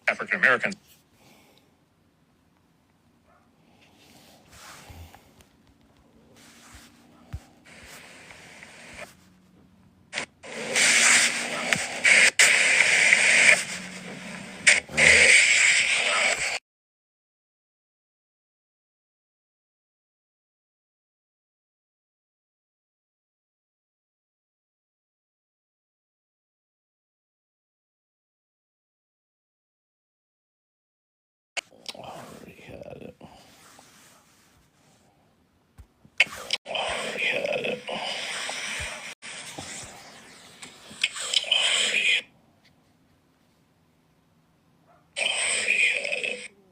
African Americans. Already had it.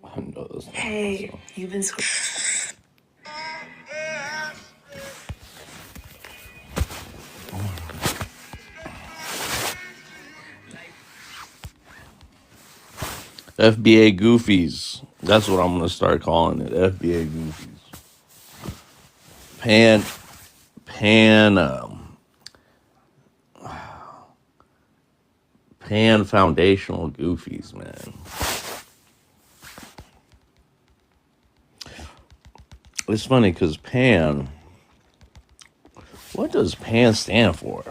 I know this. Hey, you've been. FBA Goofies. That's what I'm gonna start calling it. FBA Goofies. Pan foundational Goofies, man. It's funny because Pan. What does Pan stand for?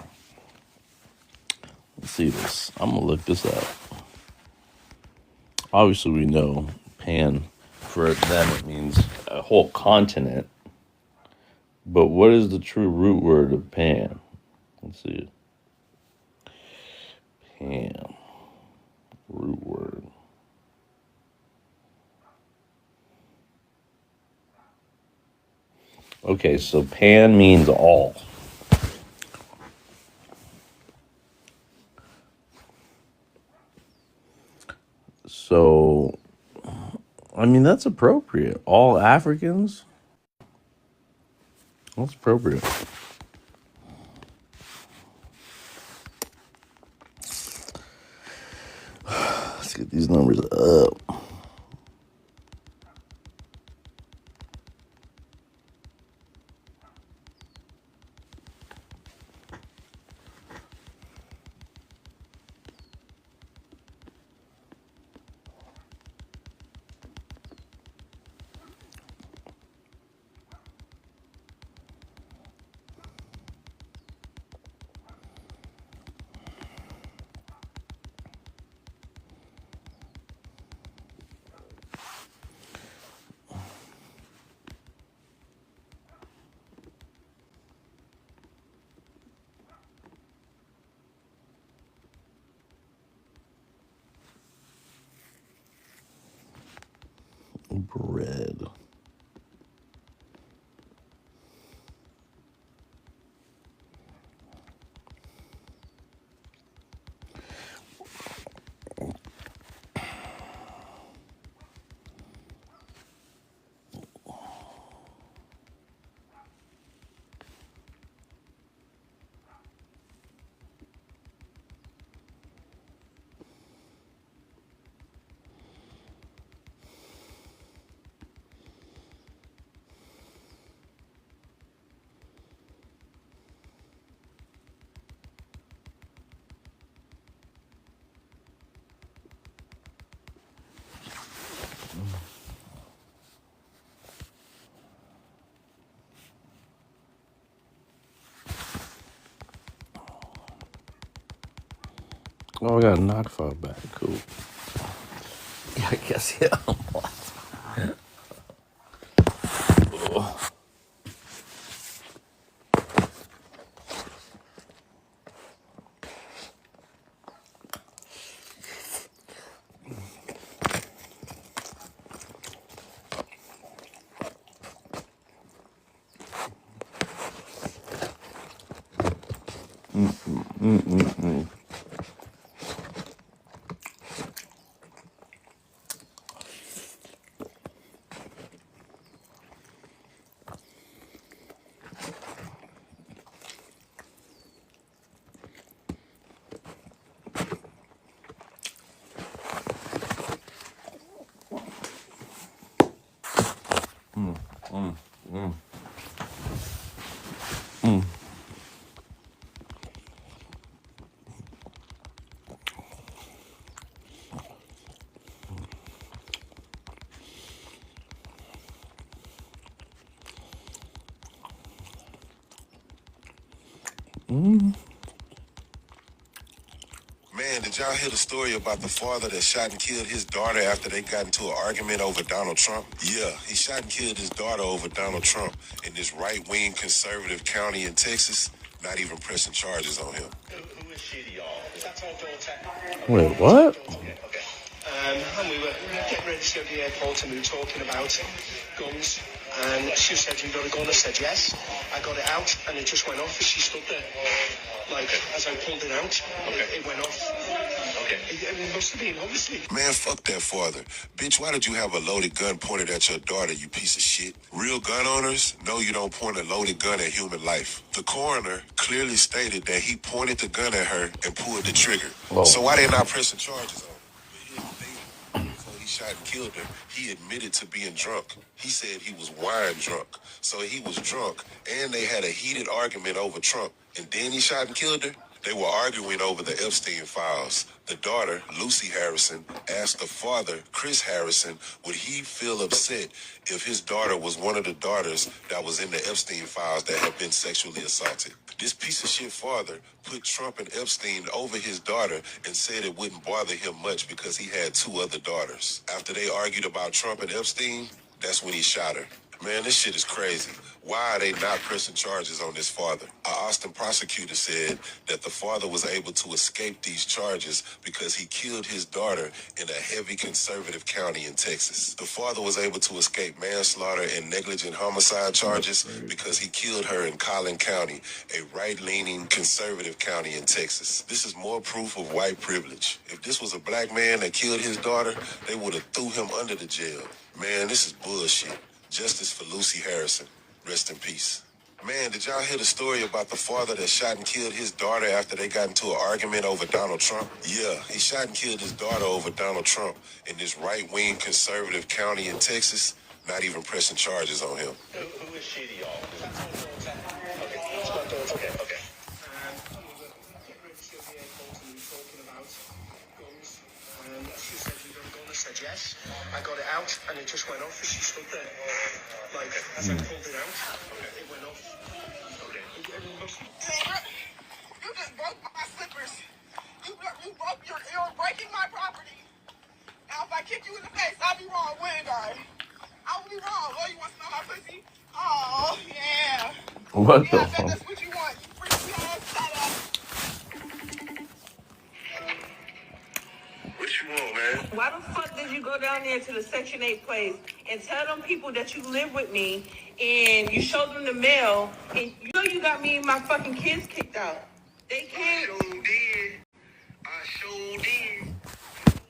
Let's see this. I'm gonna look this up. Obviously, we know Pan. For them, it means a whole continent. But what is the true root word of Pan? Let's see. Pan. Root word. Okay, so Pan means all. So, I mean, that's appropriate. All Africans? That's appropriate. Let's get these numbers up. Bread. Oh, I got a knock file back. Cool. Yeah, I guess, yeah. Man, did y'all hear the story about the father that shot and killed his daughter after they got into an argument over Donald Trump? Yeah, he shot and killed his daughter over Donald Trump in this right-wing conservative county in Texas, not even pressing charges on him. Who is she to y'all? That's our daughter. Wait, what? Okay. And we were getting ready to go to the airport and we were talking about guns. And she said, "You got a gun?" I said, "Yes." I got it out and it just went off as she stood there. Like, as I pulled it out, it went off. Okay. It must have been, obviously. Man, fuck that father. Bitch, why did you have a loaded gun pointed at your daughter, you piece of shit? Real gun owners know you don't point a loaded gun at human life. The coroner clearly stated that he pointed the gun at her and pulled the trigger. Whoa. So why they not pressing charges on him? But here's the thing. Before he shot and killed her, he admitted to being drunk. He said he was wine drunk. So he was drunk, and they had a heated argument over Trump, and then he shot and killed her? They were arguing over the Epstein files. The daughter, Lucy Harrison, asked the father, Chris Harrison, would he feel upset if his daughter was one of the daughters that was in the Epstein files that had been sexually assaulted. This piece of shit father put Trump and Epstein over his daughter and said it wouldn't bother him much because he had two other daughters. After they argued about Trump and Epstein, that's when he shot her. Man, this shit is crazy. Why are they not pressing charges on this father? An Austin prosecutor said that the father was able to escape these charges because he killed his daughter in a heavy conservative county in Texas. The father was able to escape manslaughter and negligent homicide charges because he killed her in Collin County, a right-leaning conservative county in Texas. This is more proof of white privilege. If this was a black man that killed his daughter, they would have threw him under the jail. Man, this is bullshit. Justice for Lucy Harrison. Rest in peace. Man, did y'all hear the story about the father that shot and killed his daughter after they got into an argument over Donald Trump? Yeah, he shot and killed his daughter over Donald Trump in this right-wing conservative county in Texas, not even pressing charges on him. Who is she to y'all? That's my daughter. Okay, that's my daughter. Okay. We were getting ready to go to the airport and we were talking about guns. And she said, "You got a gun?" I said, "Yes." I got it out and it just went off as she stood there. Like, as I pulled it out, it went off. Okay. You just broke my slippers. You're breaking my property. Now, if I kick you in the face, I'll be wrong, wouldn't I? I will be wrong. Oh, you want to smell my pussy? Oh, yeah. What the Yeah, I bet fuck? that's what you want. You freaky ass, shut up. What you want, man? Why the fuck did you go down there to the Section 8 place and tell them people that you live with me and you showed them the mail and you know you got me and my fucking kids kicked out? They can't. I sure did. You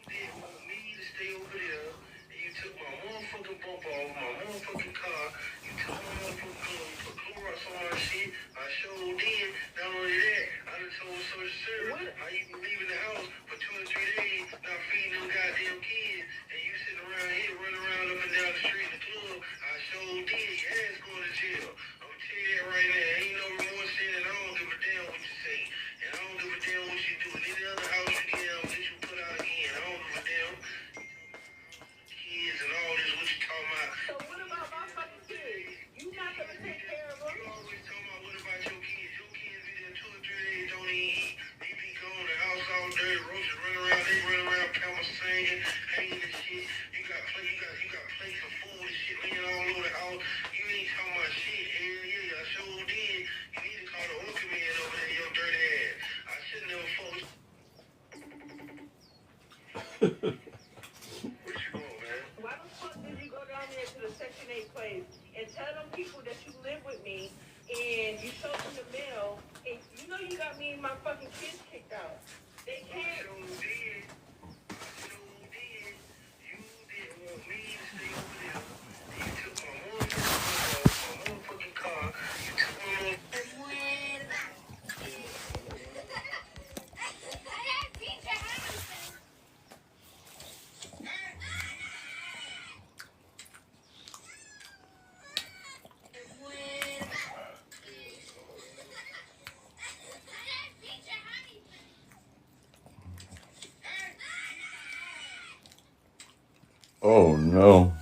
didn't want me to stay over there and you took my motherfucking bumper off my motherfucking car. You took my motherfucking car, you put Clorox on my shit. I sure did. Not only that, I done told Social Service how you been leaving the house for 2 or 3 days, not feeding them goddamn kids, and you sitting around here running around up and down the street in the club. I sure did. Your ass going to jail. I'm gonna tell you that right now. Ain't no remorse in it. I don't give a damn what you say. And I don't give a damn what you do. In any other house you get out, that you put out again. I don't give a damn. Kids and all this, what you talking about? So what about my fucking kids? You not gonna take care of them? You always talking about what about your kids? Your kids be there 2 or 3 days, don't even eat. They be gone, the house all dirty, roaches run around, they run around, camera singing, hanging and shit. You got plates of food and shit laying all over the house. You ain't talking about shit. Hell yeah, I sure did. You need to call the Orca man over there, your dirty ass. I should never fuck with. What you want, man? Why the fuck did you go down there to the Section 8 place and tell them people that you live with me and you showed them the mail and you know you got me and my fucking kids kicked out? They can't. I sure did. You didn't want me to stay over there. You took my motherfucking car. You took my Oh no.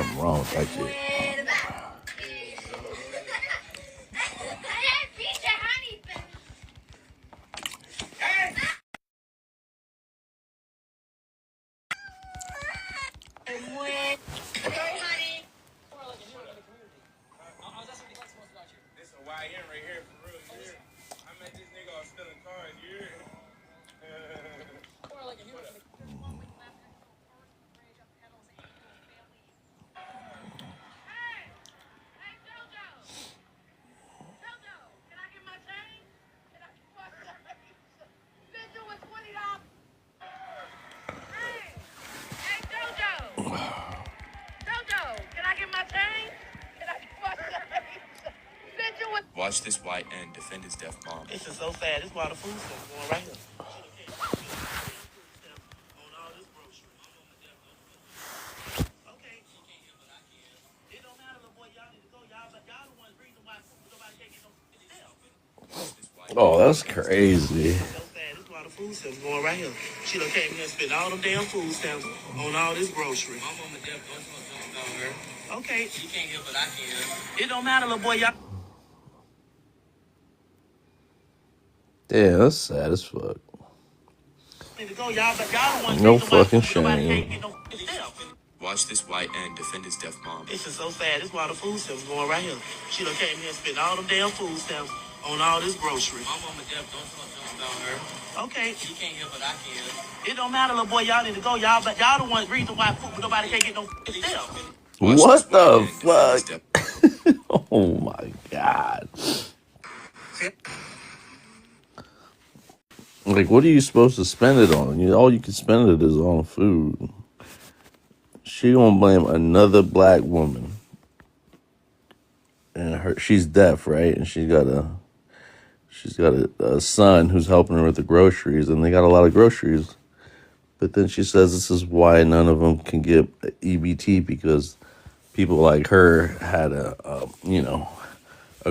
something wrong with that kid. Watch this white and defend his deaf mom. This is so sad. This is why the food stuff going right here. Okay. It don't matter, little boy. Y'all need to go. Y'all the ones reason why nobody can't get no. Oh, that's crazy. So sad. This is why the food stuff going right here. She done came here and spent all them damn food stamps on all this grocery. My mama deaf. Don't on her. Okay. She can't hear, but I can. It don't matter, little boy. Y'all. Damn, that's sad as fuck. No fucking shame. Watch this white and defend his deaf mom. This is so sad. This is why the food stamps going right here. She done came here and spent all them damn food stamps on all this grocery. My mama deaf. Don't on her. Okay. She can't hear, but I can. It don't matter, little boy. Y'all need to go. Y'all the ones reason why nobody can't get no stamps. What the fuck? Oh my god. Like, what are you supposed to spend it on? All you can spend it is on food. She gonna blame another black woman, and she's deaf, right? And she's got a son who's helping her with the groceries, and they got a lot of groceries. But then she says this is why none of them can get EBT, because people like her had a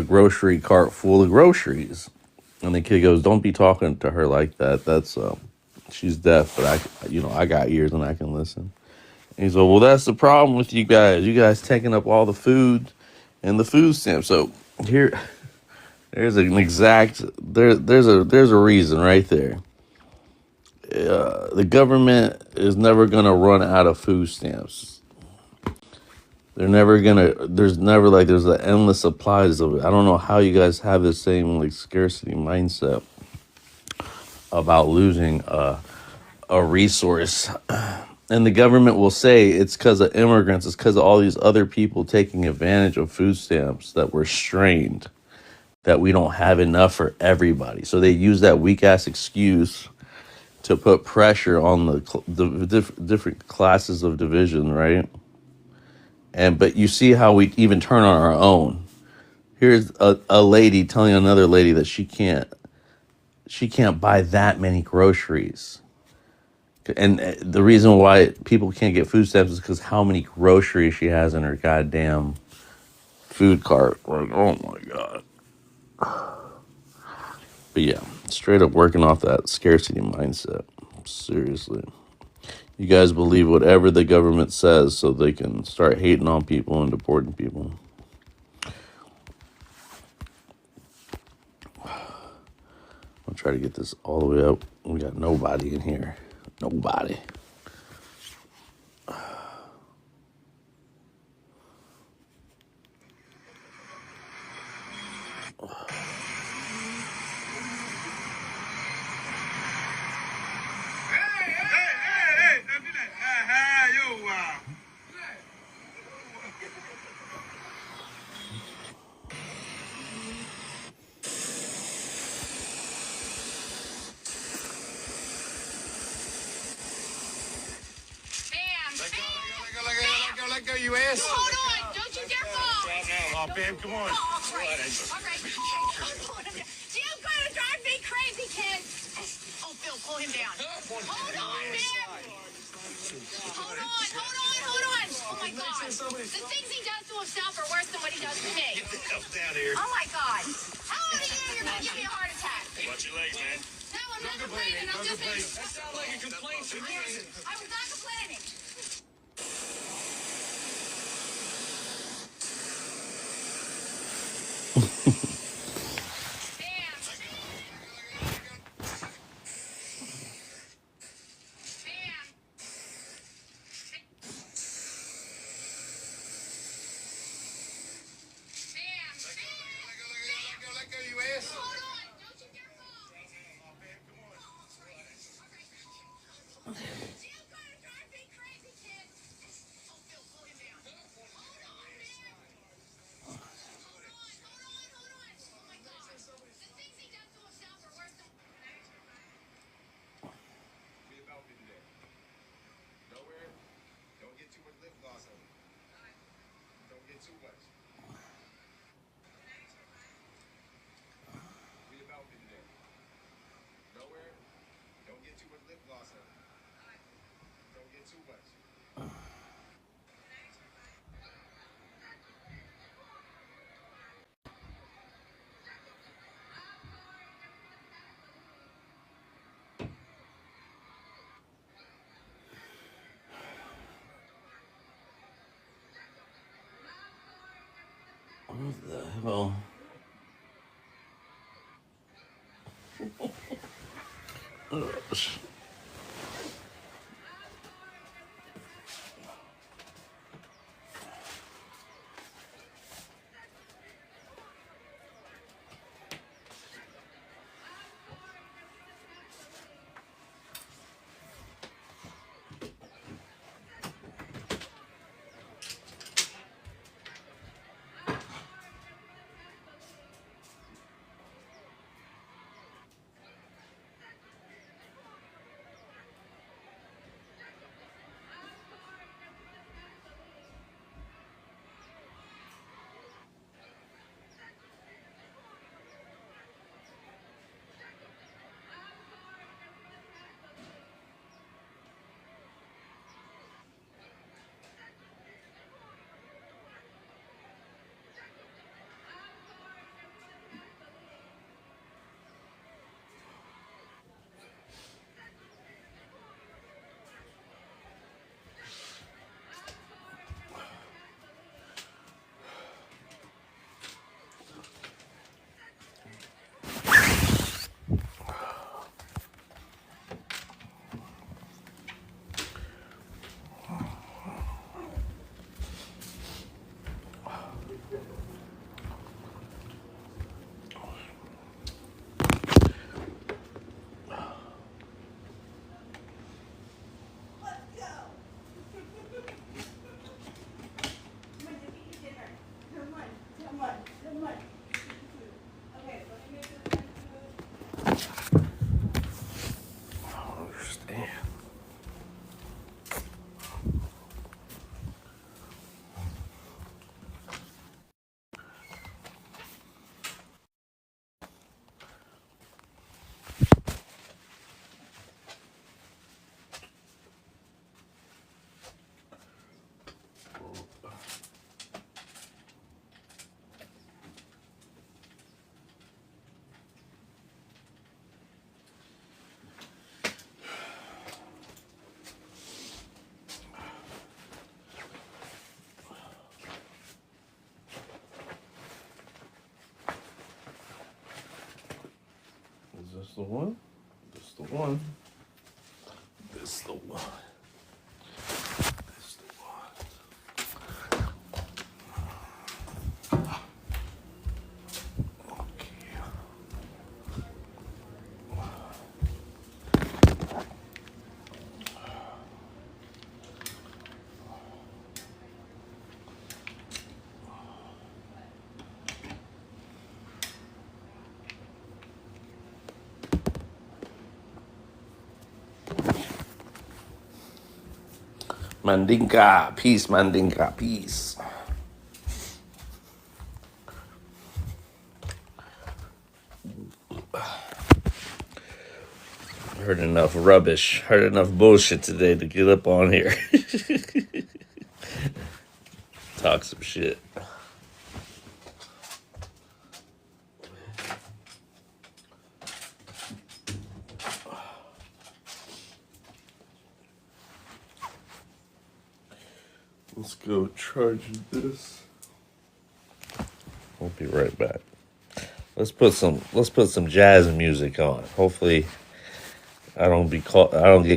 grocery cart full of groceries. And the kid goes, "Don't be talking to her like that. That's she's deaf, but I got ears and I can listen." And he's like, "Well, that's the problem with you guys. You guys taking up all the food and the food stamp." So there's a reason right there. The government is never gonna run out of food stamps. There's an endless supplies of it. I don't know how you guys have the same scarcity mindset about losing a resource. And the government will say it's because of immigrants. It's because of all these other people taking advantage of food stamps that we're strained, that we don't have enough for everybody. So they use that weak ass excuse to put pressure on the different classes of division, right? But you see how we even turn on our own. Here's a lady telling another lady that she can't buy that many groceries. And the reason why people can't get food stamps is because how many groceries she has in her goddamn food cart. Like, oh my God. But yeah, straight up working off that scarcity mindset. Seriously. You guys believe whatever the government says so they can start hating on people and deporting people. I'll try to get this all the way up. We got nobody in here. Nobody. Let go, you ass. Hold on. Don't you dare fall. Oh, Pam, come on. Oh, all right. All right. You gonna drive me crazy, kid. Oh, Phil, pull him down. Hold on, Pam. Hold on. Oh, my God. The things he does to himself are worse than what he does to me. Get the hell down here. Oh, my God. How old are you? You're gonna give me a heart attack. Watch your legs, man. No, I'm not complaining. I'm just being... That sounds like a complaint to me. I was not complaining. Let go, you ass. Hold on. Don't you dare fall. Come on. Jim's gonna drive me crazy, kid. Oh, Phil, pull him down. Hold on, man. Hold on. Oh, my God. The things he does to himself are worse than... Be about me today. Nowhere. Don't get too much lip gloss on it. Don't get too much. Be about me today. Nowhere. Don't get too much lip gloss on it. Don't get too much. What the hell? Is this the one? This the one. This the one. This the one. Okay. Mandinka, peace, Mandinka, peace. Heard enough rubbish, heard enough bullshit today to get up on here. Talk some shit. Let's go charge this. I'll be right back. let's put some jazz music on. Hopefully I don't get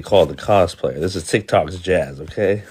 called a cosplayer. This is TikTok's jazz, okay?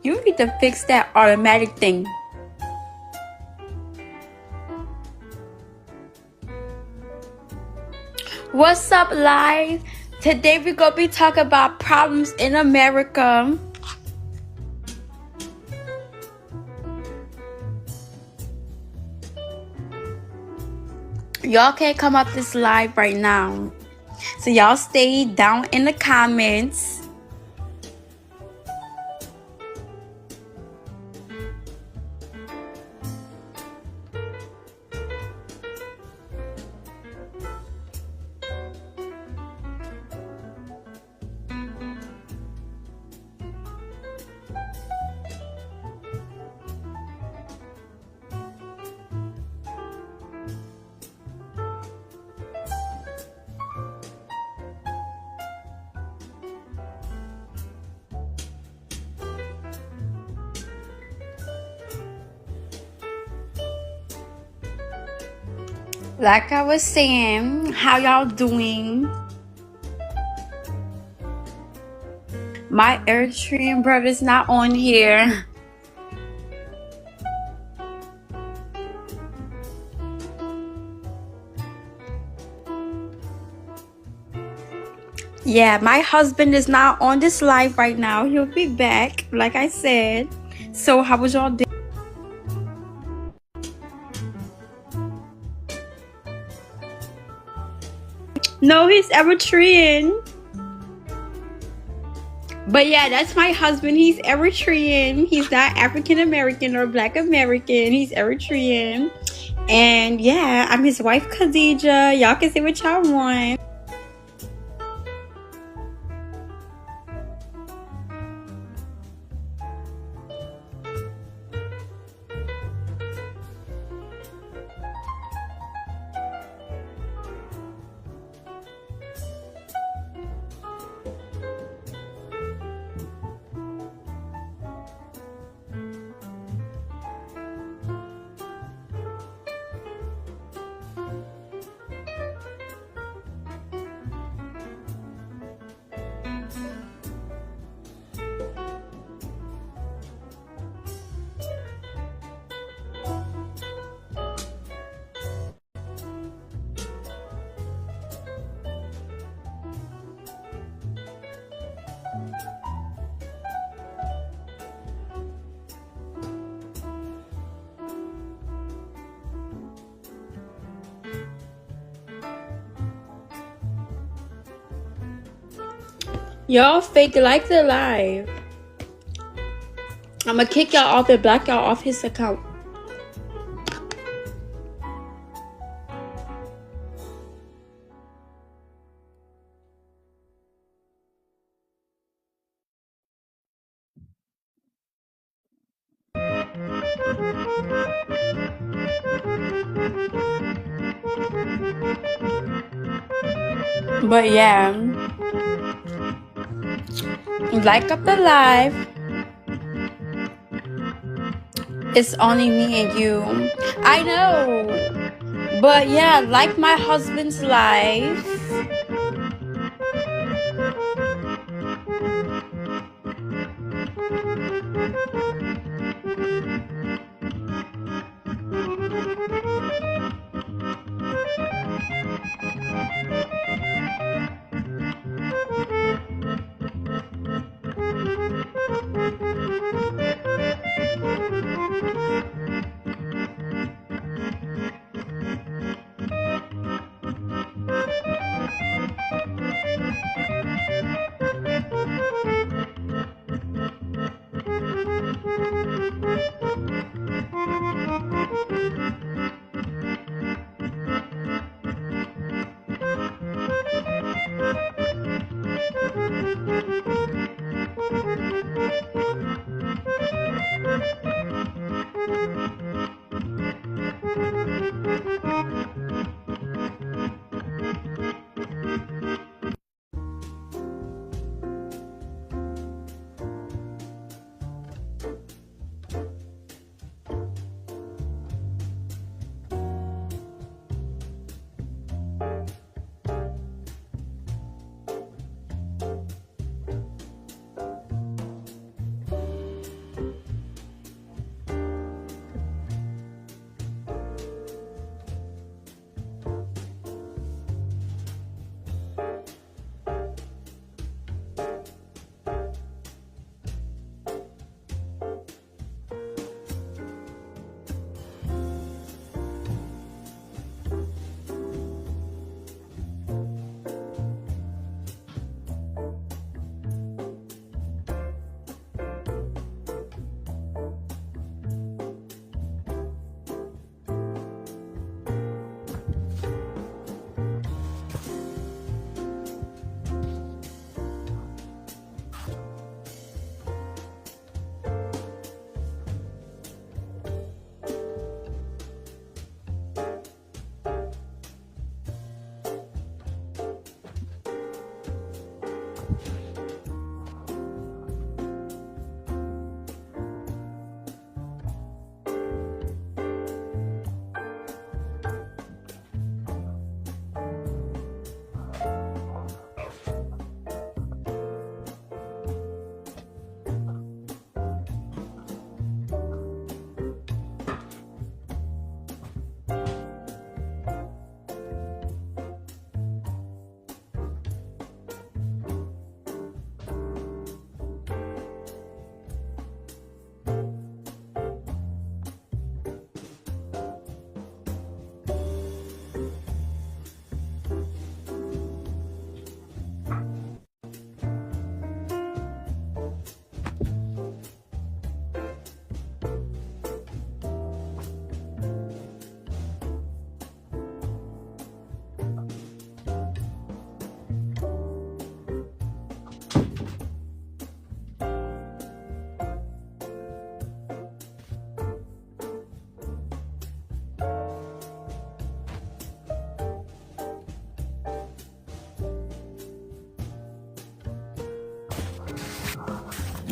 You need to fix that automatic thing. What's up, live? Today we're gonna be talking about problems in America. Y'all can't come up this live right now, so y'all stay down in the comments. Like I was saying, how y'all doing? My Eritrean brother's not on here. Yeah, my husband is not on this live right now. He'll be back, like I said. So how was y'all day? No, he's Eritrean. But yeah, that's my husband. He's Eritrean. He's not African American or Black American. He's Eritrean. And yeah, I'm his wife, Khadija. Y'all can say what y'all want. Y'all fake like the live. I'ma kick y'all off and block y'all off his account. But yeah, like up the live. It's only me and you. I know. But yeah, like my husband's life.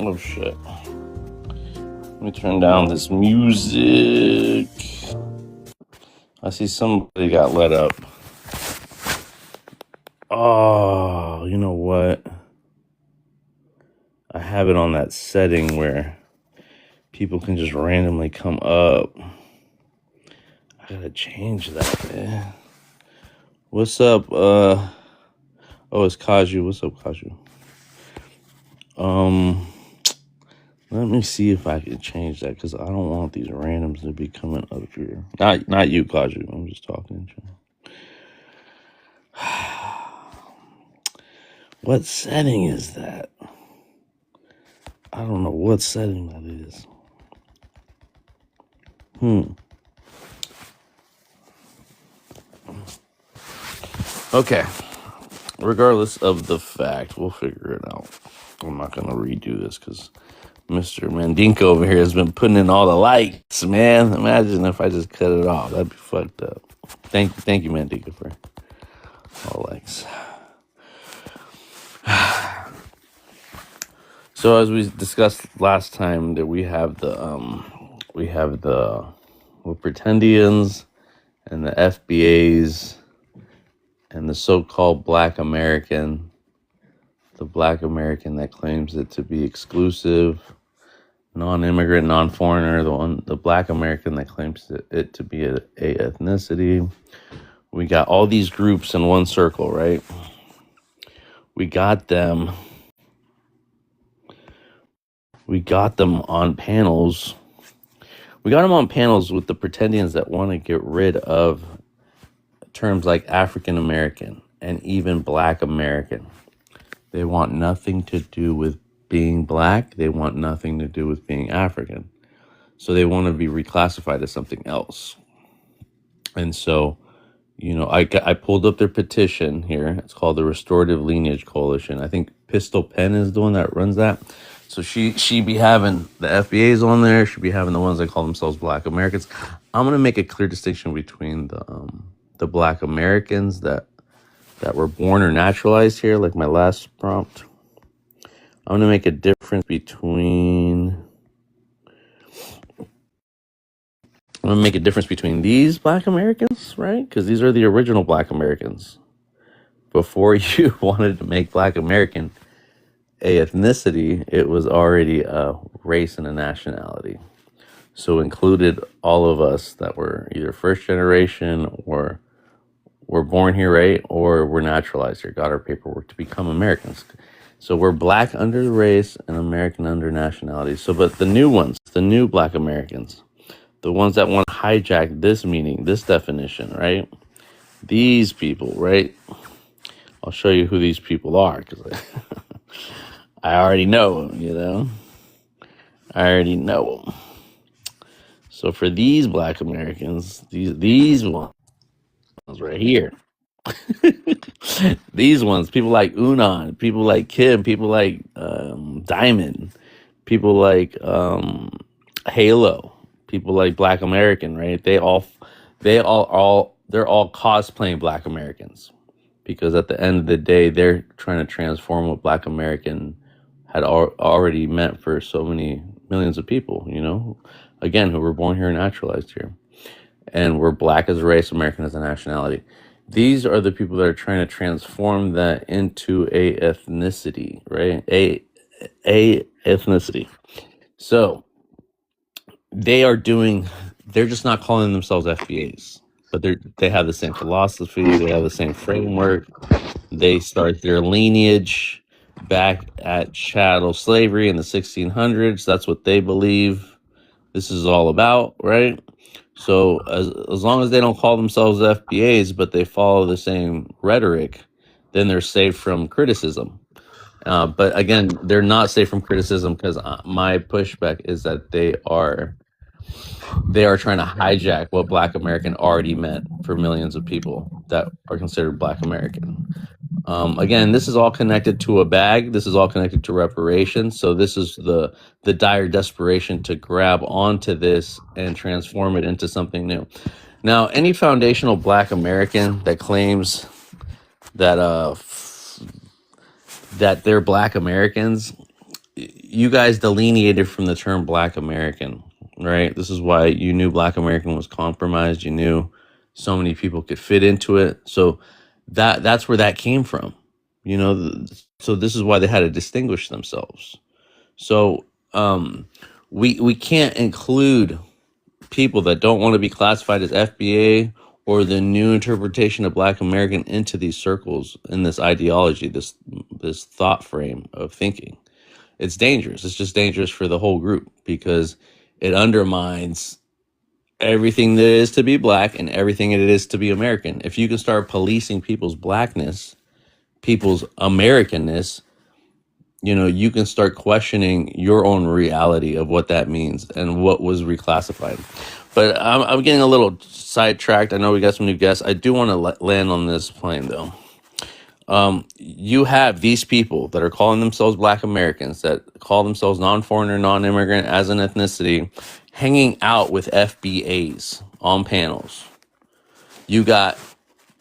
Oh shit. Let me turn down this music. I see somebody got let up. Oh, you know what? I have it on that setting where people can just randomly come up. I gotta change that, man. What's up? Oh, it's Kaju. What's up, Kaju? Let me see if I can change that because I don't want these randoms to be coming up here. Not you, Kaju. I'm just talking. What setting is that? I don't know what setting that is. Okay. Regardless of the fact, we'll figure it out. I'm not going to redo this because Mr. Mandinka over here has been putting in all the likes, man. Imagine if I just cut it off. That'd be fucked up. Thank you, Mandinka, for all the likes. So as we discussed last time, that we have the Pretendians and the FBAs and the so-called Black American, the Black American that claims it to be exclusive, non-immigrant, non-foreigner, the Black American that claims it to be a ethnicity. We got all these groups in one circle, right? We got them on panels. We got them on panels with the Pretendians that want to get rid of terms like African American and even Black American. They want nothing to do with being Black. They want nothing to do with being African. So they want to be reclassified as something else. And so, you know, I pulled up their petition here. It's called the Restorative Lineage Coalition. I think Pistol Pen is the one that runs that. So she be having the FBAs on there. She'd be having the ones that call themselves Black Americans. I'm gonna make a clear distinction between the Black Americans that were born or naturalized here, like my last prompt. I'm gonna make a difference between. I'm gonna make a difference between these Black Americans, right? Because these are the original Black Americans. Before you wanted to make Black American a ethnicity, it was already a race and a nationality. So included all of us that were either first generation or were born here, right? Or were naturalized here, got our paperwork to become Americans. So we're Black under the race and American under nationality. So, but the new ones, the new Black Americans, the ones that want to hijack this meaning, this definition, right? These people, right? I'll show you who these people are because I already know them, you know? I already know them. So for these Black Americans, these ones right here, these ones, people like Unan, people like Kim, people like Diamond, people like Halo, people like Black American, right? They're all cosplaying Black Americans because at the end of the day, they're trying to transform what Black American had already meant for so many millions of people, you know, again, who were born here and naturalized here. And we're Black as a race, American as a nationality. These are the people that are trying to transform that into a ethnicity, right? A ethnicity. So they're just not calling themselves FBAs, but they have the same philosophy, they have the same framework. They start their lineage back at chattel slavery in the 1600s. That's what they believe this is all about, right? So as long as they don't call themselves FBAs, but they follow the same rhetoric, then they're safe from criticism. But again, they're not safe from criticism because my pushback is that they are trying to hijack what Black American already meant for millions of people that are considered Black American. Again, this is all connected to a bag. This is all connected to reparations. So this is the dire desperation to grab onto this and transform it into something new. Now, any foundational Black American that claims that that they're Black Americans, you guys delineated from the term Black American, right? This is why you knew Black American was compromised. You knew so many people could fit into it. So that's where that came from, you know. So this is why they had to distinguish themselves. So we can't include people that don't want to be classified as FBA or the new interpretation of Black American into these circles, in this ideology, this thought frame of thinking. It's dangerous. It's just dangerous for the whole group because it undermines everything that it is to be Black and everything it is to be American. If you can start policing people's Blackness, people's Americanness, you know, you can start questioning your own reality of what that means and what was reclassified. But I'm getting a little sidetracked. I know we got some new guests. I do want to land on this plane, though. You have these people that are calling themselves Black Americans, that call themselves non-foreigner, non-immigrant as an ethnicity, hanging out with FBAs on panels. You got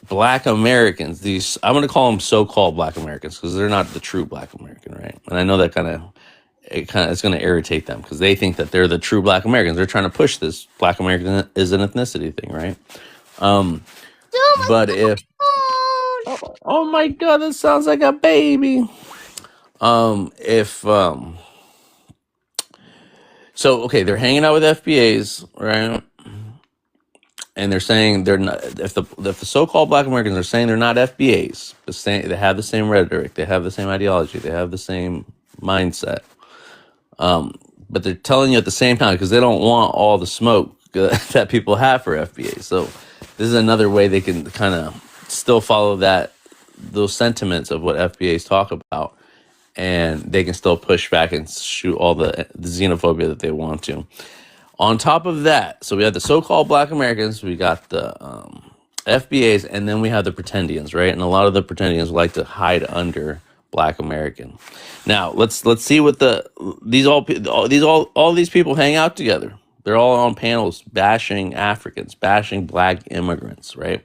Black Americans, these, I'm going to call them so-called Black Americans because they're not the true Black American, right? And I know that it's going to irritate them because they think that they're the true Black Americans. They're trying to push this Black American is an ethnicity thing, right? But if, oh my God, that sounds like a baby. So okay, they're hanging out with FBAs, right? And they're saying they're not. If the so-called Black Americans are saying they're not FBAs, they have the same rhetoric, they have the same ideology, they have the same mindset. But they're telling you at the same time because they don't want all the smoke that people have for FBA. So this is another way they can kind of still follow those sentiments of what FBAs talk about, and they can still push back and shoot all the xenophobia that they want to. On top of that, so we have the so-called Black Americans, we got the FBAs, and then we have the pretendians, right? And a lot of the pretendians like to hide under Black American. Now let's see what all these people hang out together. They're all on panels bashing Africans, bashing Black immigrants, right?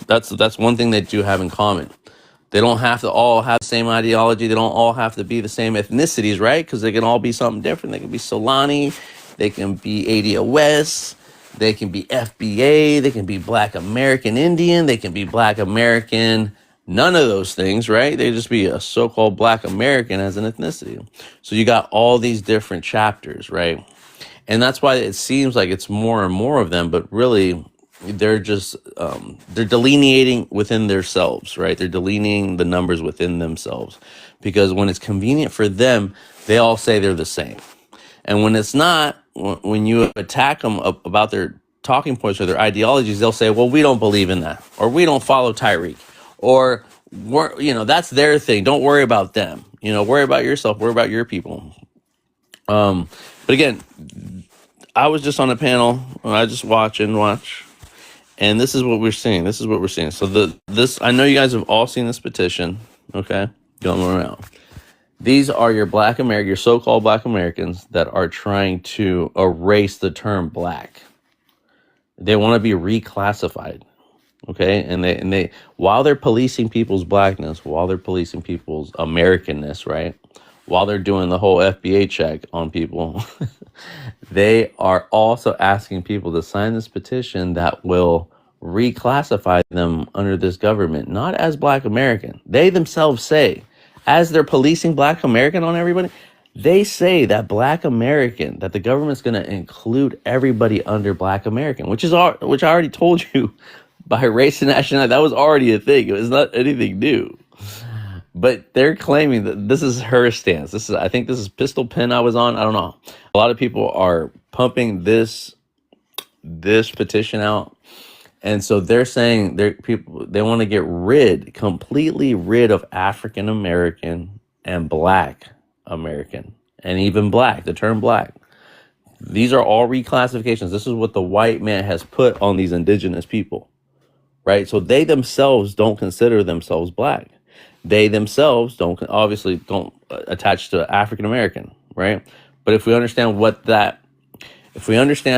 That's one thing they do have in common. They don't have to all have the same ideology. They don't all have to be the same ethnicities, right? Because they can all be something different. They can be Solani, they can be ADOS, they can be FBA, they can be Black American Indian, they can be Black American, none of those things, right? They just be a so-called Black American as an ethnicity. So you got all these different chapters, right? And that's why it seems like it's more and more of them, but really they're just they're delineating within themselves, right? They're delineating the numbers within themselves because when it's convenient for them, they all say they're the same. And when it's not, when you attack them about their talking points or their ideologies, they'll say, well, we don't believe in that, or we don't follow Tyreek, or that's their thing. Don't worry about them. Worry about yourself, worry about your people. But again, I was just on a panel, I just watch. And this is what we're seeing. So I know you guys have all seen this petition, okay? Going around. These are your your so-called Black Americans that are trying to erase the term Black. They want to be reclassified, okay? And they while they're policing people's Blackness, while they're policing people's Americanness, right? While they're doing the whole FBA check on people, they are also asking people to sign this petition that will reclassify them under this government, not as Black American. They themselves say, as they're policing Black American on everybody, they say that Black American, that the government's going to include everybody under Black American, which I already told you by race and nationality. That was already a thing. It was not anything new. But they're claiming that this is her stance. I think this is Pistol Pen I was on. I don't know. A lot of people are pumping this petition out. And so they're saying they want to get completely rid of African American and Black American, and even Black, the term Black. These are all reclassifications. This is what the white man has put on these indigenous people, right? So they themselves don't consider themselves Black. They themselves don't attach to African American, right? But if we understand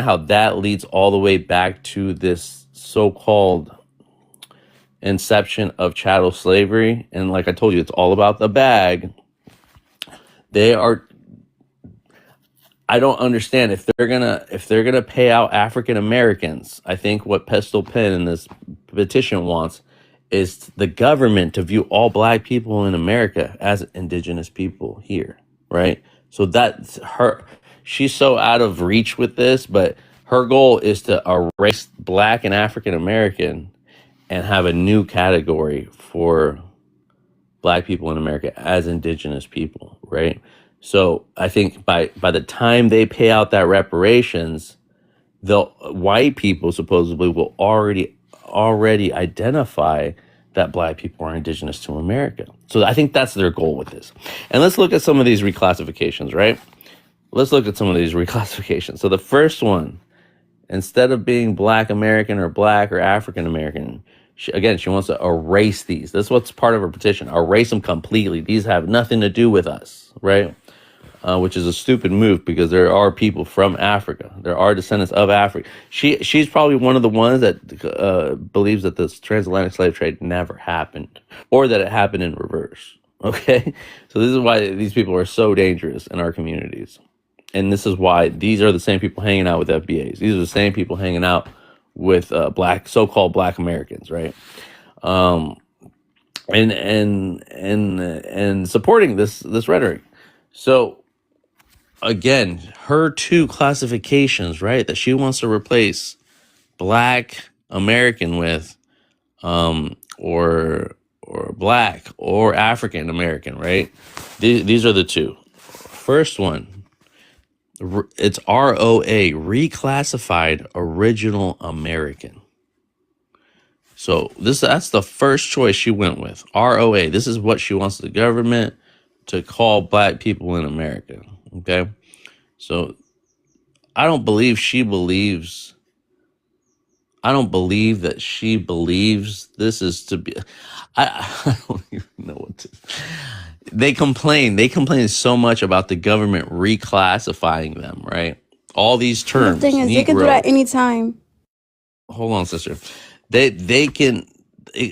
how that leads all the way back to this so-called inception of chattel slavery, and like I told you, it's all about the bag. They are I don't understand if they're gonna pay out African Americans. I think what Pistol Pen in this petition wants is the government to view all black people in America as indigenous people here, right? So that's her. She's so out of reach with this, but her goal is to erase black and African American and have a new category for black people in America as indigenous people, right? So I think by the time they pay out that reparations, the white people supposedly will already identify that black people are indigenous to America. So I think that's their goal with this. And let's look at some of these reclassifications, right? Let's look at some of these reclassifications. So the first one, instead of being black American or black or African American, she wants to erase these. That's what's part of her petition. Erase them completely. These have nothing to do with us, right? Which is a stupid move because there are people from Africa. There are descendants of Africa. She's probably one of the ones that believes that this transatlantic slave trade never happened or that it happened in reverse. Okay? So this is why these people are so dangerous in our communities. And this is why these are the same people hanging out with FBAs. These are the same people hanging out with so-called black Americans, right? And supporting this rhetoric. So again, her two classifications, right, that she wants to replace black American with, or black or African American, right? These are the two. First one, it's ROA, reclassified original American. So that's the first choice she went with. ROA. This is what she wants the government to call black people in America. Okay. So I don't believe that she believes this is to be. I don't even know what to. They complain so much about the government reclassifying them, right? All these The terms. thing is, they can do that anytime. Hold on, sister. They can.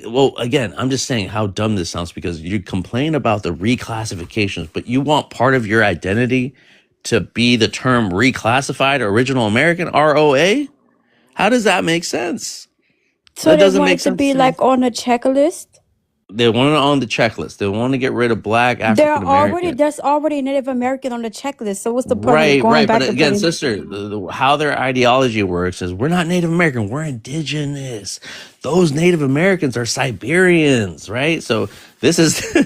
Well, again, I'm just saying how dumb this sounds because you complain about the reclassifications, but you want part of your identity to be the term reclassified original American, ROA? How does that make sense? So That they doesn't want make it to sense be to me. like on a checklist. They want it on the checklist. They want to get rid of black African American. There's already Native American on the checklist. So what's the point of Right, going right. But back and again, putting? sister, how their ideology works is we're not Native American, we're indigenous. Those Native Americans are Siberians, right? So this is they're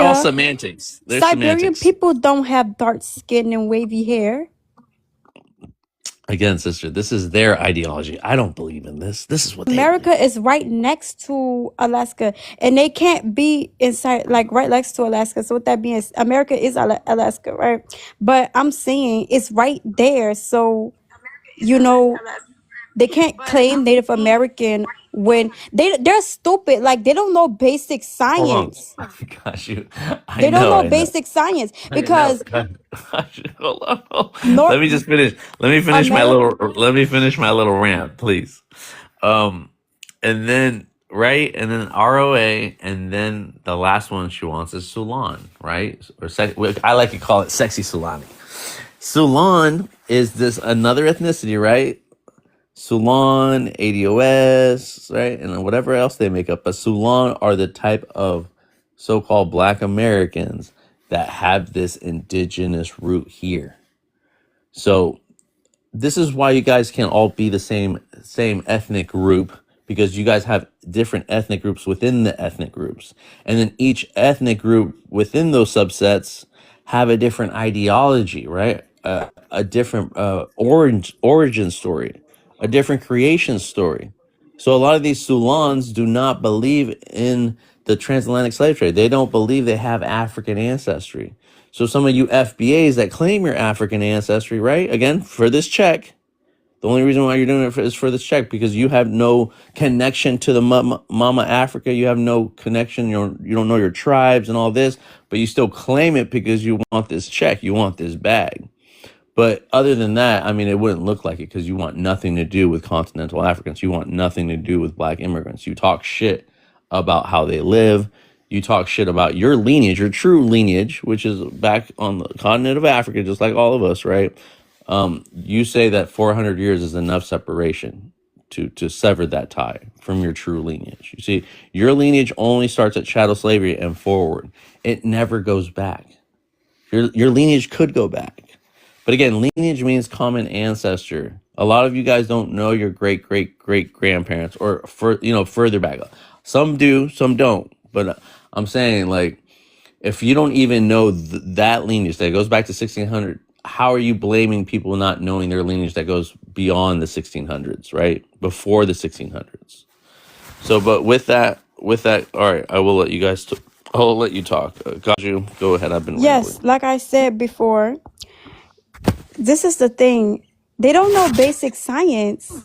all Siberia. semantics. They're Siberian semantics. people don't have dark skin and wavy hair. Again, sister, this is their ideology. I don't believe in this. This is what they America believe. is right next to Alaska, and they can't be inside, like right next to Alaska. So with that being, America is Alaska, right? But I'm saying it's right there. So you know, they can't claim Native American when they're stupid. Like they don't know basic Hold on. science. Gosh, I They don't know, know I know. basic science I know. because Gosh, hold on. North Let me just finish. Let me finish my little rant, please. And then ROA, and then the last one she wants is Sulan, right? I like to call it sexy Sulani. Sulan is this another ethnicity, right? Sulan, ADOS, right? And whatever else they make up. But Sulan are the type of so-called black Americans that have this indigenous root here. So this is why you guys can't all be the same ethnic group, because you guys have different ethnic groups within the ethnic groups. And then each ethnic group within those subsets have a different ideology, right? A different origin story, a different creation story. So a lot of these Sulans do not believe in the transatlantic slave trade. They don't believe they have African ancestry. So some of you FBAs that claim your African ancestry, right? Again, for this check, the only reason why you're doing it is for this check, because you have no connection to the Mama Africa. You have no connection. You don't know your tribes and all this, but you still claim it because you want this check. You want this bag. But other than that, I mean, it wouldn't look like it because you want nothing to do with continental Africans. You want nothing to do with black immigrants. You talk shit about how they live. You talk shit about your lineage, your true lineage, which is back on the continent of Africa, just like all of us, right? You say that 400 years is enough separation to sever that tie from your true lineage. You see, your lineage only starts at chattel slavery and forward. It never goes back. Your lineage could go back. But again, lineage means common ancestor. A lot of you guys don't know your great great great grandparents or further back. Some do, some don't. But I'm saying, like, if you don't even know that lineage that goes back to 1600, how are you blaming people not knowing their lineage that goes beyond the 1600s, right? Before the 1600s. So, but with that, all right, I will let you guys. I'll let you talk. Kaju, go ahead. I've been rambling. Yes, like I said before, this is the thing. They don't know basic science.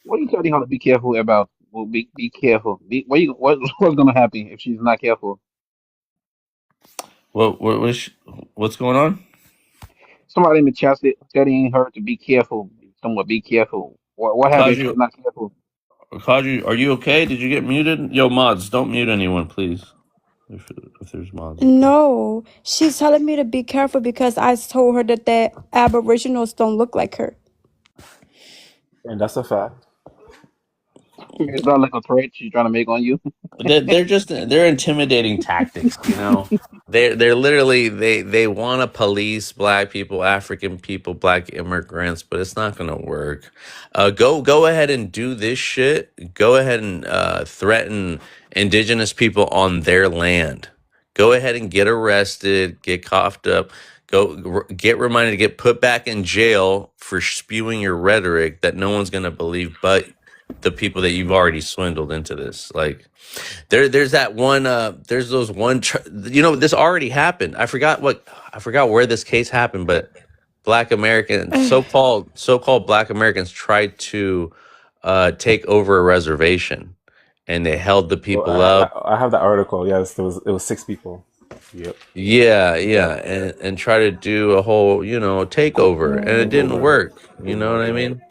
What are you telling her to be careful about? Well, be careful. What's gonna happen if she's not careful? What's going on? Somebody in the chat said telling her to be careful. Somewhat be careful. What happens if she's Kaju, not careful? Kaju, are you okay? Did you get muted? Yo, mods, don't mute anyone, please. If there's mods up there. No, she's telling me to be careful because I told her that the aboriginals don't look like her. And that's a fact. It's not like a threat she's trying to make on you. They're intimidating tactics, you know. They're literally they want to police black people, African people, black immigrants, but it's not gonna work. Go ahead and do this shit. Go ahead and threaten indigenous people on their land. Go ahead and get arrested, get coughed up, get reminded to get put back in jail for spewing your rhetoric that no one's gonna believe but the people that you've already swindled into this. Like there's that one there's those one this already happened. I forgot where this case happened, but black Americans, so-called black Americans tried to take over a reservation, and they held the Well, people up. I have the article. Yes, it was 6 people. Yep. Yeah, and try to do a whole, takeover, and it didn't work. You know what I mean?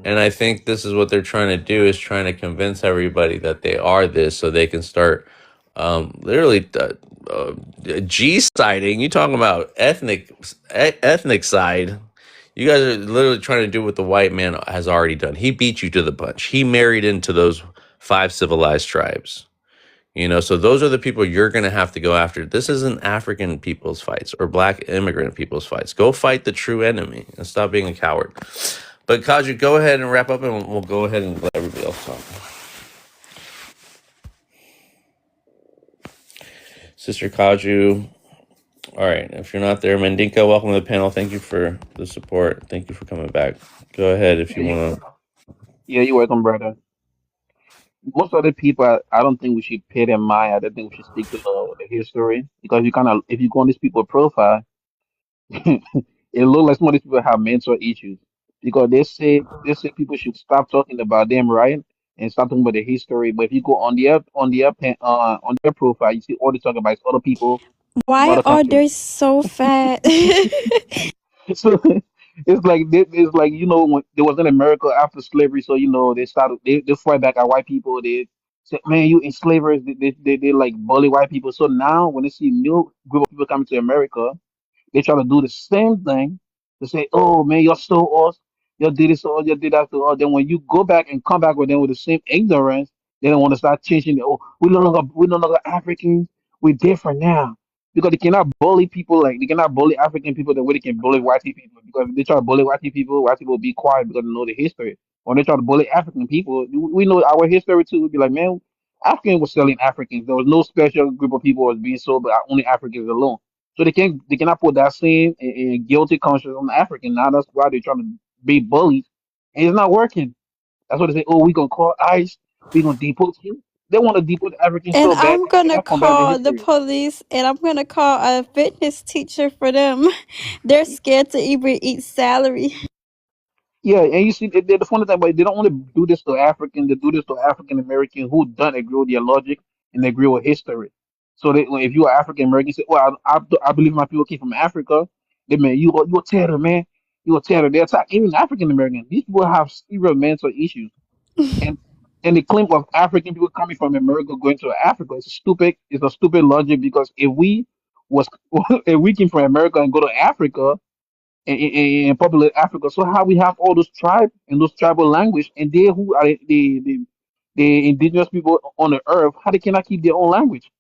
And I think this is what they're trying to do, is trying to convince everybody that they are this, so they can start literally G-siding. You talking about ethnic side? You guys are literally trying to do what the white man has already done. He beat you to the punch. He married into those 5 civilized tribes. So those are the people you're going to have to go after. This isn't African people's fights or black immigrant people's fights. Go fight the true enemy and stop being a coward. But Kaju, go ahead and wrap up, and we'll go ahead and let everybody else talk. Sister Kaju. All right. If you're not there, Mandinka, welcome to the panel. Thank you for the support. Thank you for coming back. Go ahead if you want to. Yeah, you're welcome, brother. Most of the people, I don't think we should pay them mind. I don't think we should stick to the history because if you go on these people's profile, it looks like some of these people have mental issues because they say people should stop talking about them, right? And start talking about the history. But if you go on their profile, you see all they talk about is other people from Why other are countries. they so fat? So it's like when there was in America after slavery, so they fight back at white people. They said, "Man, you enslavers." They like bully white people. So now when they see new group of people coming to America, they try to do the same thing to say, "Oh man, you're so us. You did this or you did that to us." Then when you go back and come back with them with the same ignorance, they don't want to start changing. Oh, we no longer Africans. We're different now because they cannot bully people like they cannot bully African people the way they can bully white people. Because if they try to bully white people will be quiet because they know the history. When they try to bully African people, we know our history too. We'd be like, man, African was selling Africans. There was no special group of people was being sold, but only Africans alone. So they cannot put that same and guilty conscience on the African. Now that's why they're trying to be bullies, and it's not working. That's what they say. Oh, we gonna call ICE. We gonna deport you. They want to deport the Africans And so bad. I'm They gonna cannot combat the call the history. police, and I'm gonna call a fitness teacher for them. They're scared to even eat salary. Yeah, and you see, the funny thing, but they don't want to do this to African. They do this to African American who don't agree with their logic and they agree with history. So if you are African American, say, "Well, I believe my people came from Africa." They man, you a terror, man. You will tell her they attack even African American. These people have serious mental issues, and the claim of African people coming from America going to Africa is stupid. It's a stupid logic because if we was if we came from America and go to Africa and populate Africa, so how we have all those tribes and those tribal language, and they who are the indigenous people on the earth, how they cannot keep their own language?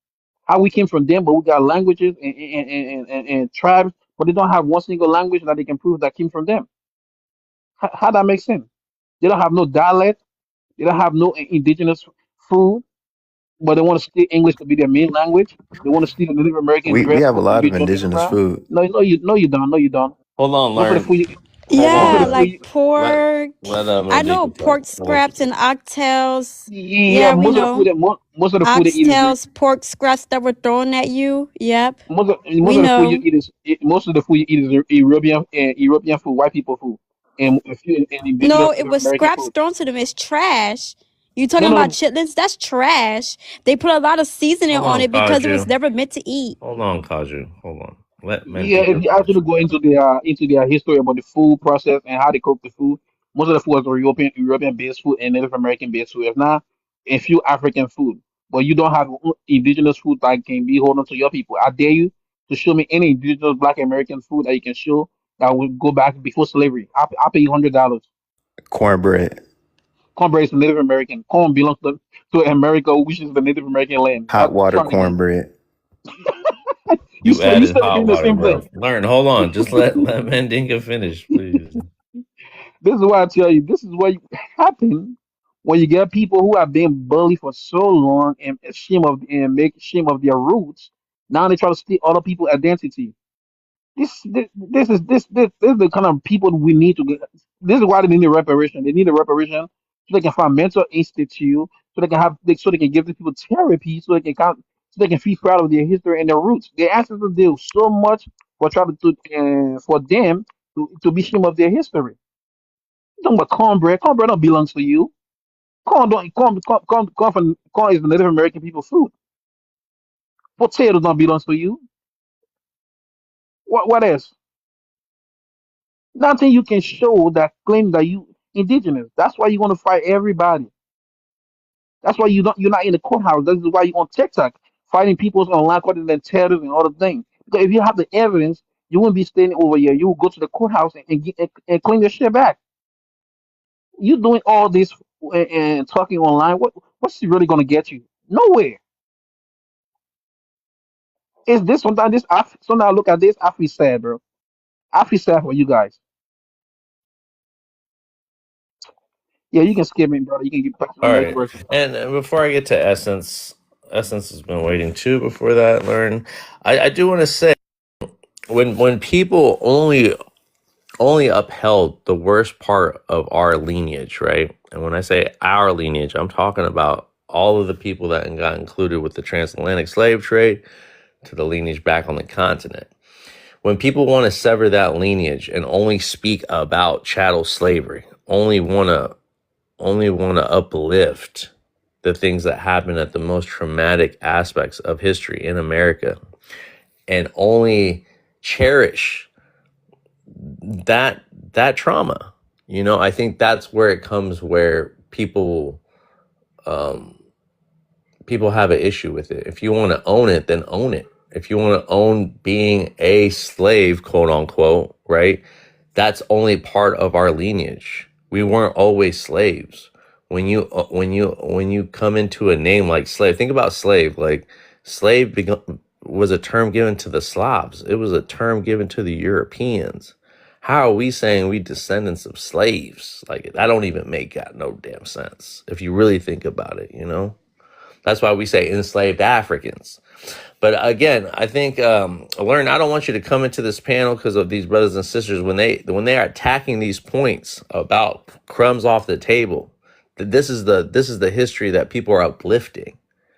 How we came from them, but we got languages and tribes, but they don't have one single language that they can prove that came from them. How that makes sense? They don't have no dialect. They don't have no indigenous food, but they want to steal English to be their main language. They want to steal the Native American We dress have a code to lot be of Jamaican indigenous pride. food. No, you don't. No, you don't. Hold on, Most of the learn. food, Hold most of Yeah, the on. food, like Let pork. I know Mandinka talk. pork scraps and oxtails. yeah, Yeah, we know. most of the food they eat is Oxtails, pork scraps that were thrown at you. Yep, most we of the food you know. eat is most of the food you eat is European food, white people food, and a few and indigenous No, it Native was American scraps food. thrown to them. It's trash. You talking No, about no, chitlins? That's trash. They put a lot of seasoning Hold on on, it because it was Kaju. never meant to eat. Hold on, Kaju. Hold on. Let yeah, if Mandinka you finish. actually go into their history about the food process and how they cook the food, most of the food is European based food and Native American based food. If not, a few African food, but you don't have indigenous food that can be holding to your people. I dare you to show me any indigenous Black American food that you can show that would go back before slavery. I'll pay you $100. Cornbread, Cornbread is Native American. Corn belongs to America, which is the Native American land. hot water Try it again. cornbread. You You added still hot repeating the water, same bro. thing. Learn. Hold on. Just let Mandinka finish, please. This is why I tell you, this is what happen when you get people who have been bullied for so long and make shame of their roots. Now they try to steal other people's identity. This is the kind of people we need to get. This is why they need a reparation. They need a reparation so they can find mental institute, so they can give the people therapy, so they can feel proud of their history and their roots. Their ancestors did so much for trying for them to be ashamed of their history. Talking about cornbread. Cornbread don't belongs to you. Corn don't corn is the Native American people food. Potatoes don't belongs to you. What else? Nothing you can show that claim that you indigenous. That's why you want to fight everybody. That's why you're not in the courthouse. This is why you're on TikTok fighting people online calling them terrorists and all the things. Because if you have the evidence, you wouldn't be standing over here. You will go to the courthouse and claim your shit back. You doing all this and talking online. What's it really gonna get you? Nowhere. Is this sometimes sometimes I look at this, I feel sad, bro. I feel sad for you guys. Yeah, you can skip me, brother. You can get back to the All next right. verse. And before I get to Essence has been waiting too before that, learn. I do want to say when people only upheld the worst part of our lineage, right? And when I say our lineage, I'm talking about all of the people that got included with the transatlantic slave trade to the lineage back on the continent. When people want to sever that lineage and only speak about chattel slavery, only want to uplift the things that happen at the most traumatic aspects of history in America and only cherish that trauma. I think that's where it comes where um people have an issue with it. If you want to own it, then own it. If you want to own being a slave, quote unquote, right? That's only part of our lineage. We weren't always slaves. When you come into a name like slave, think about slave. Like was a term given to the Slavs. It was a term given to the Europeans. How are we saying we descendants of slaves? Like that don't even make no damn sense if you really think about it. That's why we say enslaved Africans. But again, I think Learn. I don't want you to come into this panel because of these brothers and sisters when they are attacking these points about crumbs off the table. This is the history that people are uplifting.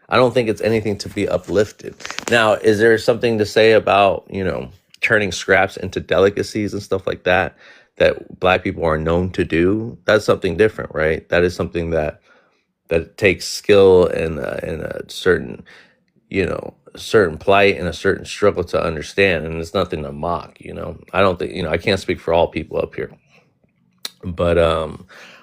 I don't think it's anything to be uplifted. Now, is there something to say about turning scraps into delicacies and stuff like that Black people are known to do? That's something different, right? That is something that takes skill and a certain a certain plight and a certain struggle to understand, and it's nothing to mock. I don't think I can't speak for all people up here, but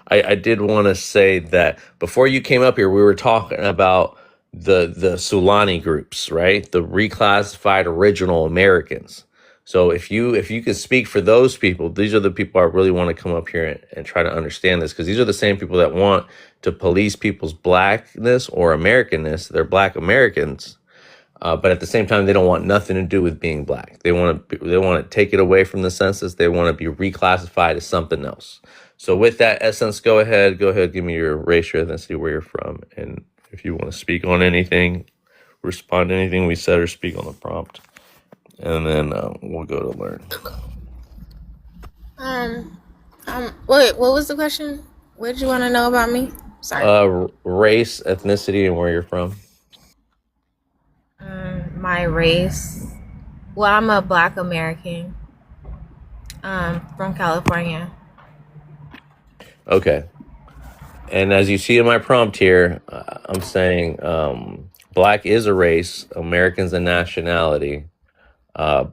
I did want to say that before you came up here, we were talking about the Sulani groups, right? The reclassified original Americans. So if you could speak for those people, these are the people I really want to come up here and try to understand this, because these are the same people that want to police people's blackness or Americanness. They're Black Americans, but at the same time, they don't want nothing to do with being black. They want to take it away from the census. They want to be reclassified as something else. So with that, Essence, go ahead, give me your race, your ethnicity, where you're from, and if you want to speak on anything, respond to anything we said, or speak on the prompt, and then we'll go to learn. Wait, what was the question? What did you want to know about me? Sorry. Race, ethnicity, and where you're from. My race. Well, I'm a Black American. From California. Okay. And as you see in my prompt here, I'm saying Black is a race, American's a nationality.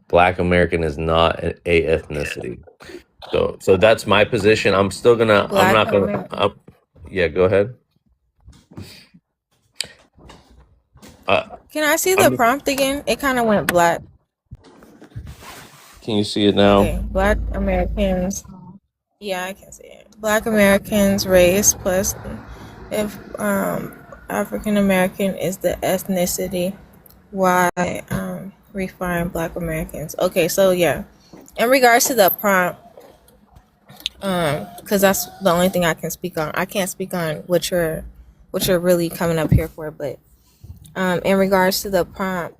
Black American is not a ethnicity. So that's my position. I'm still gonna. Black I'm not gonna. American. Yeah, go ahead. Can I see the prompt again? It kind of went black. Can you see it now? Okay, Black Americans. Yeah, I can see it. Black Americans race plus if African American is the ethnicity, why refine Black Americans. Okay, so yeah. In regards to the prompt, because that's the only thing I can speak on. I can't speak on what you're really coming up here for, but in regards to the prompt,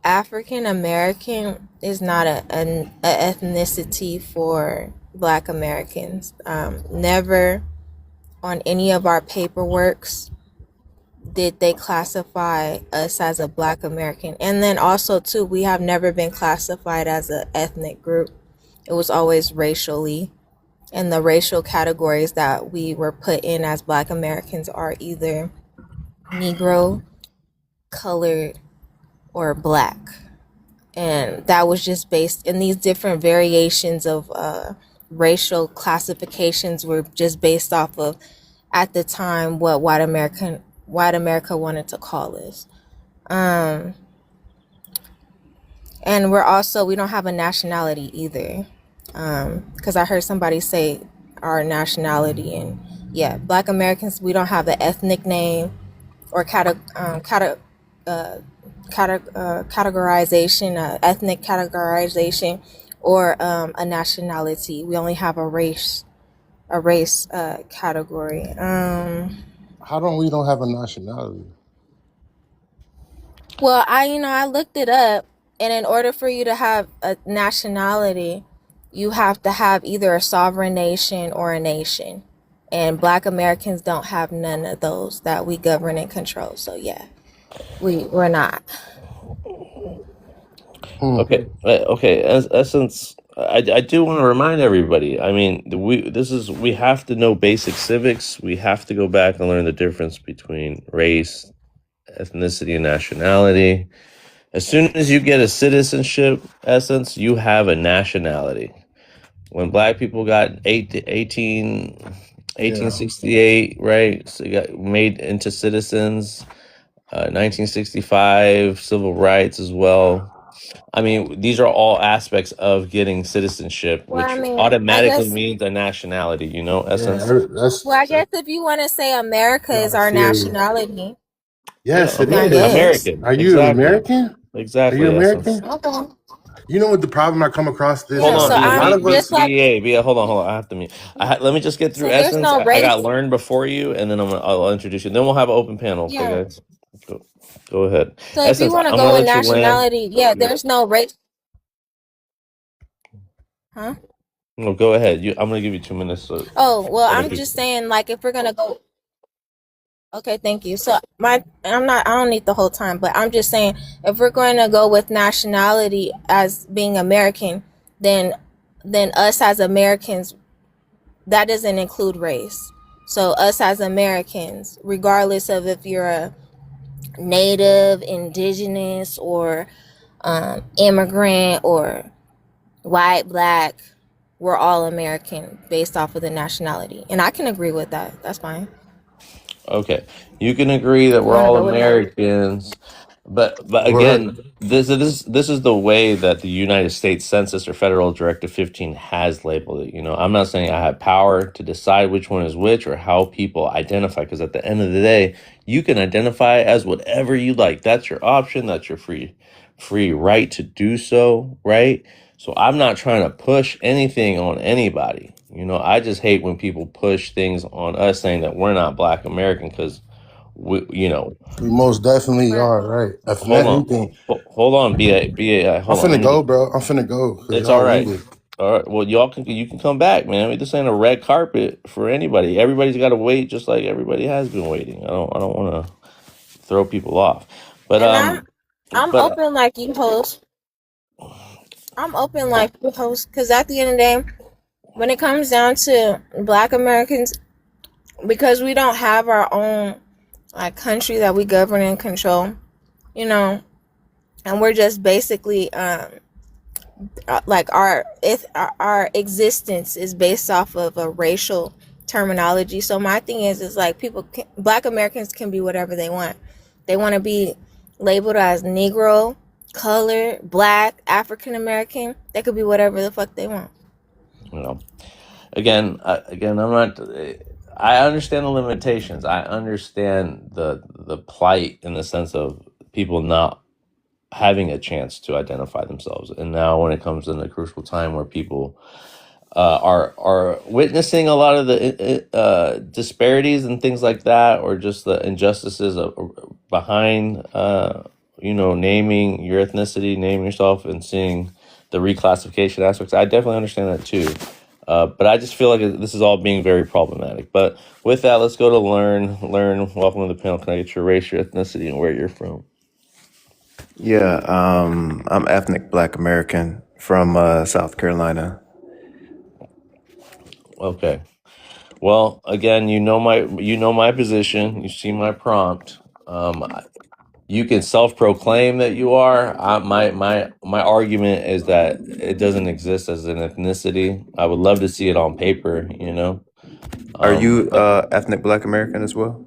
African American is not an ethnicity for Black Americans. Never on any of our paperworks did they classify us as a Black American. And then also too, we have never been classified as an ethnic group. It was always racially. And the racial categories that we were put in as Black Americans are either Negro, colored, or Black. And that was just based in these different variations of racial classifications were just based off of, at the time, what white America wanted to call us. And we don't have a nationality either. Because I heard somebody say our nationality, and yeah, Black Americans, we don't have an ethnic name or categorization, ethnic categorization, or a nationality. We only have a race category. How don't we don't have a nationality? Well, I looked it up, and in order for you to have a nationality, you have to have either a sovereign nation or a nation. And Black Americans don't have none of those that we govern and control. So yeah, we're not. Okay. Essence, I do want to remind everybody. I mean, we have to know basic civics. We have to go back and learn the difference between race, ethnicity, and nationality. As soon as you get a citizenship, Essence, you have a nationality. When Black people got 1868, right? So you got made into citizens. 1965, civil rights as well. I mean, these are all aspects of getting citizenship, which automatically means a nationality, Essence. I guess if you want to say America is our nationality. Yes, it is. American. Are you American? Exactly. Are you American? Okay. You know what the problem I come across this? Hold on, so I'm just like, hold on. I have to meet. Let me just get through So there's Essence. no I race? got learned before you, and then I'll introduce you. Then we'll have an open panel. Okay, Yeah. guys. Go ahead. So if you want to go with nationality, there's no race. Huh? No, go ahead. I'm gonna give you 2 minutes. So I'm just saying, like, if we're gonna go. Okay, thank you. So I don't need the whole time, but I'm just saying, if we're going to go with nationality as being American, then us as Americans, that doesn't include race. So us as Americans, regardless of if you're a native, indigenous, or immigrant, or white, black, we're all American based off of the nationality. And I can agree with that. That's fine. Okay, you can agree that You we're want to all go with that? Americans, but Right. again, this is the way that the United States Census or Federal Directive 15 has labeled it. You know, I'm not saying I have power to decide which one is which or how people identify, because at the end of the day, you can identify as whatever you like. That's your option. That's your free right to do so, right? So I'm not trying to push anything on anybody. You know, I just hate when people push things on us saying that we're not Black American because we, you know, We most definitely Right. are, right? If not hold on, anything, hold on, ba, I'm hold on. finna go, bro. I'm finna go because It's all y'all right. winded. All right. Well, you can come back, man. This ain't a red carpet for anybody. Everybody's got to wait, just like everybody has been waiting. I don't want to throw people off, but And I'm but open like you host. I'm open like you host because at the end of the day, when it comes down to Black Americans, because we don't have our own like country that we govern and control, you know, and we're just basically like our existence is based off of a racial terminology. So my thing is like Black Americans can be whatever they want. They want to be labeled as Negro, color, Black, African American. They could be whatever the fuck they want. you know, again, I'm not. I understand the limitations. I understand the plight in the sense of people not having a chance to identify themselves. And now, when it comes in a crucial time where people are witnessing a lot of the disparities and things like that, or just the injustices behind, naming your ethnicity, naming yourself, and seeing the reclassification aspects. I definitely understand that too. But I just feel like this is all being very problematic. But with that, let's go to learn. Learn. Welcome to the panel. Can I get your race, your ethnicity, and where you're from? Yeah, I'm ethnic Black American from South Carolina. Okay. Well, again, you know my position. You see my prompt. You can self-proclaim that you are. My argument is that it doesn't exist as an ethnicity. I would love to see it on paper. You know. Are you But ethnic Black American as well?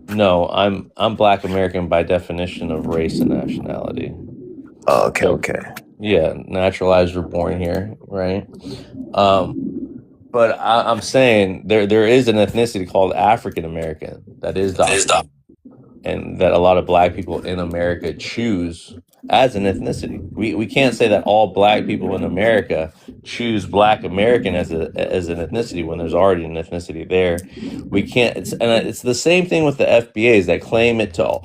no, I'm Black American by definition of race and nationality. Oh, okay, So okay. yeah, naturalized or born here, right? Um, but I'm saying there is an ethnicity called African American that is documented, and that a lot of Black people in America choose as an ethnicity. We can't say that all Black people in America choose Black American as an ethnicity when there's already an ethnicity there. We can't. It's the same thing with the FBAs that claim it to.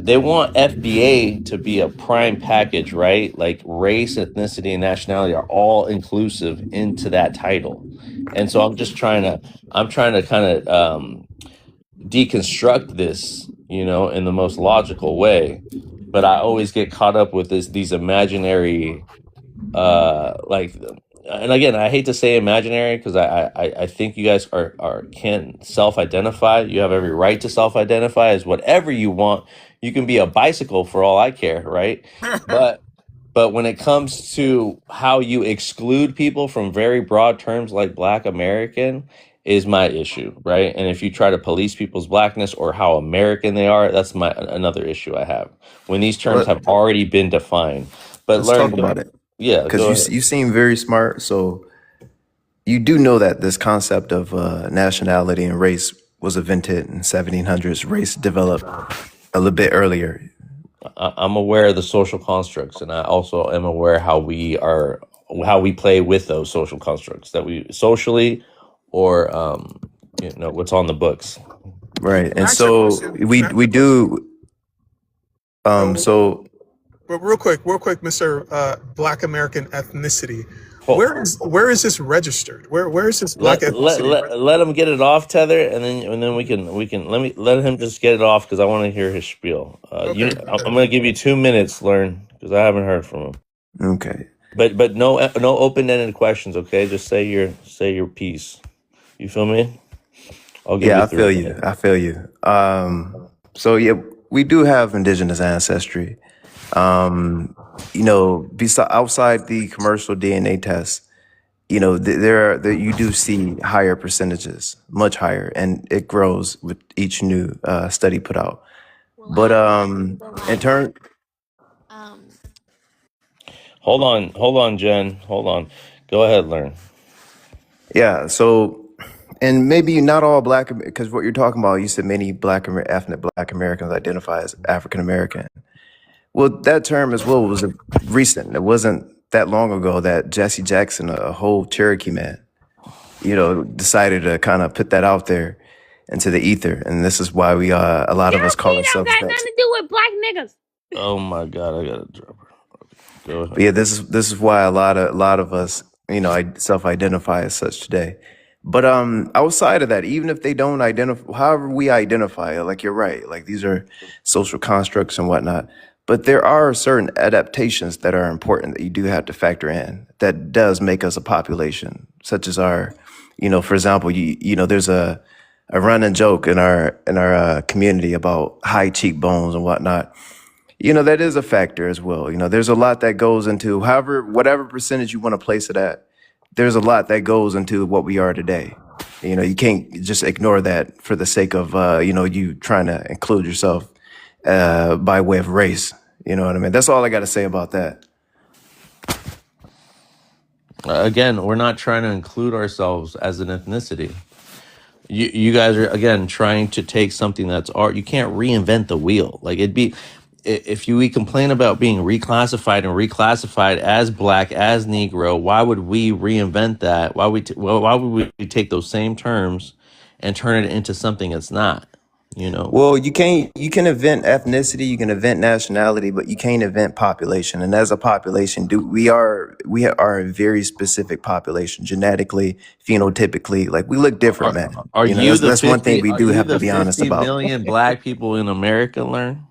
They want FBA to be a prime package, right? Like race, ethnicity, and nationality are all inclusive into that title. And so I'm trying to kind of deconstruct this, in the most logical way. But I always get caught up with these imaginary, like, and again, I hate to say imaginary because I think you guys can self-identify. You have every right to self-identify as whatever you want. You can be a bicycle for all I care, right? But when it comes to how you exclude people from very broad terms like Black American is my issue, right? And if you try to police people's blackness or how American they are, that's another issue I have when these terms Let, have already been defined. But let's talk learn, about it yeah, because go you ahead. you seem very smart. So you do know that this concept of nationality and race was invented in 1700s. Race developed a little bit earlier. I'm aware of the social constructs, and I also am aware how we play with those social constructs that we socially, or what's on the books. Right. Can I And ask you a so question? we Can I ask you we a question? do So, so but real quick, Mr. Black American ethnicity. Ho- Where is this registered? Where is this Black let let ethnicity let, let him get it off, Tether, and then we can let him just get it off because I want to hear his spiel. Okay, I'm going to give you 2 minutes, learn, because I haven't heard from him. okay. But no open ended questions, okay? Just say your piece. You feel me? I'll give you Yeah, I feel 3 you. minutes. I feel you. So yeah, we do have indigenous ancestry. You know, outside the commercial DNA tests, you know, you do see higher percentages, much higher, and it grows with each new study put out. But in turn, Hold on, Jen. Hold on. Go ahead, learn. yeah. So, and maybe not all black, because what you're talking about, you said many ethnic Black Americans identify as African American. Well, that term as well was recent. It wasn't that long ago that Jesse Jackson, a whole Cherokee man, you know, decided to kind of put that out there into the ether, and this is why a lot of us call Cherokee don't ourselves got next. nothing to do with black niggas. Oh my God, I gotta drop her. Go ahead. But yeah, this is why a lot of us, you know, I self-identify as such today. But outside of that, even if they don't identify, however we identify, like you're right, like these are social constructs and whatnot. But there are certain adaptations that are important that you do have to factor in that does make us a population, such as our, you know, for example, you know, there's a running joke in our community about high cheekbones and whatnot. You know, that is a factor as well. You know, there's a lot that goes into whatever percentage you want to place it at. There's a lot that goes into what we are today. You know, you can't just ignore that for the sake of, you know, you trying to include yourself by way of race. You know what I mean? That's all I got to say about that. Again, we're not trying to include ourselves as an ethnicity. You guys are, again, trying to take something that's art. You can't reinvent the wheel. Like, if we complain about being reclassified as black, as Negro, why would we reinvent that? Why would we take those same terms and turn it into something it's not? You know. Well, you can invent ethnicity, you can invent nationality, but you can't invent population. And as a population, we are a very specific population, genetically, phenotypically. Like, we look different, man. Are You know, you that's one thing we do have to be honest 50 about. million black people in America, learn?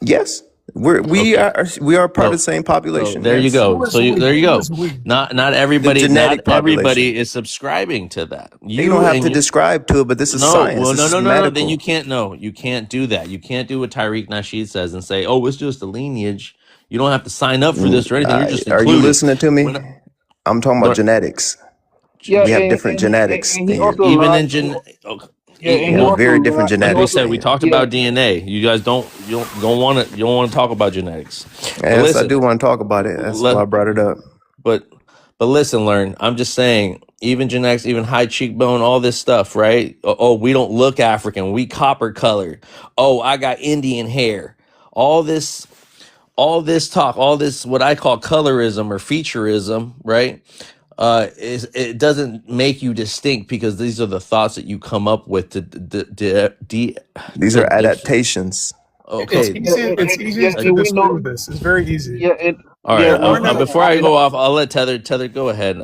Yes, we are part of the same population. There you Yes. go. There you go. Not everybody. genetic Not everybody population. is subscribing to that. You don't have to describe to it, but this is science. Well, This is no. medical. Then you can't. No, you can't do that. You can't do what Tariq Nasheed says and say, "Oh, it's just a lineage." You don't have to sign up for this or anything. You're just Are included. you listening to me? When- I'm talking about But- genetics. Yeah, We have and- different and he- genetics and he than also you. even lied- in gen. Yeah, and he well, also very lied- different he Like we genetics. also- said, we talked about DNA. You guys don't want to talk about genetics. But Yes, I listen, do want to talk about it. That's why I brought it up. But listen, learn. I'm just saying, even genetics, even high cheekbone, all this stuff, right? Oh, we don't look African. We copper colored. Oh, I got Indian hair. All this talk, all this what I call colorism or featureism, right? It doesn't make you distinct because these are the thoughts that you come up with These are adaptations. Okay. It's easy Yes, to and we disagree know- with this. It's very easy. Yeah, and All right. yeah, no, Before I go off, I'll let Tether go ahead.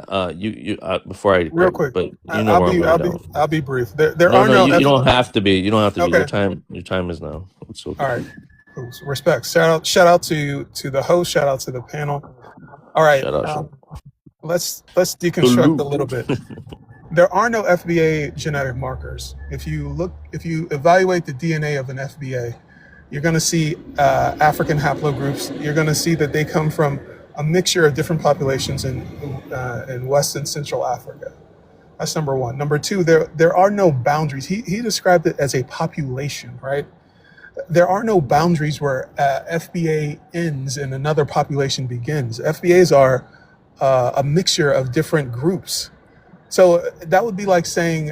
Before I Real quick, but you know where I'm going down. I'll be brief. There No, are no. you don't have to be. You don't have to be. Okay. Your time is now. It's okay. All right. Respect. Shout out to the host. Shout out to the panel. All right. Shout out. Let's deconstruct a little bit. There are no FBA genetic markers. If you evaluate the DNA of an FBA, you're going to see African haplogroups. You're going to see that they come from a mixture of different populations in West and Central Africa. That's number one. Number two, there are no boundaries. He described it as a population, right? There are no boundaries where FBA ends and another population begins. FBAs are a mixture of different groups. So that would be like saying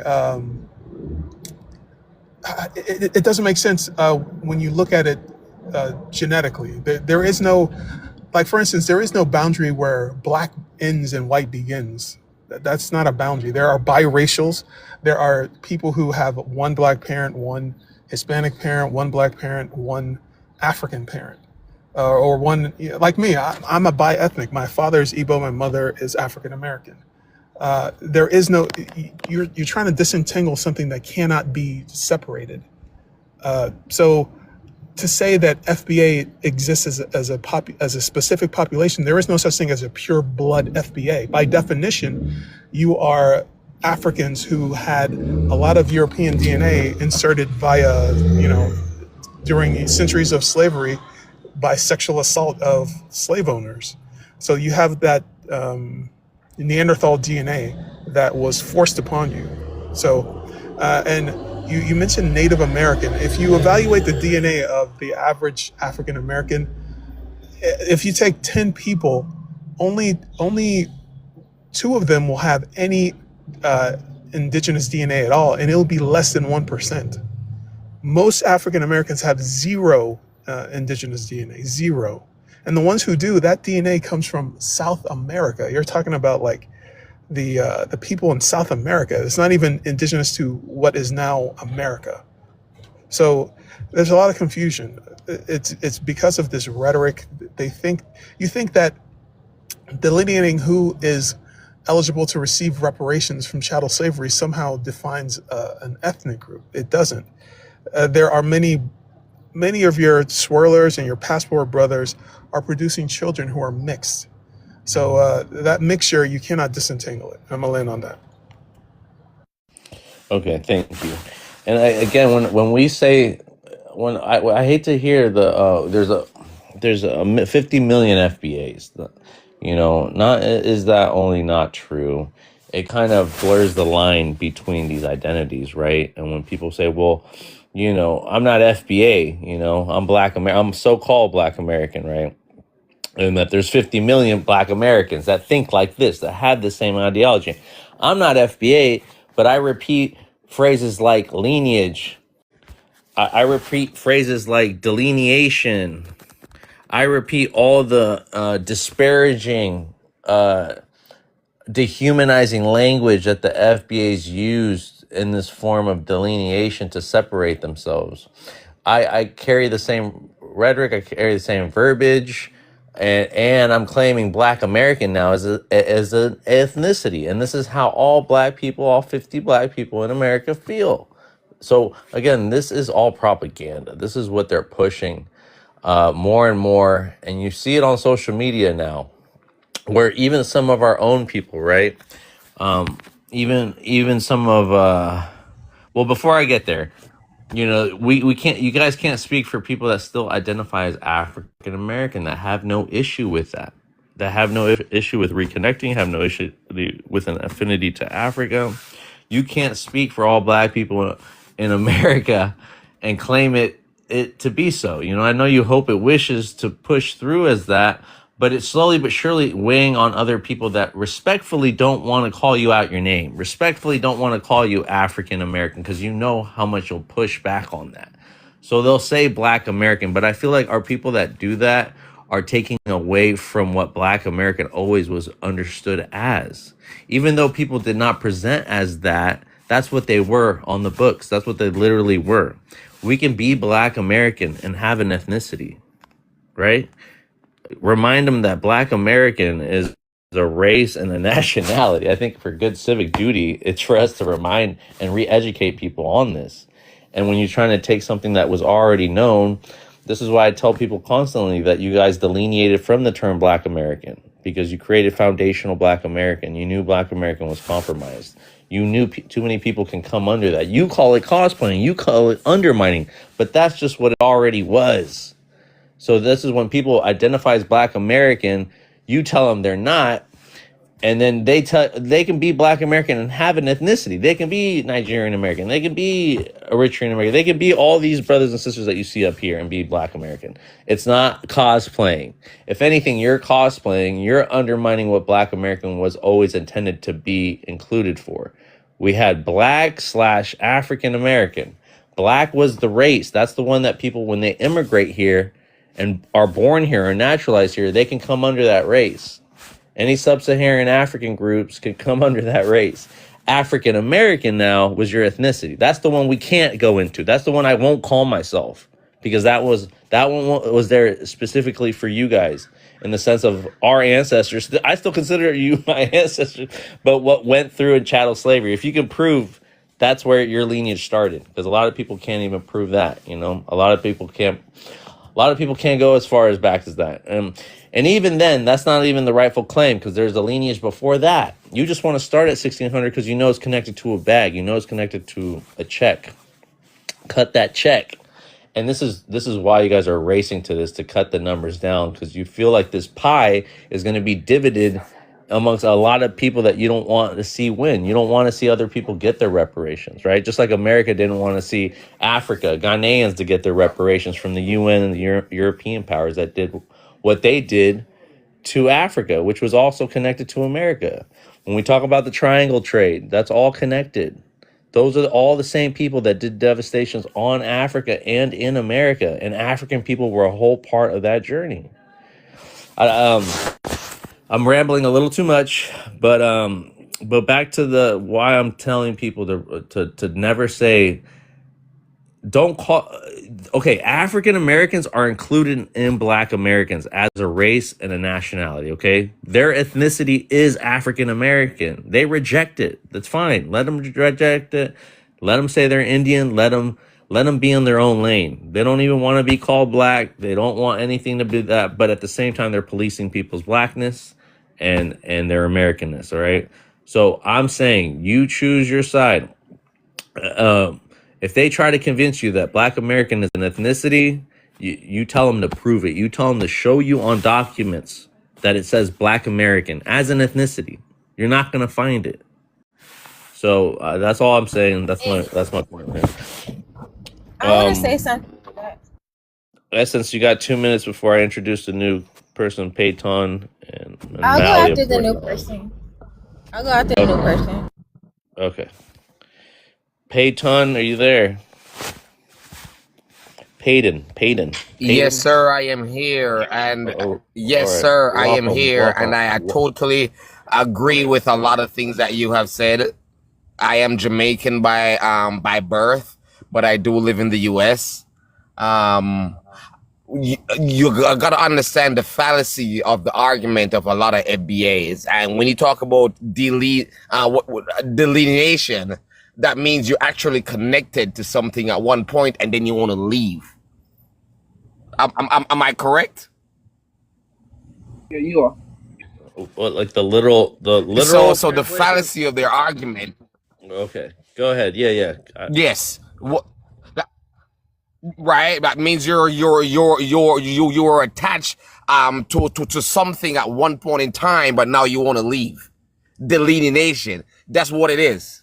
it doesn't make sense when you look at it genetically. There is no, like for instance, there is no boundary where black ends and white begins. That's not a boundary. There are biracials. There are people who have one black parent, one Hispanic parent, one black parent, one African parent. Or one, like me, I'm a bi-ethnic. My father is Igbo, my mother is African American. There is no, you're trying to disentangle something that cannot be separated. So to say that FBA exists as a specific population, there is no such thing as a pure blood FBA. By definition, you are Africans who had a lot of European DNA inserted via, during centuries of slavery by sexual assault of slave owners. So you have that Neanderthal DNA that was forced upon you. So, and you mentioned Native American. If you evaluate the DNA of the average African American, if you take 10 people, only 2 of them will have any indigenous DNA at all, and it'll be less than 1%. Most African Americans have zero indigenous DNA, zero. And the ones who do, that DNA comes from South America. You're talking about like the people in South America. It's not even indigenous to what is now America. So there's a lot of confusion. It's because of this rhetoric. You think that delineating who is eligible to receive reparations from chattel slavery somehow defines an ethnic group. It doesn't. There are many of your swirlers and your passport brothers are producing children who are mixed. So that mixture, you cannot disentangle it. I'm gonna land on that. Okay, thank you. And again, when we say, when I hate to hear there's a 50 million FBAs. Not is that only not true. It kind of blurs the line between these identities, right? And when people say, well, I'm not FBA, I'm I'm so-called Black American, right? And that there's 50 million Black Americans that think like this, that have the same ideology. I'm not FBA, but I repeat phrases like lineage. I repeat phrases like delineation. I repeat all the disparaging, dehumanizing language that the FBA's used in this form of delineation to separate themselves. I carry the same rhetoric, I carry the same verbiage, and I'm claiming Black American now as an ethnicity. And this is how all Black people, all 50 Black people in America feel. So again, this is all propaganda. This is what they're pushing more and more. And you see it on social media now, where even some of our own people, right? Even some of, well, before I get there, we can't, you guys can't speak for people that still identify as African American, that have no issue with that have no issue with reconnecting, have no issue with an affinity to Africa. You can't speak for all Black people in America and claim it to be so. I know you hope it wishes to push through as that, but it's slowly but surely weighing on other people that respectfully don't want to call you out your name, respectfully don't want to call you African American, because you know how much you'll push back on that. So they'll say Black American, but I feel like our people that do that are taking away from what Black American always was understood as. Even though people did not present as that, that's what they were on the books. That's what they literally were. We can be Black American and have an ethnicity, right? Remind them that Black American is a race and a nationality. I think for good civic duty, it's for us to remind and re-educate people on this. And when you're trying to take something that was already known, this is why I tell people constantly that you guys delineated from the term Black American, because you created foundational Black American. You knew Black American was compromised. You knew too many people can come under that. You call it cosplaying, you call it undermining, but that's just what it already was. So this is when people identify as Black American, you tell them they're not, and then they can be Black American and have an ethnicity. They can be Nigerian American. They can be Eritrean American. They can be all these brothers and sisters that you see up here and be Black American. It's not cosplaying. If anything, you're cosplaying. You're undermining what Black American was always intended to be included for. We had Black/African American. Black was the race. That's the one that people, when they immigrate here and are born here or naturalized here, they can come under that race. Any sub-Saharan African groups could come under that race. African American now was your ethnicity. That's the one we can't go into. That's the one I won't call myself, because that one was there specifically for you guys in the sense of our ancestors. I still consider you my ancestors, but what went through in chattel slavery. If you can prove that's where your lineage started, because a lot of people can't even prove that. A lot of people can't. A lot of people can't go as far as back as that. And even then, that's not even the rightful claim because there's a lineage before that. You just want to start at 1600 because you know it's connected to a bag. You know it's connected to a check. Cut that check. And this is why you guys are racing to this, to cut the numbers down, because you feel like this pie is going to be divided amongst a lot of people that you don't want to see win. You don't want to see other people get their reparations, right? Just like America didn't want to see Africa, Ghanaians to get their reparations from the UN and the European powers that did what they did to Africa, which was also connected to America. When we talk about the triangle trade, that's all connected. Those are all the same people that did devastations on Africa and in America, and African people were a whole part of that journey. I'm rambling a little too much, but back to the why I'm telling people to never say, don't call. Okay, African Americans are included in Black Americans as a race and a nationality. Okay, their ethnicity is African American. They reject it. That's fine. Let them reject it. Let them say they're Indian. Let them be in their own lane. They don't even want to be called Black. They don't want anything to be that. But at the same time, they're policing people's Blackness and their Americanness. All right. So I'm saying you choose your side. If they try to convince you that Black American is an ethnicity, you tell them to prove it. You tell them to show you on documents that it says Black American as an ethnicity. You're not going to find it. So that's all I'm saying. That's my point. I want to say something to that. Essence, you got 2 minutes before I introduce the new person, Peyton and I'll go Mally. after the new person. I'll go after the new person. Okay. Peyton, are you there? Peyton. Yes, sir, I am here. And yes, right. sir, I am Welcome, here. welcome. And I totally agree with a lot of things that you have said. I am Jamaican by birth, but I do live in the US. You got to understand the fallacy of the argument of a lot of FBAs. And when you talk about delineation, that means you're actually connected to something at one point and then you want to leave. Am I correct? Yeah, you are. What, like the literal? So the fallacy of their argument. Okay, go ahead. Yeah. Yes. Right. That means you're attached to something at one point in time, but now you want to leave. Delineation. That's what it is.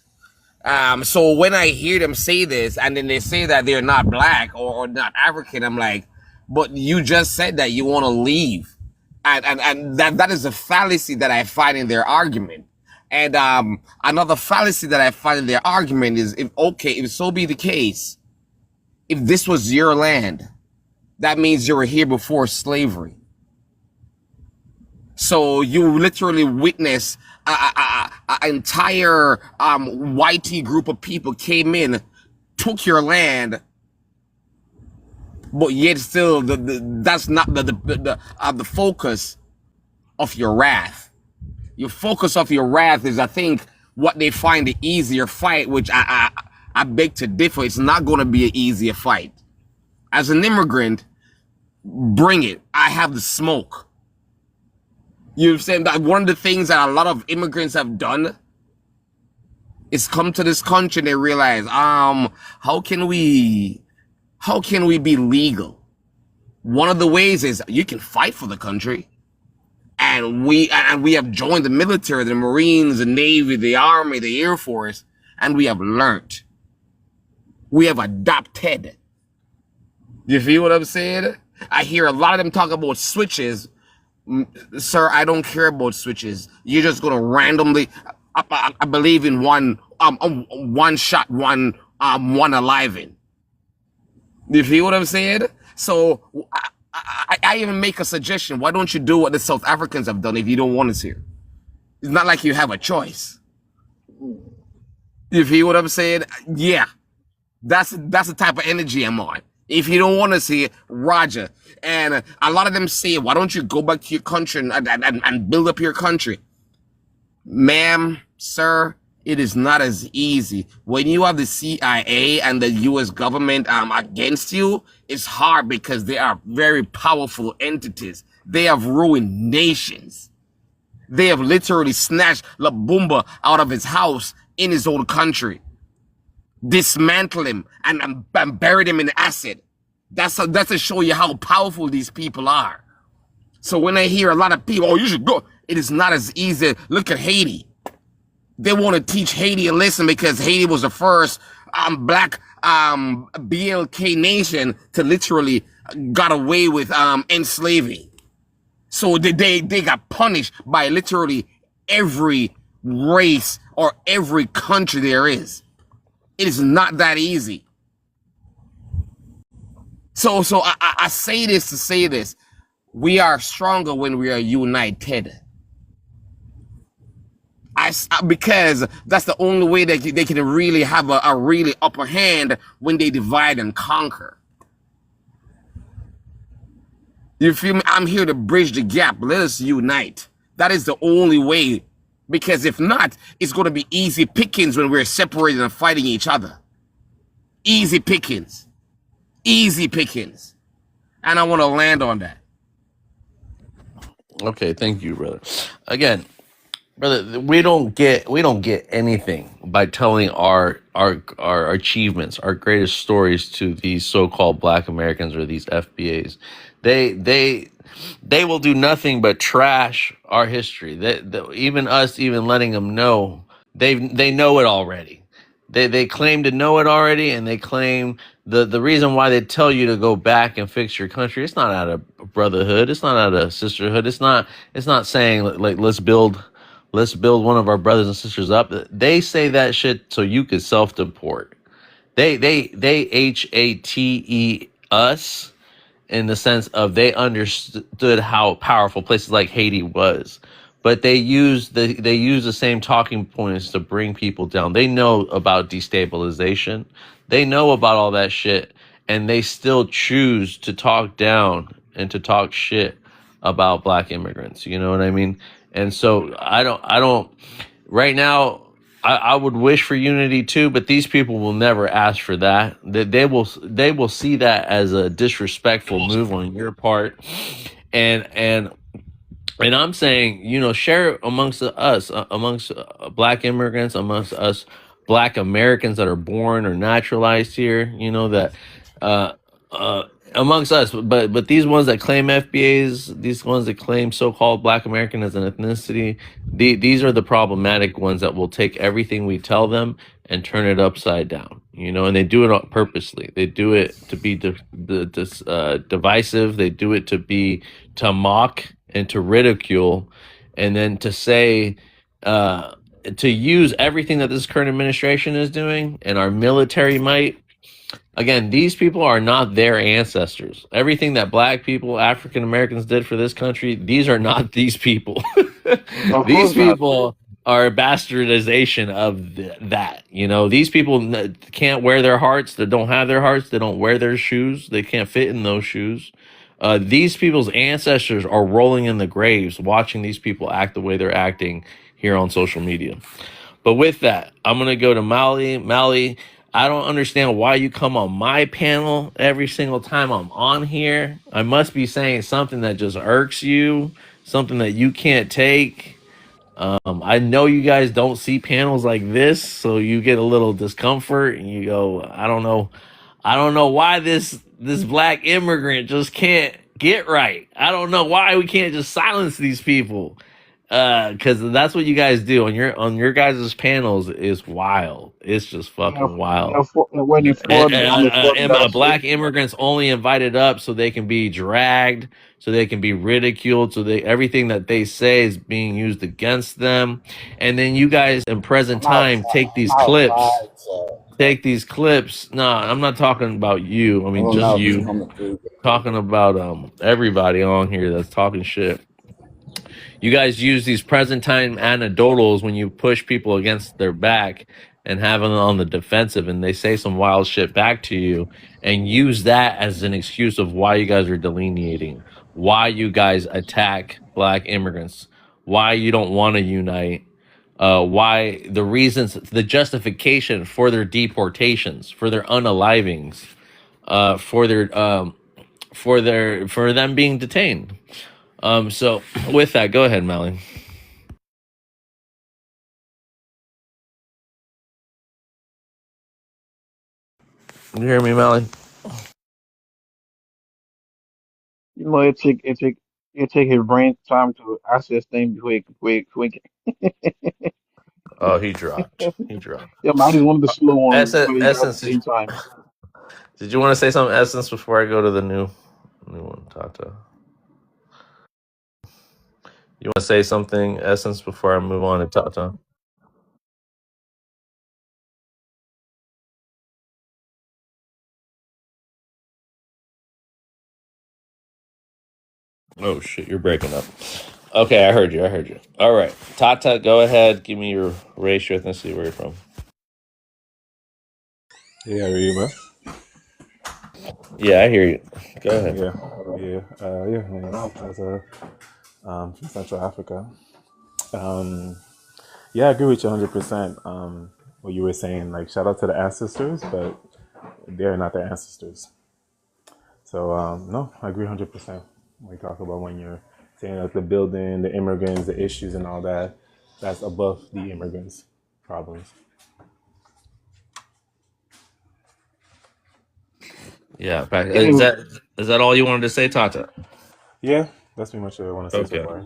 So when I hear them say this, and then they say that they're not Black or not African, I'm like, but you just said that you want to leave, and that is a fallacy that I find in their argument. And another fallacy that I find in their argument is, if so be the case, if this was your land, that means you were here before slavery. So you literally witness an entire whitey group of people came in, took your land, but yet still that's not the focus of your wrath. Your focus of your wrath is, I think, what they find the easier fight, which I beg to differ. It's not going to be an easier fight. As an immigrant, bring it. I have the smoke. You've said that one of the things that a lot of immigrants have done is come to this country and they realize, how can we be legal? One of the ways is you can fight for the country. And we have joined the military, the Marines, the Navy, the Army, the Air Force, and we have learned. We have adopted. You feel what I'm saying? I hear a lot of them talk about switches. Sir, I don't care about switches. You're just gonna randomly. I believe in one shot, one alive in. You feel what I'm saying? So I even make a suggestion. Why don't you do what the South Africans have done if you don't want us here? It's not like you have a choice. You feel what I'm saying? Yeah, that's the type of energy I'm on. If you don't want to see it, Roger. And a lot of them say, why don't you go back to your country and build up your country? Ma'am, sir, It is not as easy. When you have the CIA and the US government against you, it's hard because they are very powerful entities. They have ruined nations. They have literally snatched Labumba out of his house in his own country, dismantled him, and buried him in acid. That's to show you how powerful these people are. So when I hear a lot of people, oh, you should go, it is not as easy. Look at Haiti. They want to teach Haiti a lesson because Haiti was the first black BLK nation to literally got away with enslaving. So they got punished by literally every race or every country there is. It is not that easy. So I say this to say this. We are stronger when we are united. Because that's the only way that they can really have a really upper hand when they divide and conquer. You feel me? I'm here to bridge the gap. Let us unite. That is the only way. Because if not, it's going to be easy pickings when we're separated and fighting each other. Easy pickings. Easy pickings. And I want to land on that. Okay, thank you, brother. Again, brother, we don't get anything by telling our achievements, our greatest stories to these so-called Black Americans or these FBAs. They will do nothing but trash our history. Even us, even letting them know, they know it already. They claim to know it already, and they claim the reason why they tell you to go back and fix your country. It's not out of brotherhood. It's not out of sisterhood. It's not saying like let's build one of our brothers and sisters up. They say that shit so you could self-deport. They HATE us in the sense of they understood how powerful places like Haiti was, but they use the same talking points to bring people down. They know about destabilization. They know about all that shit, and they still choose to talk down and to talk shit about Black immigrants. You know what I mean? And so I don't right now, I would wish for unity too, but these people will never ask for that. They will see that as a disrespectful move on your part. And I'm saying, share amongst us, amongst Black immigrants, amongst us Black Americans that are born or naturalized here, that amongst us, but these ones that claim FBAs, these ones that claim so-called Black American as an ethnicity, these are the problematic ones that will take everything we tell them and turn it upside down, and they do it purposely. They do it to be divisive. They do it to mock and to ridicule, and then to say, to use everything that this current administration is doing and our military might. Again, these people are not their ancestors. Everything that Black people, African Americans did for this country, these are not these people. These people are a bastardization of that. These people can't wear their hearts. They don't have their hearts. They don't wear their shoes. They can't fit in those shoes. These people's ancestors are rolling in the graves watching these people act the way they're acting here on social media. But with that, I'm going to go to Mali. Mali, I don't understand why you come on my panel every single time I'm on here. I must be saying something that just irks you, something that you can't take. I know you guys don't see panels like this, so you get a little discomfort and you go, I don't know why this Black immigrant just can't get right. I don't know why we can't just silence these people. Because that's what you guys do on your guys' panels is wild. It's just fucking wild. And Black immigrants only invited up so they can be dragged, so they can be ridiculed, so everything that they say is being used against them. And then you guys in present time take these clips. No, I'm not talking about you. I mean, just you. Talking about everybody on here that's talking shit. You guys use these present time anecdotals when you push people against their back and have them on the defensive, and they say some wild shit back to you, and use that as an excuse of why you guys are delineating, why you guys attack Black immigrants, why you don't want to unite, why the reasons, the justification for their deportations, for their unalivings, for them being detained. So with that, go ahead, Melly. You hear me, Melly? You know, it take his brain time to access things before Oh, he dropped. He dropped. yeah, mine is one of the slow ones, Essence, but he got the Essence, same time. did you want to say something, Essence, before I go to the new one, Tata? You want to say something, Essence, before I move on to Tata? Oh shit, you're breaking up. Okay, I heard you. I heard you. All right, Tata, go ahead. Give me your race, your ethnicity, where you're from. Yeah, Reba. Yeah, I hear you. Go ahead. Yeah, yeah. As a from Central Africa. Um, yeah, I agree with you 100%. What you were saying, like, shout out to the ancestors, but they're not the ancestors. So no, I agree 100%. We talk about when you're saying that the building, the immigrants, the issues, and all that, that's above the immigrants' problems. Yeah, back. Yeah, Is that all you wanted to say, Tata? Yeah, that's pretty much what I want to say so Okay. far.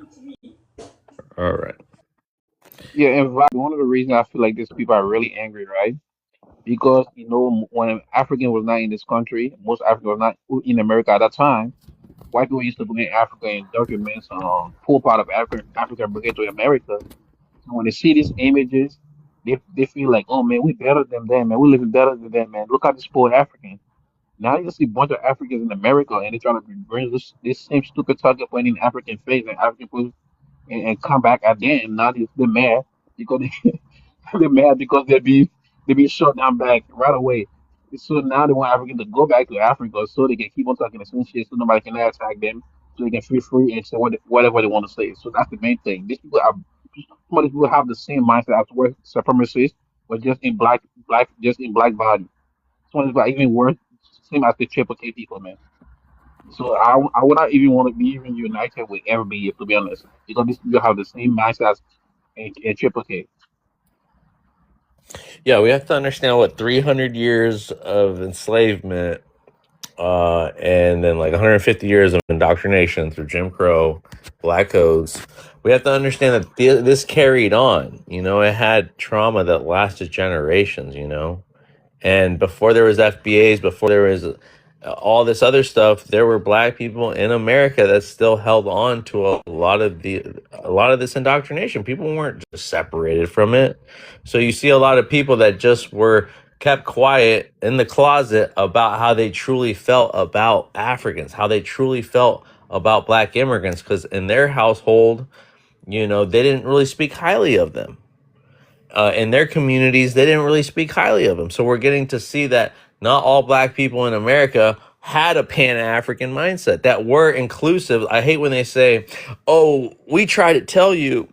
All right. yeah, and Vlad, one of the reasons I feel like these people are really angry, right? Because when African was not in this country, most African was not in America at that time. White people used to bring Africa and document poor part of Africa bring it to America. So when they see these images, they feel like, oh man, we better than them, man. We living better than them, man. Look at this poor African. Now you see a bunch of Africans in America, and they trying to bring this same stupid target pointing African face and African people and come back again. And now they're mad because they're mad because they be shut down back right away. So now they want Africans to go back to Africa so they can keep on talking the same shit so nobody can attack them, so they can feel free and say whatever they want to say. So that's the main thing. These people are some of these people have the same mindset as white supremacists, but just in black body. Some of these people are even worse, same as the triple K people, man. So I would not even want to be even united with everybody, to be honest, because these people have the same mindset as in triple K. Yeah, we have to understand what 300 years of enslavement, and then like 150 years of indoctrination through Jim Crow, Black Codes. We have to understand that this carried on. You know, it had trauma that lasted generations. You know, and before there was FBAs, before there was all this other stuff, there were black people in America that still held on to a lot of this indoctrination. People weren't just separated from it. So you see a lot of people that just were kept quiet in the closet about how they truly felt about Africans, how they truly felt about black immigrants, because in their household, you know, they didn't really speak highly of them. In their communities, they didn't really speak highly of them. So we're getting to see that not all black people in America had a Pan-African mindset, that were inclusive. I hate when they say, oh, we try to tell you.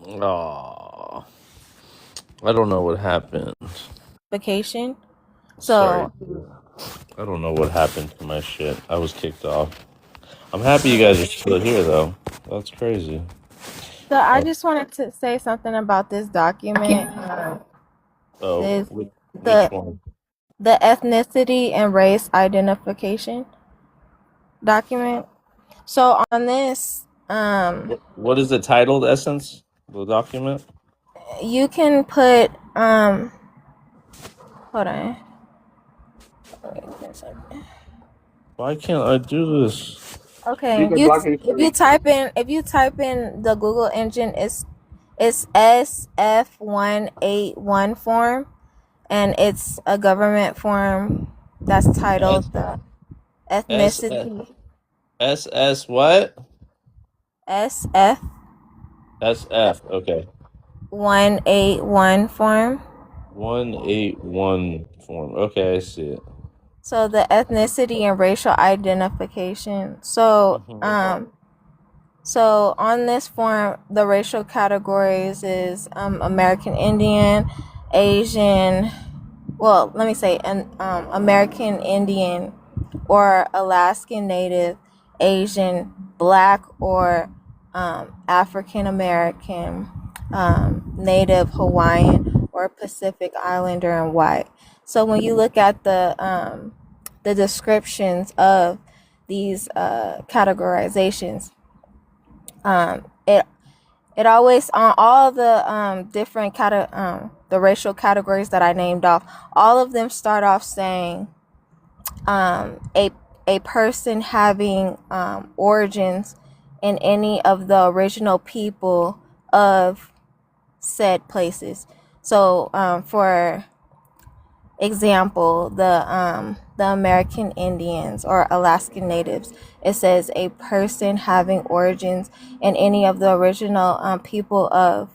Oh, I don't know what happened. Vacation. Sorry. So I don't know what happened to my shit. I was kicked off. I'm happy you guys are still here, though. That's crazy. So I Oh, just wanted to say something about this document. This which the one? the ethnicity and race identification document. So on this, What is the titled essence? The document? you can put hold on. Why can't I do this? Okay, Read the document if you first. type in the Google engine, it's SF181 form, and it's a government form that's S titled the S ethnicity S what? SF SF. Okay. 181 form. 181 form. Okay, I see it. So the ethnicity and racial identification. So so on this form, the racial categories is American Indian, Asian. Well, let me say American Indian, or Alaskan Native, Asian, Black, or African American, Native, Hawaiian, or Pacific Islander, and white. So when you look at the descriptions of these categorizations, it always on all the different the racial categories that I named off, all of them start off saying a person having origins in any of the original people of said places. So for example, the American Indians or Alaskan Natives, it says a person having origins in any of the original people of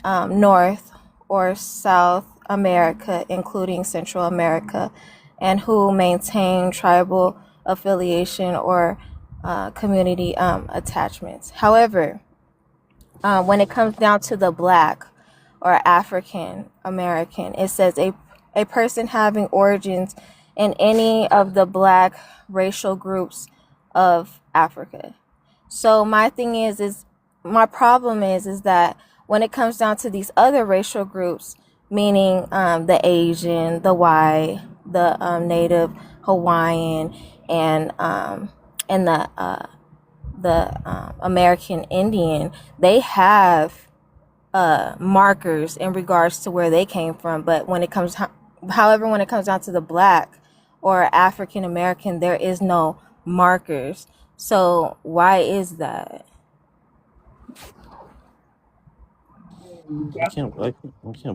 North or South America, including Central America, and who maintain tribal affiliation or community attachments. However, when it comes down to the Black or African American, it says a person having origins in any of the Black racial groups of Africa. So my thing is my problem is that when it comes down to these other racial groups, meaning the Asian, the white, the Native Hawaiian, and the American Indian, they have markers in regards to where they came from. But when it comes, however, when it comes down to the Black or African American, there is no markers. So why is that? I can't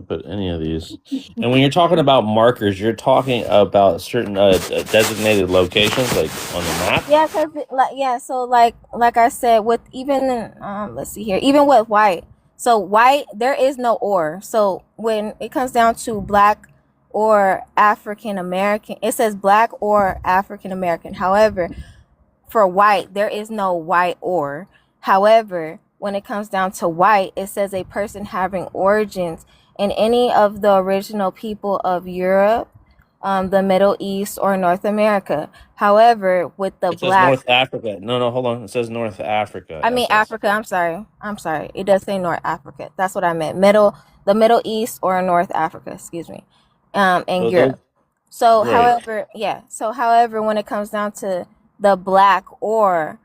put any of these. And when you're talking about markers, you're talking about certain designated locations, like on the map. Yeah, so like I said, with even let's see here, even with white. So white, there is no or. So when it comes down to Black or African American, it says Black or African American. However, for white, there is no white or. However, when it comes down to white, it says a person having origins in any of the original people of Europe, the Middle East, or North America. However, with the It says Black, North Africa. No, hold on. It says North Africa. I mean SS. Africa. I'm sorry. It does say North Africa. That's what I meant. The Middle East or North Africa. Excuse me. And So Europe. So, right. however, when it comes down to the Black or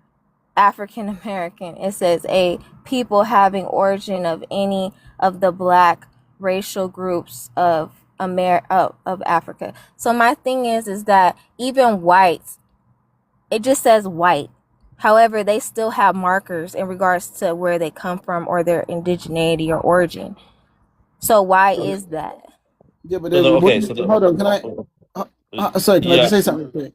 African American, it says a people having origin of any of the Black racial groups of of Africa. So my thing is that even whites, it just says white. However, they still have markers in regards to where they come from or their indigeneity or origin. So why is that? Yeah, but hold on. Can sorry, can I just Yeah. say something quick?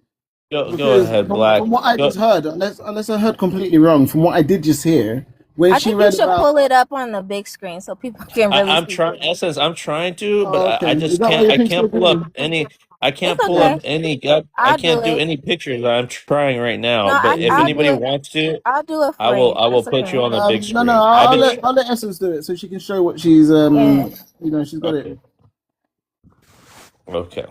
Go Because ahead, Black. from what I just heard, unless I heard completely wrong, from what I did just hear, when I she think you read should about, pull it up on the big screen so people can really I'm see trying. it. Essence, I'm trying to, but oh, okay, I is just that what can't. your I picture can't pull up doing? any. I can't It's pull up okay. any. I I'll do can't do it. any pictures. I'm trying right No, now. But if I'll do anybody it. wants to, I'll do it I for will. you. I will It's put you okay. on the big No, screen. I've been. I'll let Essence do it so she can show what she's Yeah. she's got it. Okay. Okay.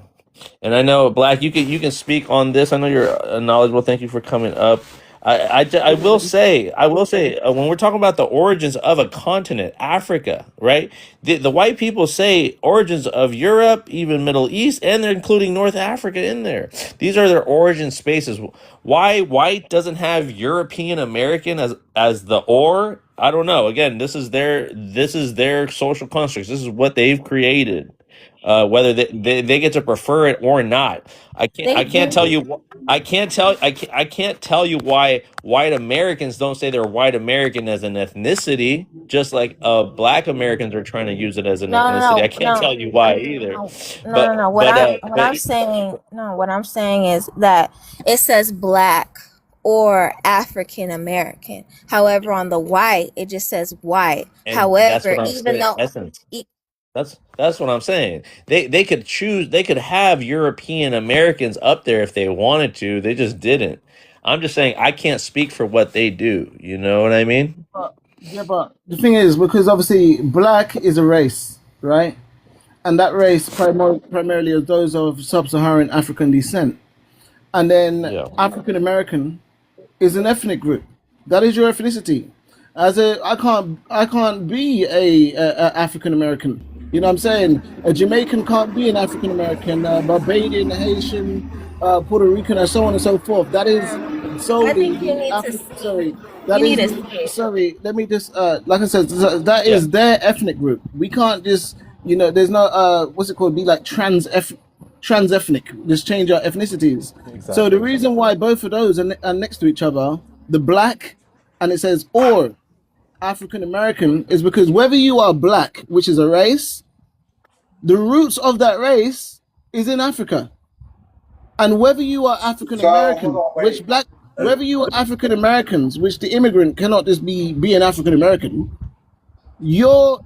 And I know Black, you can speak on this. I know you're knowledgeable. Thank you for coming up. I will say when we're talking about the origins of a continent, Africa, right? The white people say origins of Europe, even Middle East, and they're including North Africa in there. These are their origin spaces. Why white doesn't have European American as the or? I don't know. Again, this is their social constructs. This is what they've created. Whether they get to prefer it or not. I They can't do. tell you. I can't tell you why white Americans don't say they're white American as an ethnicity, just like Black Americans are trying to use it as an No, ethnicity. I no, can't no, tell you why either. no, no, no, But no. What I'm saying is that it says Black or African American. However, on the white, it just says white. and that's However, what I'm even saying. though Essence. e- That's what I'm saying. They could choose. They could have European Americans up there if they wanted to. They just didn't. I'm just saying I can't speak for what they do. You know what I mean? Yeah, but the thing is, because obviously black is a race, right? And that race primarily is those of sub-Saharan African descent. And then Yeah. African American is an ethnic group. That is your ethnicity. I can't be a African American. You know what I'm saying? A Jamaican can't be an African American. Barbadian, Haitian, Puerto Rican, and so on and so forth. That is I solely think you the need to African. see. Sorry, You that need is to the. see it. Sorry, let me just. Like I said, that Yeah. is their ethnic group. We can't just. There's no. What's it called? Be like trans ethnic. Just change our ethnicities. So the Exactly. reason why both of those are next to each other, the black, and it says or African American, is because whether you are black, which is a race, the roots of that race is in Africa, and whether you are African So hold American, on, which wait. black, Uh, whether you are African Americans, which the immigrant cannot just be an African American. Your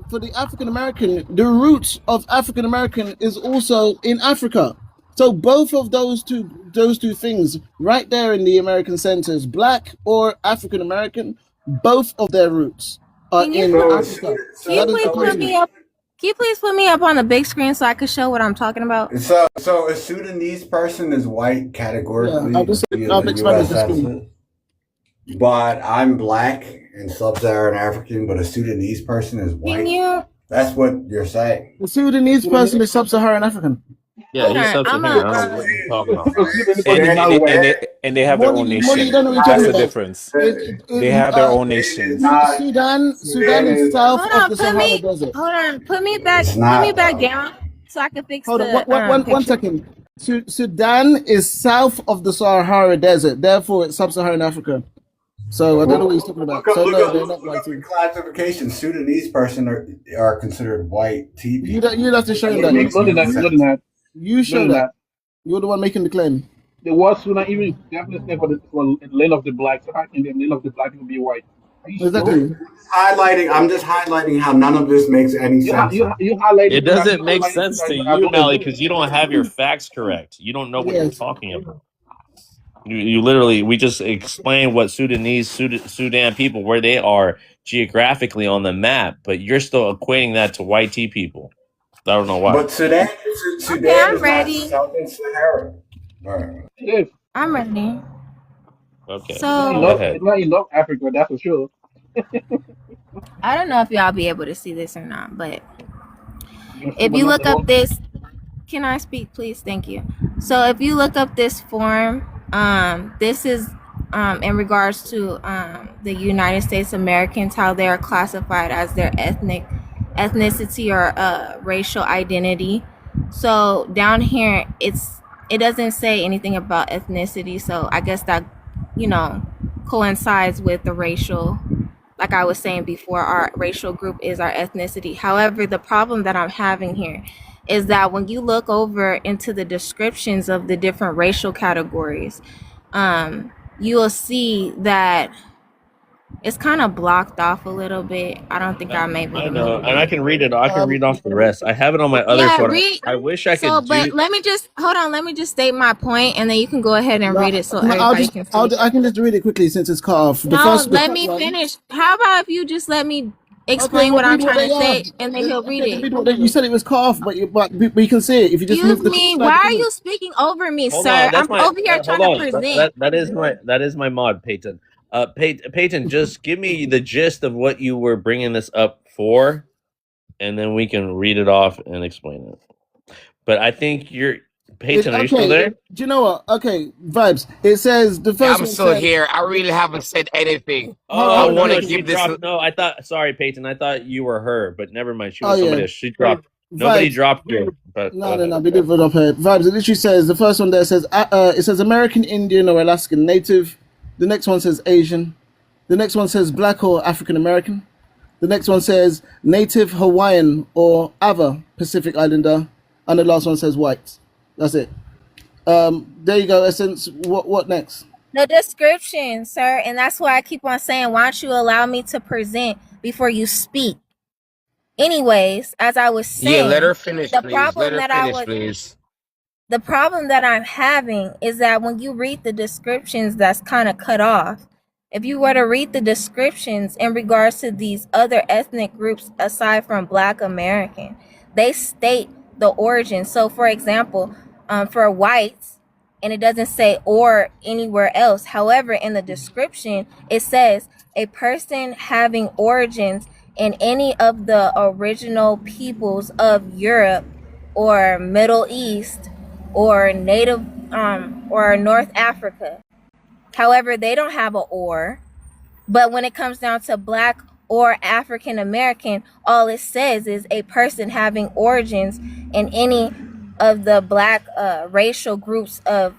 For the African American, the roots of African American is also in Africa. So both of those two things right there in the American centers, black or African American, both of their roots are Can you in so Africa. can you That is please the put me continent. up? Can you please put me up on the big screen so I can show what I'm talking about? so a Sudanese person is white Yeah, categorically via I've the expanded U.S. the screen. census, but I'm black and sub-Saharan African, but a Sudanese person is Can white. you That's what you're saying. The Sudanese person is sub-Saharan African. Yeah. hold He's on? I'm sub-Saharan. I don't know what you're talking about. And, Sudanese and, white. and, they, and they have their own Molly, you don't nation. know what you're That's talking the about. difference. They It, have their uh, own It's nations. not. Sudan It is is. south hold of on. the Sahara Desert. Hold on. Put It's not me back though. down so I can fix Hold on, the one picture. second. Sudan is south of the Sahara Desert, therefore it's sub-Saharan Africa. So I don't know what he's talking about. So no, they're not Look up the white. classification. Sudanese person are considered white tea people. You'd have to show him No, that. they're not. No, they're not. You No, show they're that. not. You're the one making the claim. The was not even definitely for the land of the black. So how can the land of the black people be white? Are you stupid? Exactly. I'm just highlighting how none of this makes any sense. You highlighted. It doesn't make highlighted sense to as you, long as Melly, because you don't have your facts correct. You don't know what you're Yes. talking about. You literally, we just explained what Sudan people, where they are geographically on the map, but you're still equating that to white tea people. I don't know why. But Sudan Okay, I'm is not ready. Southern Sahara. Right. it is. I'm ready. Okay, It's not So go enough. ahead. It's not enough Africa. That's for sure. I don't know if y'all be able to see this or not, but You're if stupid you enough look to up vote. this, can I speak, please? Thank you. So if you look up this form, this is in regards to the United States Americans, how they are classified as their ethnicity or racial identity. So down here, it doesn't say anything about ethnicity. So I guess that coincides with the racial. Like I was saying before, our racial group is our ethnicity. However, the problem that I'm having here is that when you look over into the descriptions of the different racial categories, you will see that it's kind of blocked off a little bit. I don't think I'm able I to know, move and I it. can read it. I can read off the rest. I have it on my other Yeah, phone. read. I wish I So, could but do. let me just hold on. Let me just state my point, and then you can go ahead and read it so everybody can see. I can just read it quickly since it's cut off. No, let me finish. How about if you just let me Okay, explain well, what I'm read what trying they to are. say, and then he'll read Okay, then it. read what they, you said it was calf, but you can see it if you just move Excuse the me. slide Why the are finger. you speaking over me, Hold sir? on, I'm that's my over here hold trying to on. present. That is my mod, Peyton. Peyton, just give me the gist of what you were bringing this up for, and then we can read it off and explain it. But I think you're Peyton. Are you still Okay, there? do you know what? Okay, vibes. It says the Yeah, first I'm one still says. here. I really haven't said anything. I Hold Oh on a want to no, second. she give this. dropped. No, I thought. Sorry, Peyton. I thought you were her, but never mind. She Oh was yeah, somebody else. She dropped. Nobody vibes. dropped you. But go No, no, ahead. no. We didn't put up here. Vibes. It literally says the first one there says it says American Indian or Alaskan Native. The next one says Asian. The next one says Black or African American. The next one says Native Hawaiian or other Pacific Islander, and the last one says white. That's it. There you go, Essence. What next? The description, sir, and that's why I keep on saying, why don't you allow me to present before you speak? Anyways, as I was Yeah, let her saying, finish, the please. Let problem her that I finish, was please. the problem that I'm having is that when you read the descriptions, that's kind of cut off. If you were to read the descriptions in regards to these other ethnic groups aside from Black American, they state the origin. So, for example, for whites, and it doesn't say or anywhere else. However, in the description, it says a person having origins in any of the original peoples of Europe or Middle East or native or North Africa. However, they don't have a or. But when it comes down to Black or African American, all it says is a person having origins in any of the Black racial groups of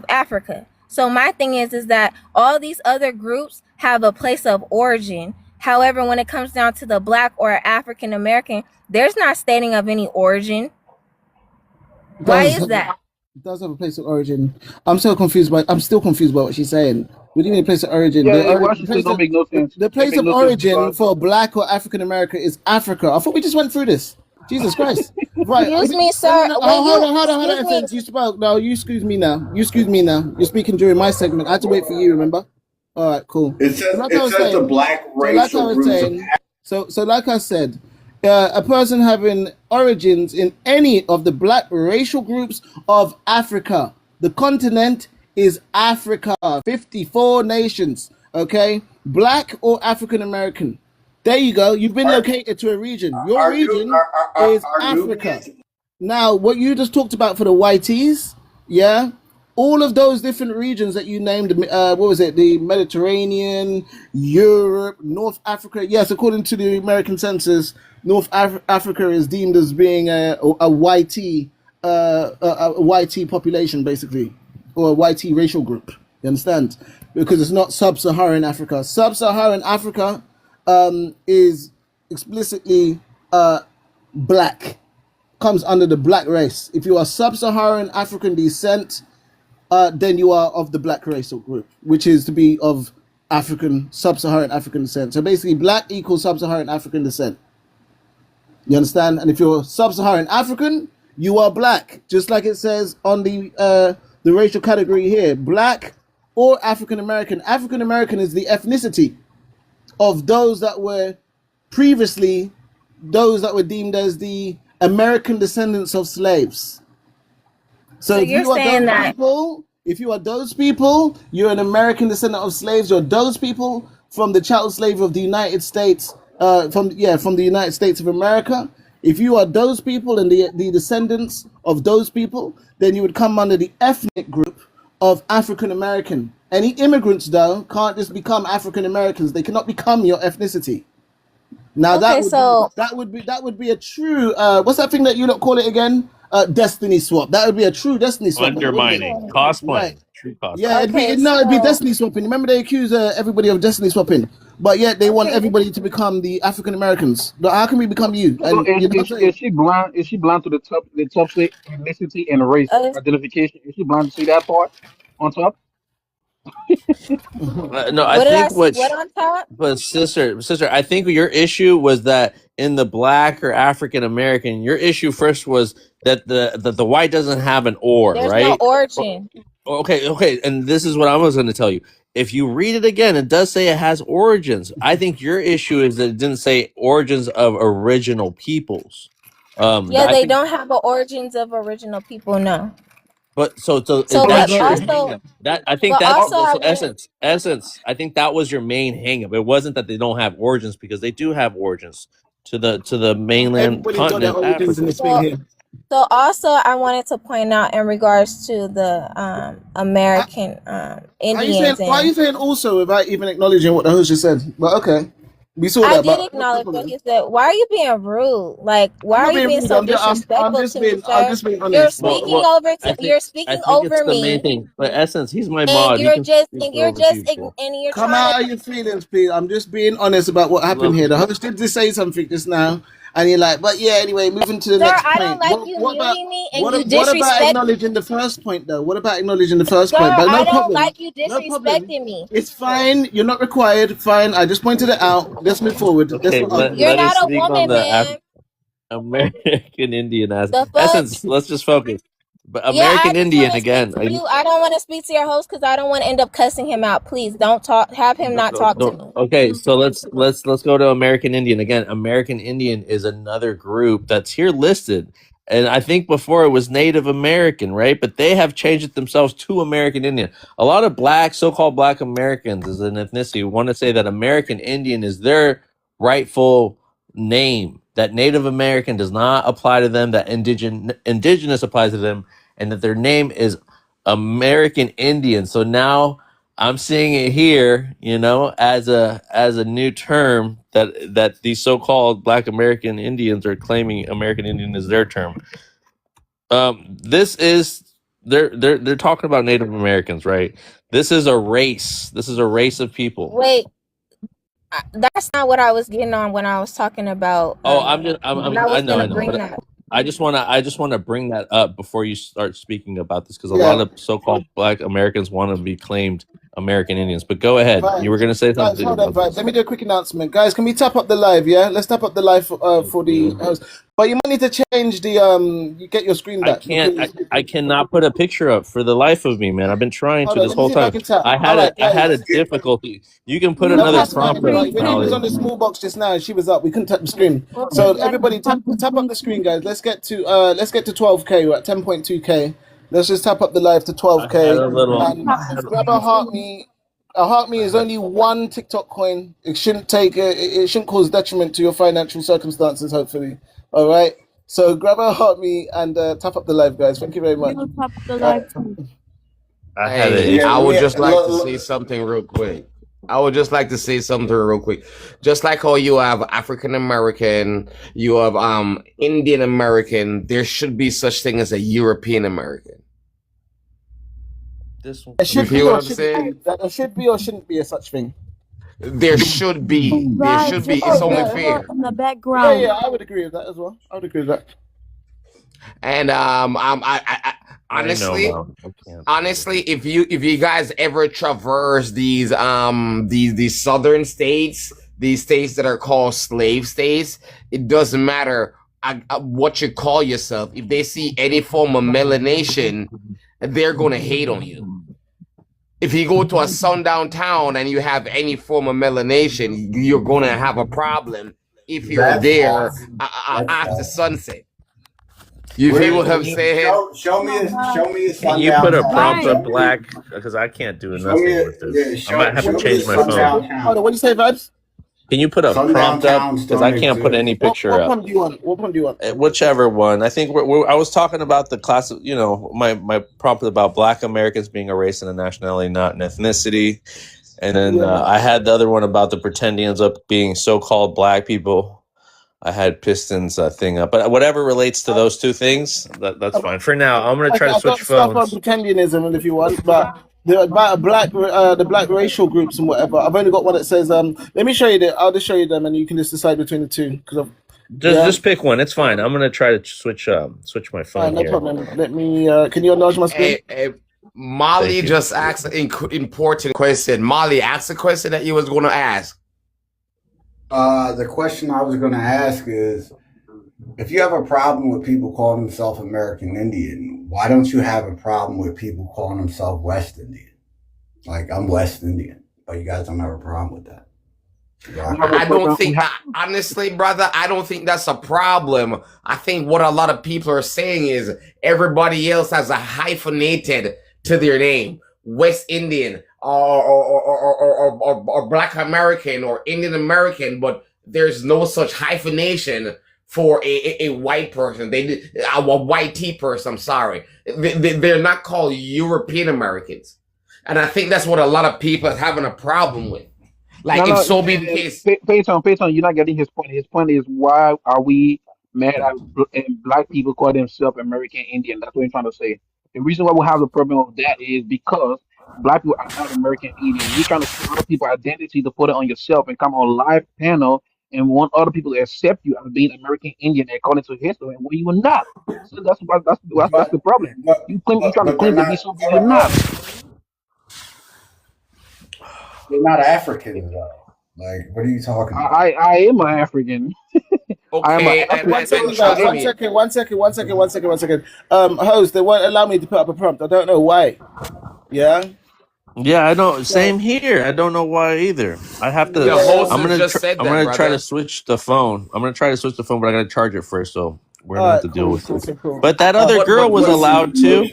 Africa. So my thing is that all these other groups have a place of origin. However, when it comes down to the Black or African American, there's not stating of any origin. Why is that? It does have a place of origin. I'm still confused by what she's saying. We didn't need a place of origin. Yeah, what she said don't make no sense. The It place make of no sense origin because for Black or African America is Africa. I thought we just went through this. Jesus Christ. Right. Excuse me, sir. Hold on, Essence. You spoke. No, you excuse me now. You're speaking during my segment. I had to wait for you, remember? All right, cool. It says the black racial groups. So like I said, a person having origins in any of the Black racial groups of Africa. The continent is Africa. 54 nations. Okay, Black or African American. There you go. You've been located to a region. Your region is Africa. Now, what you just talked about for the YTs, yeah, all of those different regions that you named, what was it? The Mediterranean, Europe, North Africa. Yes, according to the American census, North Africa is deemed as being a YT, a YT population, basically, or a YT racial group. You understand? Because it's not sub-Saharan Africa. Sub-Saharan Africa is explicitly Black. Comes under the Black race. If you are sub-Saharan African descent, then you are of the Black racial group, which is to be of sub-Saharan African descent. So basically, Black equals sub-Saharan African descent. You understand? And if you're sub-Saharan African, you are Black, just like it says on the racial category here, Black or African American. African American is the ethnicity of those that were previously deemed as the American descendants of slaves. So if you're you are saying those that people, you're an American descendant of slaves. You're those people from the chattel slave of the United States, from the United States of America. If you are those people and the descendants of those people, then you would come under the ethnic group of African American. Any immigrants, though, can't just become African Americans. They cannot become your ethnicity. Now Okay, that would be a true what's that thing that you don't call it again? Destiny swap. That would be a true destiny swap. Undermining, cosplaying, Right. true cosplay. Yeah, it'd be destiny swapping. Remember they accuse everybody of destiny swapping, but yet they want everybody to become the African Americans. But how can we become you? so And is she blind? Is she blind to the top say ethnicity and race identification? Is she blind to see that part on top? No, I what did I think see? What on top? but sister, I think your issue was that in the Black or African American, your issue first was that the white doesn't have an or, There's no right? origin. Okay, and this is what I was going to tell you. if you read it again, it does say it has origins. I think your issue is that it didn't say origins of original peoples. Yeah, I they think, don't have the origins of original people, no. but so is So, Oh, that but your exactly. also, hang up? That I think but that's also, I so wanted. essence. I think that was your main hang up. It wasn't that they don't have origins, because they do have origins to the mainland Everybody's got their continent origins in Africa. this thing So, here. so also, I wanted to point out in regards to the American Are you saying? Indians, Why are you and saying also without even acknowledging what the host just said? But okay, we saw I that. did But no acknowledge what problem. he said. Why are you being rude? Like, why I'm are not you being being rude. so I'm disrespectful just to me, being. I'm sir? just being You're honest. Well, speaking well, over I to. think You're I speaking think it's over the main me, thing. But essence, he's my and mod. He you're can just speak for over people. and you're Come trying out to. of your feelings, please. I'm just being honest about what happened here. The host did just say something just now, and you're like, but yeah, anyway, moving to the Sir, next I don't point. like you What about muting me and you what about disrespect. acknowledging the first point though? What about acknowledging the first Sir, point? But I no don't problem. like you No problem. disrespecting me. It's fine. You're not required. Fine. I just pointed it out. Let's move forward. Let's Okay, not argue You're here. let us not a speak on woman, the man. American Indian as The fuck? essence. Let's just focus. But Yeah, I American just want Indian to speak again. to you. I don't want to speak to your host because I don't want to end up cussing him out. Please don't talk. Have him not talk to me. Okay, so let's go to American Indian again. American Indian is another group that's here listed, and I think before it was Native American, right? But they have changed it themselves to American Indian. A lot of so-called Black Americans as an ethnicity want to say that American Indian is their rightful name. That Native American does not apply to them. That indigenous applies to them, and that their name is American Indian. So now I'm seeing it here, as a new term that these so-called Black American Indians are claiming American Indian is their term. This is they're talking about Native Americans, right? This is a race. This is a race of people. Wait, that's not what I was getting on when I was talking about. Oh, When I was I gonna know, bring but that. I just want to bring that up before you start speaking about this, because a Yeah. lot of so-called Black Americans want to be claimed American Indians. But go ahead. You were Vibes. going to say Vibes, something hold on, about Vibes. this. Let me do a quick announcement. Guys, can we tap up the live, yeah? Let's tap up the live for the host. But you might need to change the you get your screen I back. can't. Because, I cannot put a picture up for the life of me, man. I've been trying hold to on, this let me whole see if I time. can tap. I All right, had a guys. difficulty. You can put You No, another have that's to prompt fine. up, Like when she was on Molly. the small box just now, she was up. We couldn't tap the screen. Okay, So guys, everybody tap up the screen, guys. Let's get to 12K. We're at 10.2K. Let's just tap up the live to I had 12K. a little. And grab a heart me. A heart me is only one TikTok coin. It shouldn't it shouldn't cause detriment to your financial circumstances. Hopefully, all right. So grab a heart me and tap up the live, guys. Thank you very much. you tap the live too. I had an Hey, issue. I would just like to say something real quick. I would just like to say something real quick. Just like how you have African American, you have Indian American, there should be such thing as a European American. This one. There You should be feel or what I'm shouldn't saying? be. There should be or shouldn't be a such thing. There should be. There Right, should be. just It's a only bit fair. in the Yeah, background. yeah, I would agree with that as well. I would agree with that. And I I know, honestly, Mom. I can't. honestly, if you guys ever traverse these southern states, these states that are called slave states, it doesn't matter what you call yourself. If they see any form of melanation, they're gonna hate on you. If you go to a sundown town and you have any form of melanation, you're gonna have a problem if you're That's there false. after sunset. You feel what I'm saying? Show me a Can you sundown put a town. prompt Right. up, Black? Because I can't do Show nothing me with this. I might have show to me change a my phone. sundown town. Hold on, what do you say, Vibes? Can you put a Sundown prompt up? towns Because I don't can't put any exist. picture What up. prompt do you want? What prompt do you want? Whichever one. I think I was talking about the class. My prompt about Black Americans being a race and a nationality, not an ethnicity. And then Yeah. I had the other one about the pretendians up being so-called Black people. I had Pistons thing up, but whatever relates to those two things, that's fine. For now, I'm gonna try to I've got switch stuff on phones. pretendianism, if you want, but about the black racial groups and whatever. I've only got one that says let me show you that. I'll just show you them, and you can just decide between the two. Because Just pick one. It's fine. I'm gonna try to switch my phone no here. problem. Let me. Can you enlarge my screen? Hey, Molly Thank you. just asked an important question. Molly asked a question that you was going to ask. The question I was going to ask is, if you have a problem with people calling themselves American Indian, why don't you have a problem with people calling themselves West Indian? Like, I'm West Indian, but you guys don't have a problem with that. I don't think, honestly, brother, I don't think that's a problem. I think what a lot of people are saying is everybody else has a hyphenated to their name, West Indian or Black American or Indian American, but there's no such hyphenation for a white person. A white T person. I'm sorry, they're not called European Americans, and I think that's what a lot of people are having a problem with. Like, if so be the case. Payton, you're not getting his point. His point is, why are we mad at black people call themselves American Indian? That's what he's trying to say. The reason why we have the problem of that is because black people are not American Indian. You're trying to steal other people's identity to put it on yourself and come on live panel and want other people to accept you as being American Indian according to history, when you are not. So that's the problem. You're trying to claim to be something you're not. They're not Africans though. Like, what are you talking about? I am an African. Okay, One second. Host, they won't allow me to put up a prompt. I don't know why. Yeah. Yeah, I know. Same here. I don't know why either. I have to. The host I'm gonna. just said I'm that, gonna try brother. to switch the phone. I'm gonna try to switch the phone, but I gotta charge it first, so we're gonna have to deal with this. But that other girl was allowed to.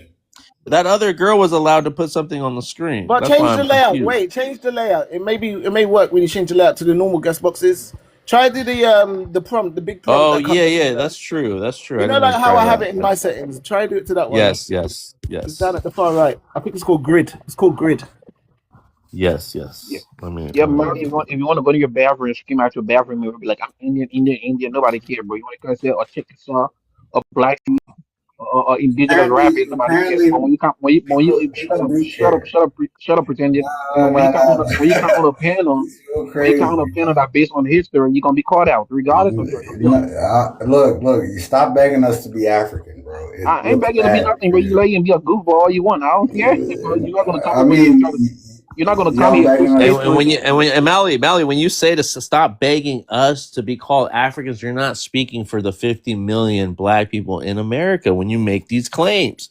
That other girl was allowed to put something on the screen. But That's change why the I'm layout. confused. Wait, change the layout. It may work when you change the layout to the normal guest boxes. Try do the prompt, the big prompt. Oh that comes yeah, with that's true. That's true. You I know, didn't like even how try I have that. it in my settings. Try do it to that one. Yes. It's down at the far right. I think it's called grid. It's called grid. Yes. I mean, Yeah, man, if you want to go to your bathroom, scream out your bathroom, it will be like, I'm Indian. Nobody care, bro. You want to say or check this out, or black or indigenous rappers, nobody care. But when you come, shut up, pretending. When you come on a panel, that based on history, you're gonna be caught out, regardless of your Look, you stop begging us to be African, bro. I ain't begging to be nothing, bro. You lay and be a goofball all you want. I don't care. Bro. You're not gonna come You're not gonna come here. And Mally, when you say to stop begging us to be called Africans, you're not speaking for the 50 million black people in America when you make these claims.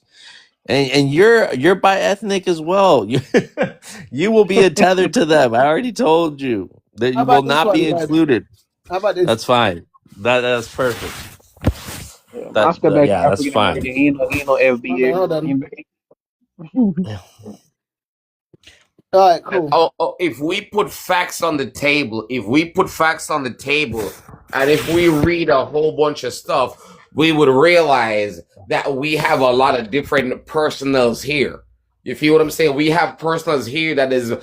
And you're bi-ethnic as well. You will be tethered to them. I already told you that you will not be included. How about this? That's fine. That's perfect. That's fine. Ain't no FBA. Hold on. All right, cool. If we put facts on the table, and if we read a whole bunch of stuff, we would realize that we have a lot of different personals here. You feel what I'm saying? We have personals here that is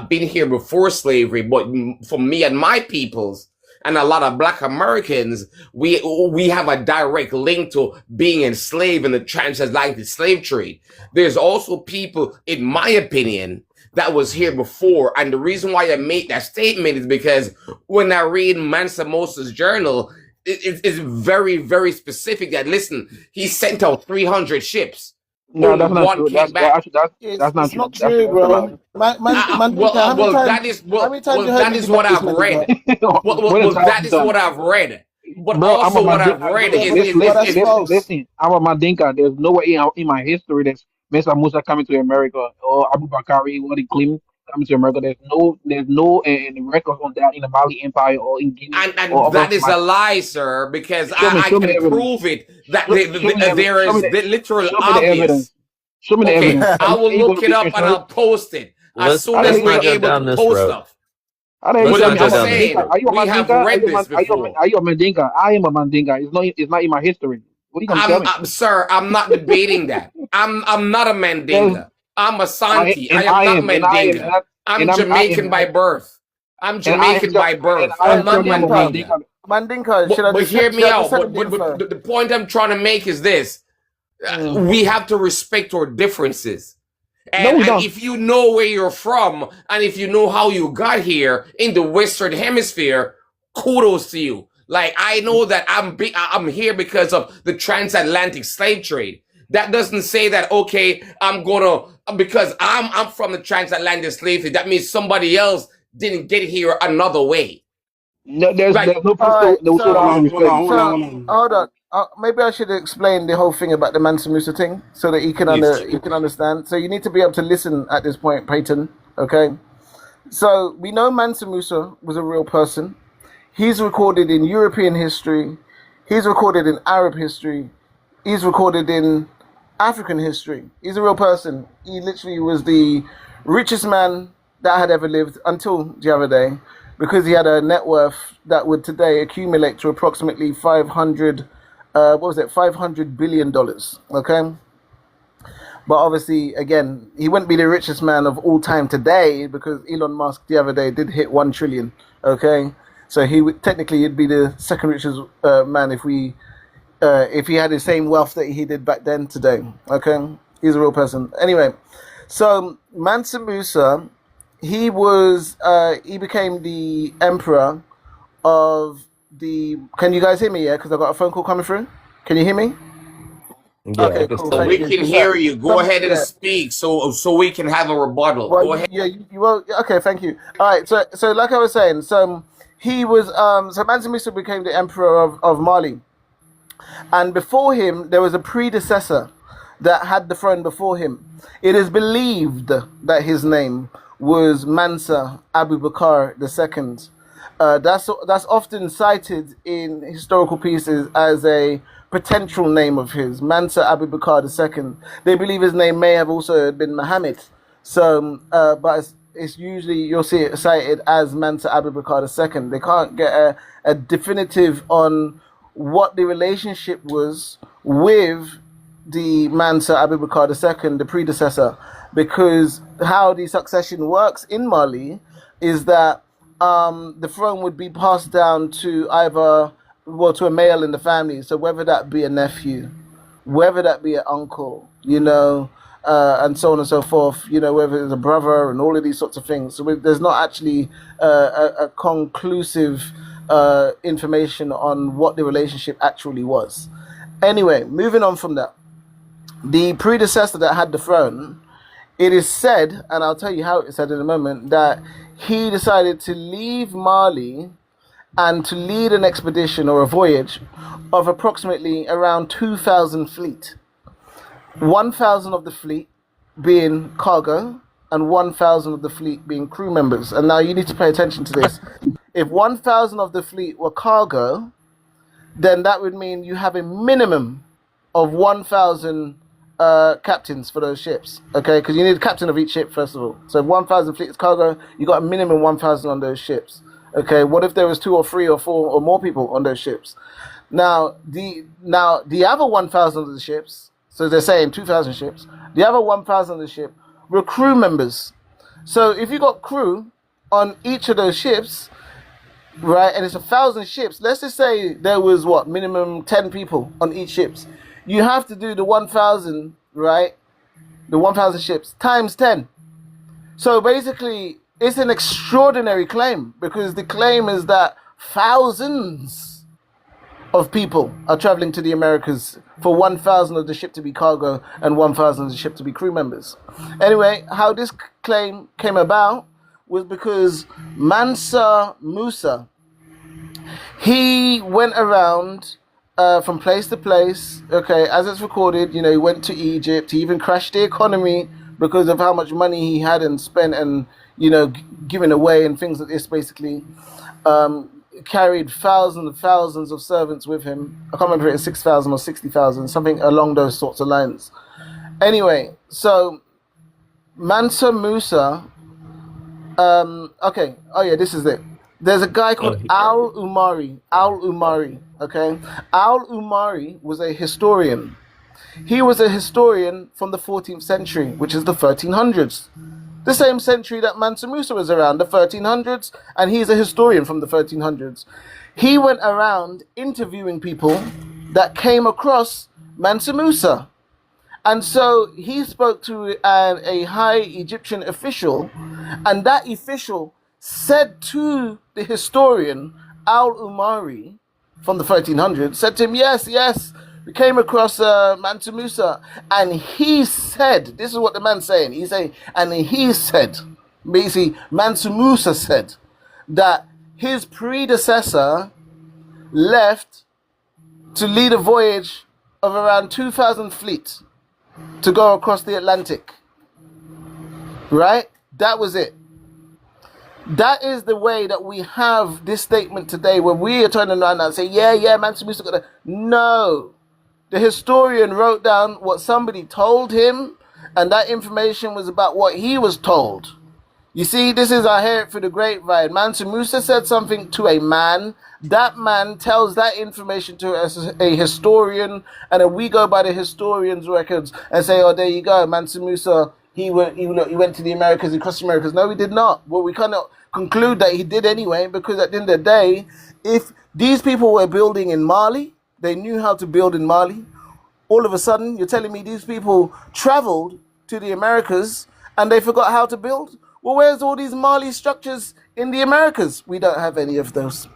been here before slavery, but for me and my peoples, and a lot of black Americans, we have a direct link to being enslaved in the transatlantic slave trade. There's also people, in my opinion, that was here before. And the reason why I made that statement is because when I read Mansa Musa's journal, it's very, very specific that, listen, he sent out 300 ships. No, that's not true. That's not true. Not true, bro. That is what I've read. That is what I've read. But bro, also what I've read is listen, I'm a Mandinka. There's no way in my history that's Mansa Musa coming to America or Abu Bakari, what he claimed coming to America. There's no records on that in the Mali Empire or in Guinea. And that is a lie, sir, because I can prove it that there is literal obvious. Show me the evidence. I will look it up and I'll post it as soon as we're able to post stuff. But I'm just saying, we have read this before. Are you a Mandinka? I am a Mandinka. It's not in my history. What are you gonna tell me? Sir, I'm not debating that. I'm not a Mandinka. I'm a Santi. I am not Mandinka. I'm Jamaican by birth. I'm not Mandinka. Mandinka, but hear me out. But the point I'm trying to make is this. We have to respect our differences. And if you know where you're from, and if you know how you got here in the Western Hemisphere, kudos to you. Like, I know that I'm here because of the transatlantic slave trade. That doesn't say that, okay, because I'm from the transatlantic slave trade, that means somebody else didn't get here another way. No, there's no hold on. Maybe I should explain the whole thing about the Mansa Musa thing so that you can understand. So you need to be able to listen at this point, Peyton. Okay, so we know Mansa Musa was a real person. He's recorded in European history. He's recorded in Arab history. He's recorded in African history. He's a real person. He literally was the richest man that had ever lived until the other day, because he had a net worth that would today accumulate to approximately 500, $500 billion. Okay. But obviously, again, he wouldn't be the richest man of all time today, because Elon Musk the other day did hit 1 trillion. Okay. So he would technically he'd be the second richest man if he had the same wealth that he did back then today. Okay. He's a real person. Anyway, so Mansa Musa, he became the emperor of the. Can you guys hear me? Yeah, because I got a phone call coming through. Can you hear me? Yeah, I Okay, can cool. still We Thank can you. hear you. Go ahead and Yeah. speak, so we can have a rebuttal. Well, Go ahead. okay, thank you. All right, so like I was saying, so he was so Mansa Musa became the emperor of Mali, and before him there was a predecessor that had the throne before him. It is believed that his name was Mansa Abu Bakr II. That's often cited in historical pieces as a potential name of his, Mansa Abu Bakr II. They believe his name may have also been Muhammad. So, but it's usually you'll see it cited as Mansa Abu Bakr II. They can't get a definitive on what the relationship was with the Mansa Abu Bakr II, the predecessor, because how the succession works in Mali is that the throne would be passed down to to a male in the family. So whether that be a nephew, whether that be an uncle, and so on and so forth, whether it's a brother and all of these sorts of things. So there's not actually a conclusive information on what the relationship actually was. Anyway, moving on from that, the predecessor that had the throne, it is said, and I'll tell you how it's said in a moment, that he decided to leave Mali and to lead an expedition or a voyage of approximately around 2,000 fleet. 1,000 of the fleet being cargo and 1,000 of the fleet being crew members. And now you need to pay attention to this. If 1,000 of the fleet were cargo, then that would mean you have a minimum of 1,000 captains for those ships, okay? Because you need a captain of each ship, first of all. So if 1,000 fleet is cargo, you got a minimum 1,000 on those ships, okay? What if there was 2 or 3 or 4 or more people on those ships? Now the other 1,000 of the ships, so they're saying 2,000 ships, the other 1,000 of the ship were crew members. So if you got crew on each of those ships, right, and it's 1,000 ships, let's just say there was minimum 10 people on each ships. You have to do the 1,000, right? The 1,000 ships times 10. So basically, it's an extraordinary claim, because the claim is that thousands of people are traveling to the Americas for 1,000 of the ship to be cargo and 1,000 of the ship to be crew members. Anyway, how this claim came about was because Mansa Musa, he went around from place to place, okay, as it's recorded, he went to Egypt. He even crashed the economy because of how much money he had and spent and, given away and things like this, basically. Carried thousands and thousands of servants with him. I can't remember if it's 6,000 or 60,000, something along those sorts of lines. Anyway, so Mansa Musa, okay, oh yeah, this is it. There's a guy called Al-Umari, okay? Al-Umari was a historian. He was a historian from the 14th century, which is the 1300s. The same century that Mansa Musa was around, the 1300s, and he's a historian from the 1300s. He went around interviewing people that came across Mansa Musa. And so he spoke to a high Egyptian official, and that official said to the historian Al-Umari from the 1300s, said to him, yes, we came across Mansa Musa, and he said, this is what the man's saying, he said, basically, Mansa Musa said that his predecessor left to lead a voyage of around 2,000 fleet to go across the Atlantic, right? That was it. That is the way that we have this statement today, where we are turning around and say, yeah, Mansa Musa got it. No. The historian wrote down what somebody told him, and that information was about what he was told. You see, this is I hear it through the grapevine. Mansa Musa said something to a man. That man tells that information to a historian, and then we go by the historian's records and say, oh, there you go, Mansa Musa, he went to the Americas, he crossed the Americas. No, he did not. Well, we cannot conclude that he did anyway, because at the end of the day, if these people were building in Mali, they knew how to build in Mali. All of a sudden, you're telling me these people traveled to the Americas and they forgot how to build? Well, where's all these Mali structures in the Americas? We don't have any of those.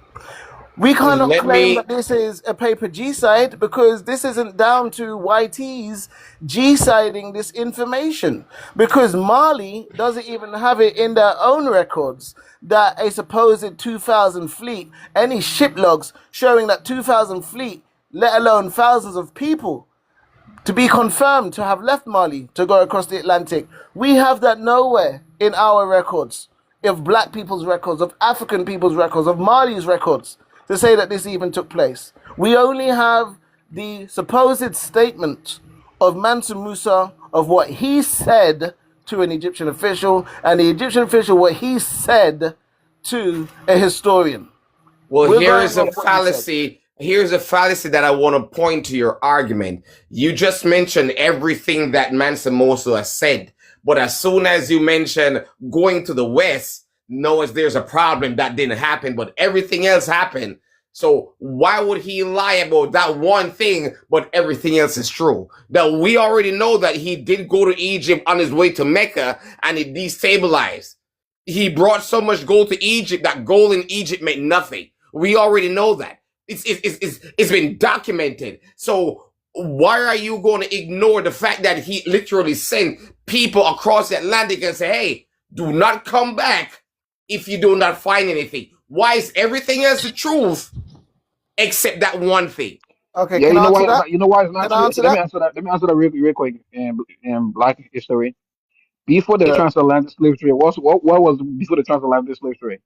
We cannot claim that this is a paper G-side, because this isn't down to YT's G-siding this information. Because Mali doesn't even have it in their own records that a supposed 2,000 fleet, any ship logs showing that 2,000 fleet, let alone thousands of people, to be confirmed to have left Mali to go across the Atlantic. We have that nowhere in our records, of black people's records, of African people's records, of Mali's records, to say that this even took place. We only have the supposed statement of Mansa Musa of what he said to an Egyptian official, and the Egyptian official what he said to a historian. Well, here is a fallacy. Here's a fallacy that I want to point to your argument. You just mentioned everything that Mansa Musa has said, but as soon as you mention going to the West, there's a problem that didn't happen, but everything else happened. So why would he lie about that one thing, but everything else is true? That we already know that he did go to Egypt on his way to Mecca and it destabilized. He brought so much gold to Egypt that gold in Egypt meant nothing. We already know that. It's been documented. So why are you going to ignore the fact that he literally sent people across the Atlantic and say, hey, do not come back if you do not find anything? Why is everything else the truth except that one thing? Okay, Yeah, can I answer that? you know why it's not Can I true? answer Let me that? answer that. Let me answer that real quick. And Black history. Before the transatlantic slave trade, what was before the transatlantic slave trade?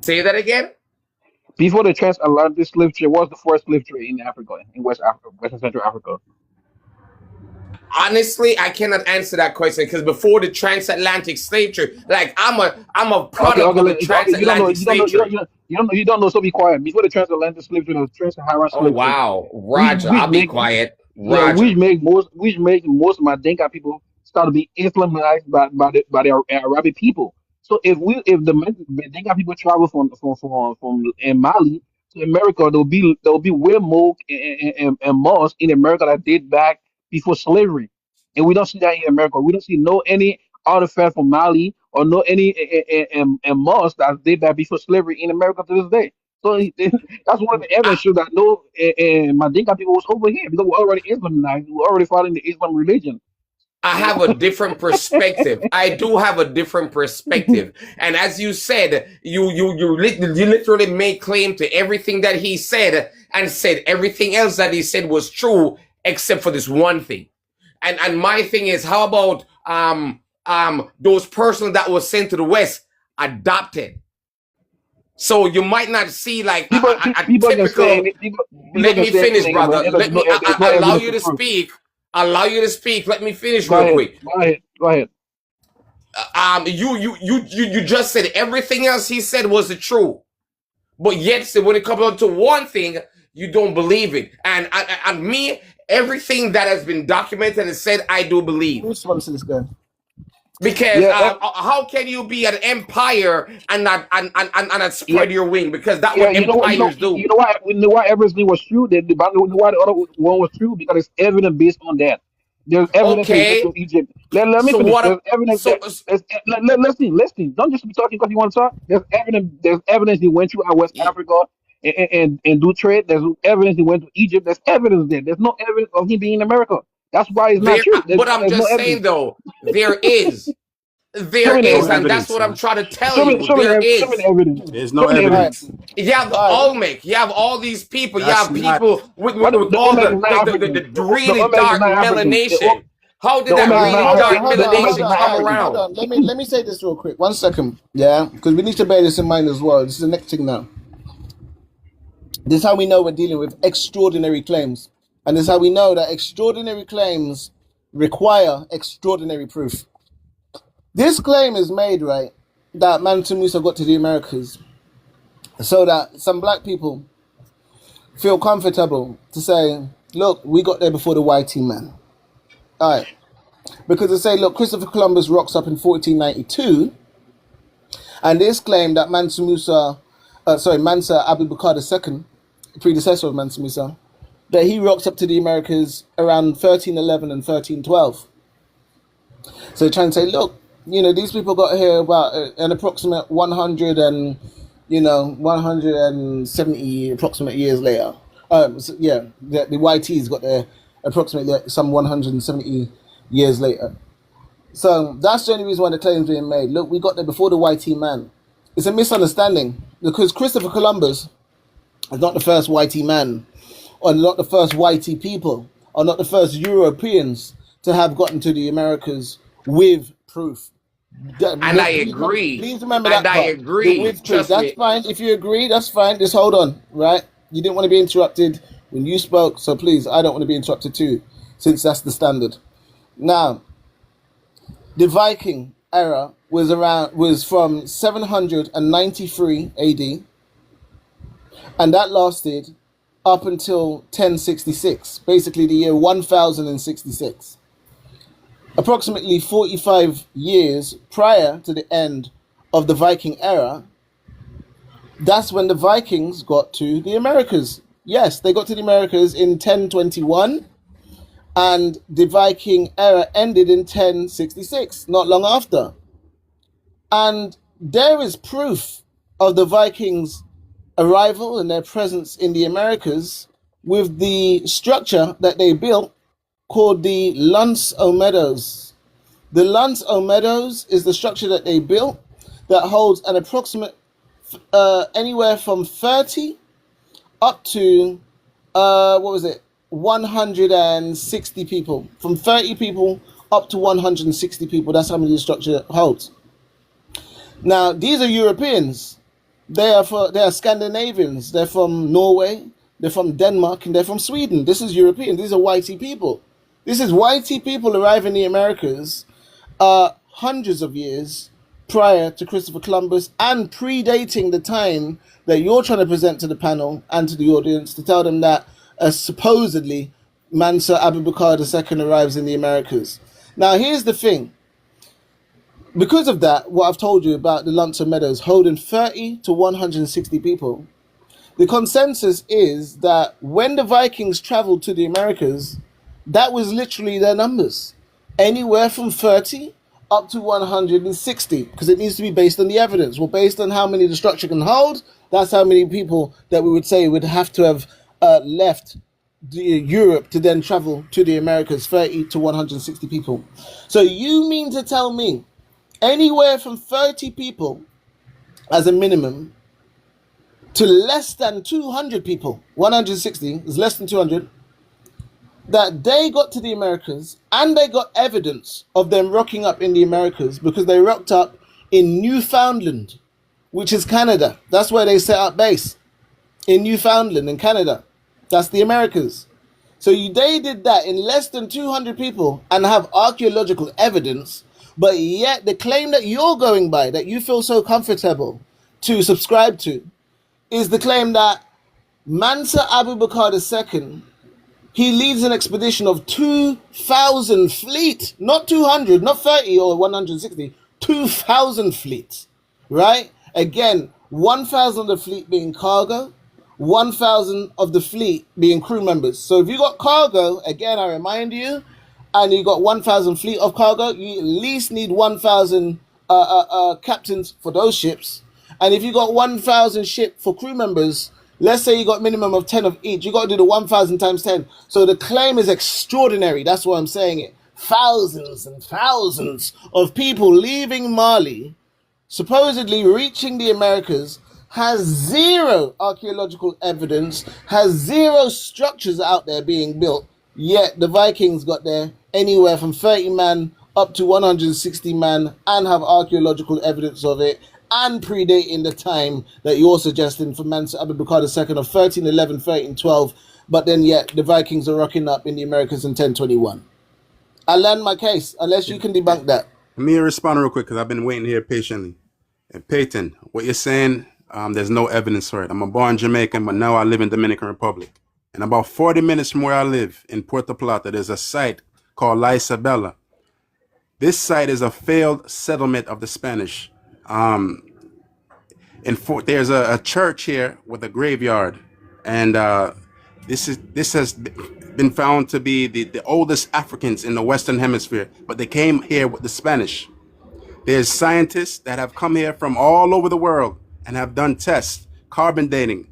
Say that again? Before the transatlantic slave trade, what was the first slave trade in Africa, in West Africa, West and Central Africa? Honestly, I cannot answer that question because before the transatlantic slave trade, like I'm a product of the transatlantic slave trade. You don't know. So be quiet. Before the transatlantic slave trade, the trans-Saharan Oh slave trade. wow, Roger, I'll be quiet. Yeah, Roger. which make most Mandinka people start to be Islamized by the Arabic people. So if the Mandinka people travel from Mali to America, there will be way more and mosques in America that date back before slavery, and we don't see that in America. We don't see any artifact from Mali or any and mosques that date back before slavery in America to this day. So that's one of the evidence shows that no Mandinka people was over here because we're already Islamized. We're already following the Islam religion. I have a different perspective. I do have a different perspective. And as you said, you literally made claim to everything that he said and said everything else that he said was true except for this one thing. And my thing is, how about those persons that was sent to the West adopted? So you might not see like a typical. Let me finish, brother. Let me allow you to speak. Allow you to speak. Let me finish real quick. Go ahead. You just said everything else he said was the truth, but yet when it comes down to one thing, you don't believe it. And me, everything that has been documented and said, I do believe. Who's sponsor this guy? Because how can you be an empire and not spread your wing? Because that's what empires do. You know why everything was true? You know why the other one was true? Because it's evidence based on that. There's evidence in Egypt. Let me finish. There's evidence. Let's see. Don't just be talking because you want to talk. There's evidence. There's evidence he went to West Africa and do trade. There's evidence he went to Egypt. There's evidence there. There's no evidence of him being in America. That's why it's not true. But I'm just saying, though, there is. There is, and that's what I'm trying to tell you. There is. There's no evidence. You have the Olmec. You have all these people. You have people with all the really dark melanation. How did The that Olmecs is really not Hold on, dark African. hold The middle on, Olmecs hold ages is on, not come hold on, African. hold around? on. Let me say this real quick. 1 second. Yeah, because we need to bear this in mind as well. This is the next thing now. This is how we know we're dealing with extraordinary claims. And this is how we know that extraordinary claims require extraordinary proof. This claim is made, right, that Mansa Musa got to the Americas so that some black people feel comfortable to say, look, we got there before the YT man. All right. Because they say, look, Christopher Columbus rocks up in 1492, and this claim that Mansa Abu Bakr II, predecessor of Mansa Musa, that he rocks up to the Americas around 1311 and 1312. So they're trying to say, look, these people got here about an approximate 170 approximate years later. The YTs got there approximately some 170 years later. So that's the only reason why the claim's being made. Look, we got there before the YT man. It's a misunderstanding because Christopher Columbus is not the first YT man, or not the first YT people, or not the first Europeans to have gotten to the Americas with proof. And I agree. Please remember And that I part. The agree. with proof. Trust That's me. fine. If you agree, that's fine. Just hold on, right? You didn't want to be interrupted when you spoke, so please, I don't want to be interrupted too, since that's the standard. Now, the Viking era was from 793 AD, and that lasted up until 1066, basically the year 1066. Approximately 45 years prior to the end of the Viking era, that's when the Vikings got to the Americas. Yes, they got to the Americas in 1021, and the Viking era ended in 1066, not long after. And there is proof of the Vikings' arrival and their presence in the Americas with the structure that they built called the L'Anse aux Meadows. The L'Anse aux Meadows is the structure that they built that holds an approximate anywhere from 30 up to 160 people. From 30 people up to 160 people. That's how many the structure holds. Now, these are Europeans. They are Scandinavians. They're from Norway. They're from Denmark, and they're from Sweden. This is European. These are YT people. This is YT people arriving in the Americas hundreds of years prior to Christopher Columbus and predating the time that you're trying to present to the panel and to the audience to tell them that supposedly Mansa Abu Bakr II arrives in the Americas. Now, here's the thing. Because of that, what I've told you about the L'Anse aux Meadows holding 30 to 160 people, the consensus is that when the Vikings traveled to the Americas, that was literally their numbers. Anywhere from 30 up to 160, because it needs to be based on the evidence. Well, based on how many the structure can hold, that's how many people that we would say would have to have left Europe to then travel to the Americas, 30 to 160 people. So you mean to tell me anywhere from 30 people as a minimum to less than 200 people, 160 is less than 200, that they got to the Americas and they got evidence of them rocking up in the Americas because they rocked up in Newfoundland, which is Canada. That's where they set up base, in Newfoundland in Canada. That's the Americas. So they did that in less than 200 people and have archaeological evidence, but yet the claim that you're going by, that you feel so comfortable to subscribe to, is the claim that Mansa Abu Bakr II, he leads an expedition of 2,000 fleet, not 200, not 30 or 160, 2,000 fleet, right? Again, 1,000 of the fleet being cargo, 1,000 of the fleet being crew members. So if you got cargo, again, I remind you, and you got 1,000 fleet of cargo, you at least need 1,000 captains for those ships. And if you got 1,000 ship for crew members, let's say you got minimum of 10 of each, you got to do the 1,000 times 10. So the claim is extraordinary. That's why I'm saying it. Thousands and thousands of people leaving Mali, supposedly reaching the Americas, has zero archaeological evidence, has zero structures out there being built Yet the Vikings got there anywhere from 30 man up to 160 man and have archaeological evidence of it and predating the time that you're suggesting for Mansa Abu Bakr II of 1311, 1312. But then yet the Vikings are rocking up in the Americas in 1021. I land my case, unless you can debunk that. Let me respond real quick because I've been waiting here patiently. And Peyton, what you're saying, there's no evidence for it. I'm a born Jamaican, but now I live in Dominican Republic. And about 40 minutes from where I live in Puerto Plata, there's a site called La Isabela. This site is a failed settlement of the Spanish. There's a church here with a graveyard, and this has been found to be the oldest Africans in the Western Hemisphere, but they came here with the Spanish. There's scientists that have come here from all over the world and have done tests, carbon dating,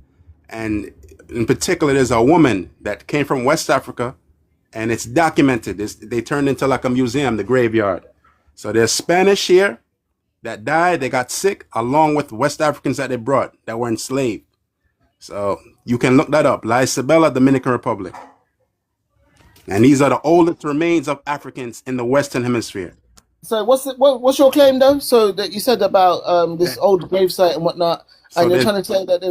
and in particular, there's a woman that came from West Africa, and it's documented. They turned into like a museum, the graveyard. So there's Spanish here that died, they got sick, along with West Africans that they brought that were enslaved. So you can look that up, La Isabela, Dominican Republic. And these are the oldest remains of Africans in the Western Hemisphere. So what's your claim though? So that you said about this old gravesite and whatnot, and you're trying to say that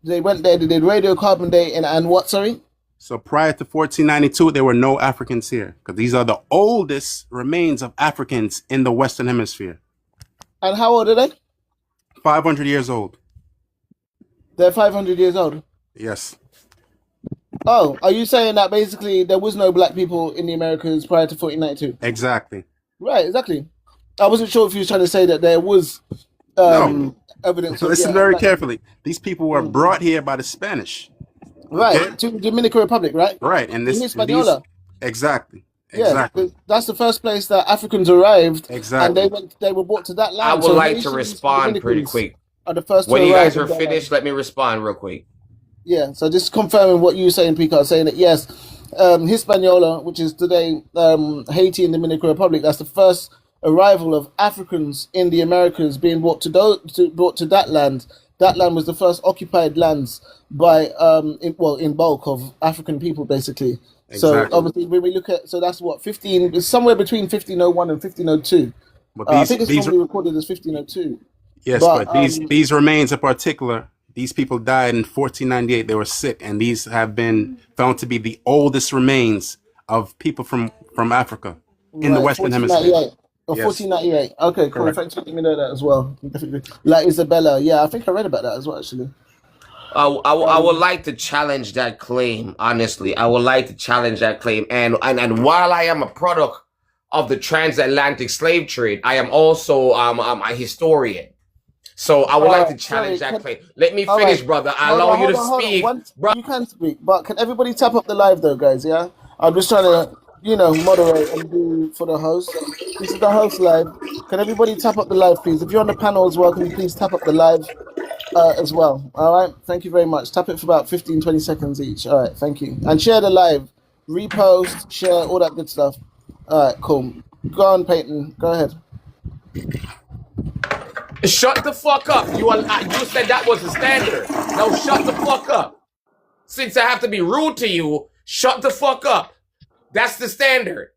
they went there, they did radiocarbon dating and what? Sorry. So prior to 1492, there were no Africans here because these are the oldest remains of Africans in the Western Hemisphere. And how old are they? 500 years old. They're 500 years old. Yes. Oh, are you saying that basically there was no black people in the Americas prior to 1492? Exactly. Right, exactly. I wasn't sure if you were trying to say that there was evidence. Listen very carefully. These people were brought here by the Spanish. Right, okay? To Dominican Republic, right? Right, and this Hispaniola. Exactly. Yeah, exactly. That's the first place that Africans arrived. Exactly. And they were brought to that land. I would like to respond pretty quick. Are the first when you guys are finished, let me respond real quick. Yeah, so just confirming what you were saying, Picard, saying that yes, Hispaniola, which is today Haiti and Dominican Republic, that's the first arrival of Africans in the Americas being brought to that land. That land was the first occupied lands by in bulk of African people, basically. Exactly. So obviously, when we look at that's what somewhere between 1501 and 1502. I think it's probably recorded as 1502. Yes, but these remains in particular, these people died in 1498. They were sick, and these have been found to be the oldest remains of people from Africa in the Western Hemisphere. Or 1498. Okay, cool. Correct. Thanks for letting me know that as well. La Isabela. Yeah, I think I read about that as well, actually. I would like to challenge that claim, honestly. I would like to challenge that claim. And while I am a product of the transatlantic slave trade, I am also a historian. So I would like to challenge that claim. Let me finish, brother. I allow you to speak. You can speak, but can everybody tap up the live though, guys? Yeah? I'm just trying to, moderate and do for the host. This is the host live. Can everybody tap up the live, please? If you're on the panel as well, can you please tap up the live as well? All right. Thank you very much. Tap it for about 15, 20 seconds each. All right. Thank you. And share the live. Repost, share, all that good stuff. All right. Cool. Go on, Peyton. Go ahead. Shut the fuck up. You said that was the standard. Now shut the fuck up. Since I have to be rude to you, shut the fuck up. That's the standard.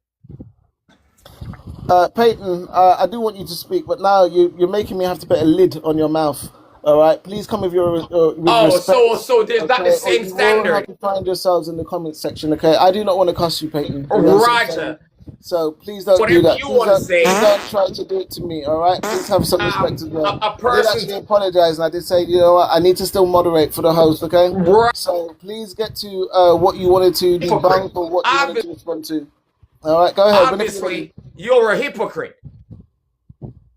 Peyton, I do want you to speak, but now you're making me have to put a lid on your mouth. All right, please come with your respect. So there's not the same standard. You have to find yourselves in the comments section, okay? I do not want to cuss you, Peyton. Roger. So please don't do that. Please don't try to do it to me, all right? Please have some respect as well. I did actually apologize, and I did say, you know what, I need to still moderate for the host, okay? So please get to what you wanted to debunk or what you wanted to respond to. All right, go ahead. Obviously, you're a hypocrite.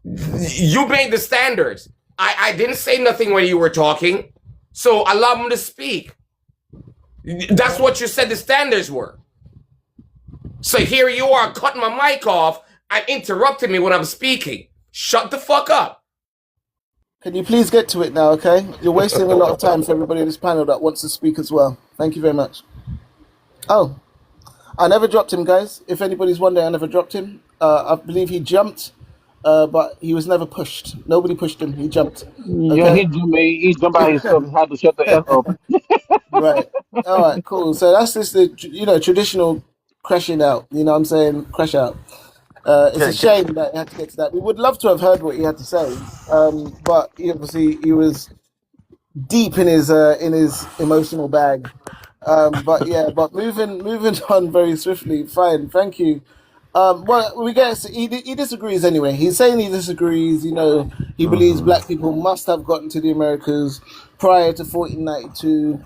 You made the standards. I didn't say nothing when you were talking, so allow me to speak. That's what you said the standards were. So here you are cutting my mic off and interrupting me when I'm speaking. Shut the fuck up. Can you please get to it now, okay? You're wasting a lot of time for everybody in this panel that wants to speak as well. Thank you very much. Oh, I never dropped him, guys. If anybody's wondering, I never dropped him. I believe he jumped, but he was never pushed. Nobody pushed him. He jumped. Okay? Yeah, he jumped by himself. He had to shut the F up. Right. All right. Cool. So that's just the traditional crashing out. You know what I'm saying? Crash out. It's a Can, can, shame that he had to get to that. We would love to have heard what he had to say, but obviously he was deep in his emotional bag. But yeah, but moving on very swiftly. Fine, thank you. Well, we guess he disagrees anyway. He's saying he disagrees. He believes mhm. black people must have gotten to the Americas prior to 1492.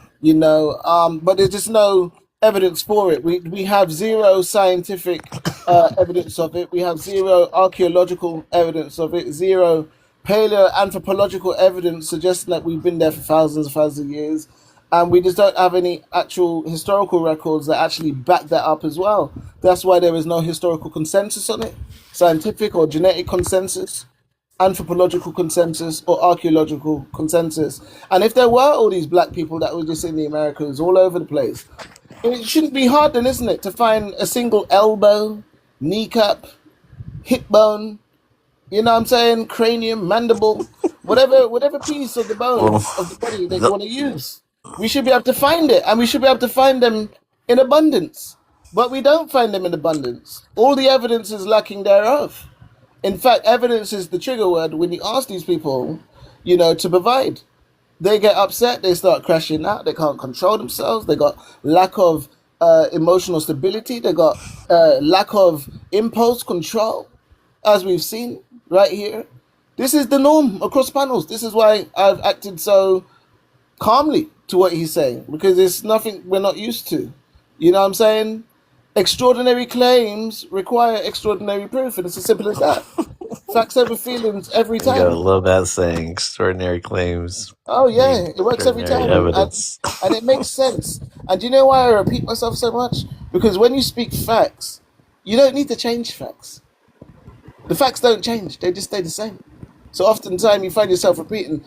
But there's just no evidence for it. We have zero scientific evidence of it. We have zero archaeological evidence of it. Zero paleoanthropological evidence suggesting that we've been there for thousands of years. And we just don't have any actual historical records that actually back that up as well. That's why there is no historical consensus on it, scientific or genetic consensus, anthropological consensus, or archaeological consensus. And if there were all these black people that were just in the Americas all over the place, it shouldn't be hard then, isn't it, to find a single elbow, kneecap, hip bone, you know what I'm saying, cranium, mandible, whatever piece of the bone of the Well, body that you the, want to use. We should be able to find it, and we should be able to find them in abundance. But we don't find them in abundance. All the evidence is lacking thereof. In fact, evidence is the trigger word when you ask these people, to provide. They get upset, they start crashing out, they can't control themselves, they got lack of emotional stability, they got lack of impulse control, as we've seen right here. This is the norm across panels. This is why I've acted so calmly to what he's saying, because it's nothing we're not used to. You know what I'm saying? Extraordinary claims require extraordinary proof, and it's as simple as that. Facts over feelings every you gotta time. love that saying. Extraordinary claims Oh need yeah, it works every extraordinary time, evidence. and it makes sense. And do you know why I repeat myself so much? Because when you speak facts, you don't need to change facts. The facts don't change; they just stay the same. So oftentimes you find yourself repeating.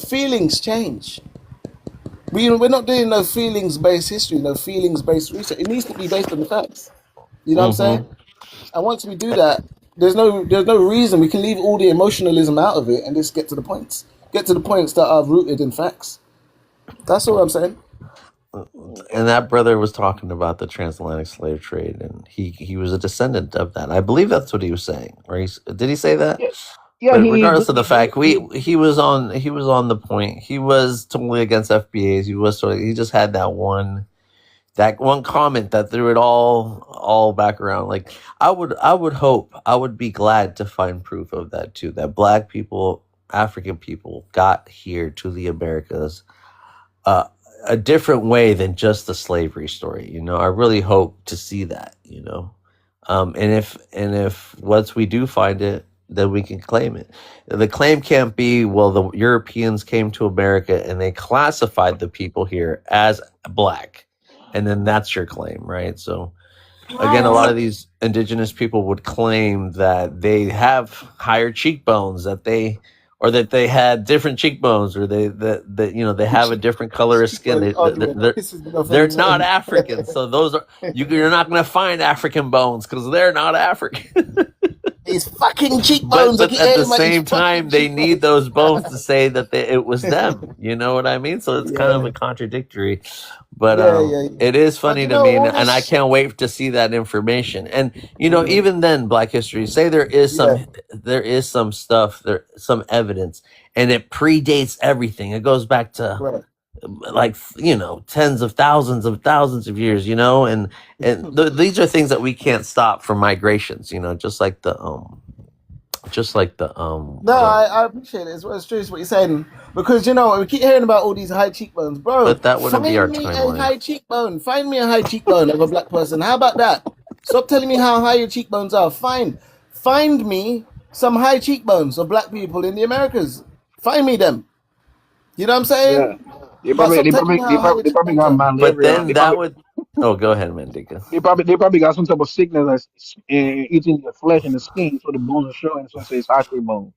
Feelings change. We're not doing no feelings based history, no feelings based research. It needs to be based on the facts. You know what I'm Hmm. saying? And once we do that, there's no reason we can leave all the emotionalism out of it and just get to the points. Get to the points that are rooted in facts. That's all I'm saying. And that brother was talking about the transatlantic slave trade, and he was a descendant of that. I believe that's what he was saying. Or did he say that? Yeah, yeah. But He regardless of the he he, fact, he he was on the point. He was totally against FBAs. He just had that one comment that threw it all back around. Like I would be glad to find proof of that too. That black people, African people, got here to the Americas uh, a different way than just the slavery story. I really hope to see that. And if once we do find it, then we can claim it. The claim can't be, well, the Europeans came to America and they classified the people here as black, and then that's your claim, right? So again, a lot of these indigenous people would claim that they have higher cheekbones, that they had different cheekbones, or they have a different color of skin. Cheekbone argument that pisses me off They're every not time. African, so you're not going to find African bones because they're not African. These fucking But cheekbones. I but keep at the hearing about these same fucking time, they need cheekbones. those bones to say that it was them. You know what I mean? So it's kind of Yeah, a contradictory. But yeah. it is But funny to me, all and I this. can't wait to see that information. And Mhm. even then, Black History, say Yeah, there is some stuff, some evidence, and it predates everything. It goes back to right. like tens of thousands of years. These are things that we can't stop from migrations. Just like No, I appreciate it. It's true. It's what you're saying, because we keep hearing about all these high cheekbones, bro. but that wouldn't be our Find me a timeline. high cheekbone. Find me a high cheekbone of a black person. How about that? Stop telling me how high your cheekbones are. Find me some high cheekbones of black people in the Americas. Find me them. You know what I'm yeah. saying? They But probably stop they telling me probably they how high probably your they probably cheekbones got are. But malaria. then that would. Oh, go ahead, Mandika. They probably got some type of sickness that's eating the flesh and the skin, so the bones are showing. So it's artery bone.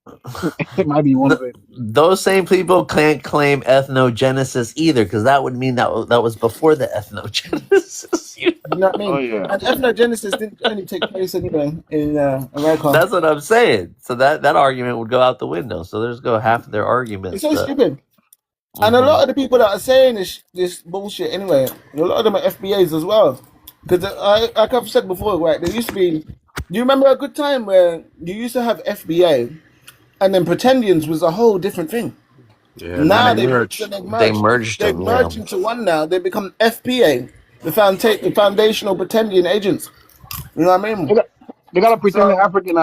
It might be one of it. Those same people can't claim ethnogenesis either, because that would mean that was before the ethnogenesis. You know what I Oh mean? yeah. And ethnogenesis didn't only take place anyway in America. That's what I'm saying. So that argument would go out the window. So there's go half of their It's arguments so that stupid. And a Hmm. lot of the people that are saying this bullshit anyway, a lot of them are FBAs as well. Because like I've said before, right? There used to be. Do you remember a good time where you used to have FBA and then Pretendians was a whole different thing? Yeah, now Now they they've merge. They merged they've them. Yeah. merged into one now. They become FPA, the foundational Pretendian agents. You know what I They mean? got they got a pretending So African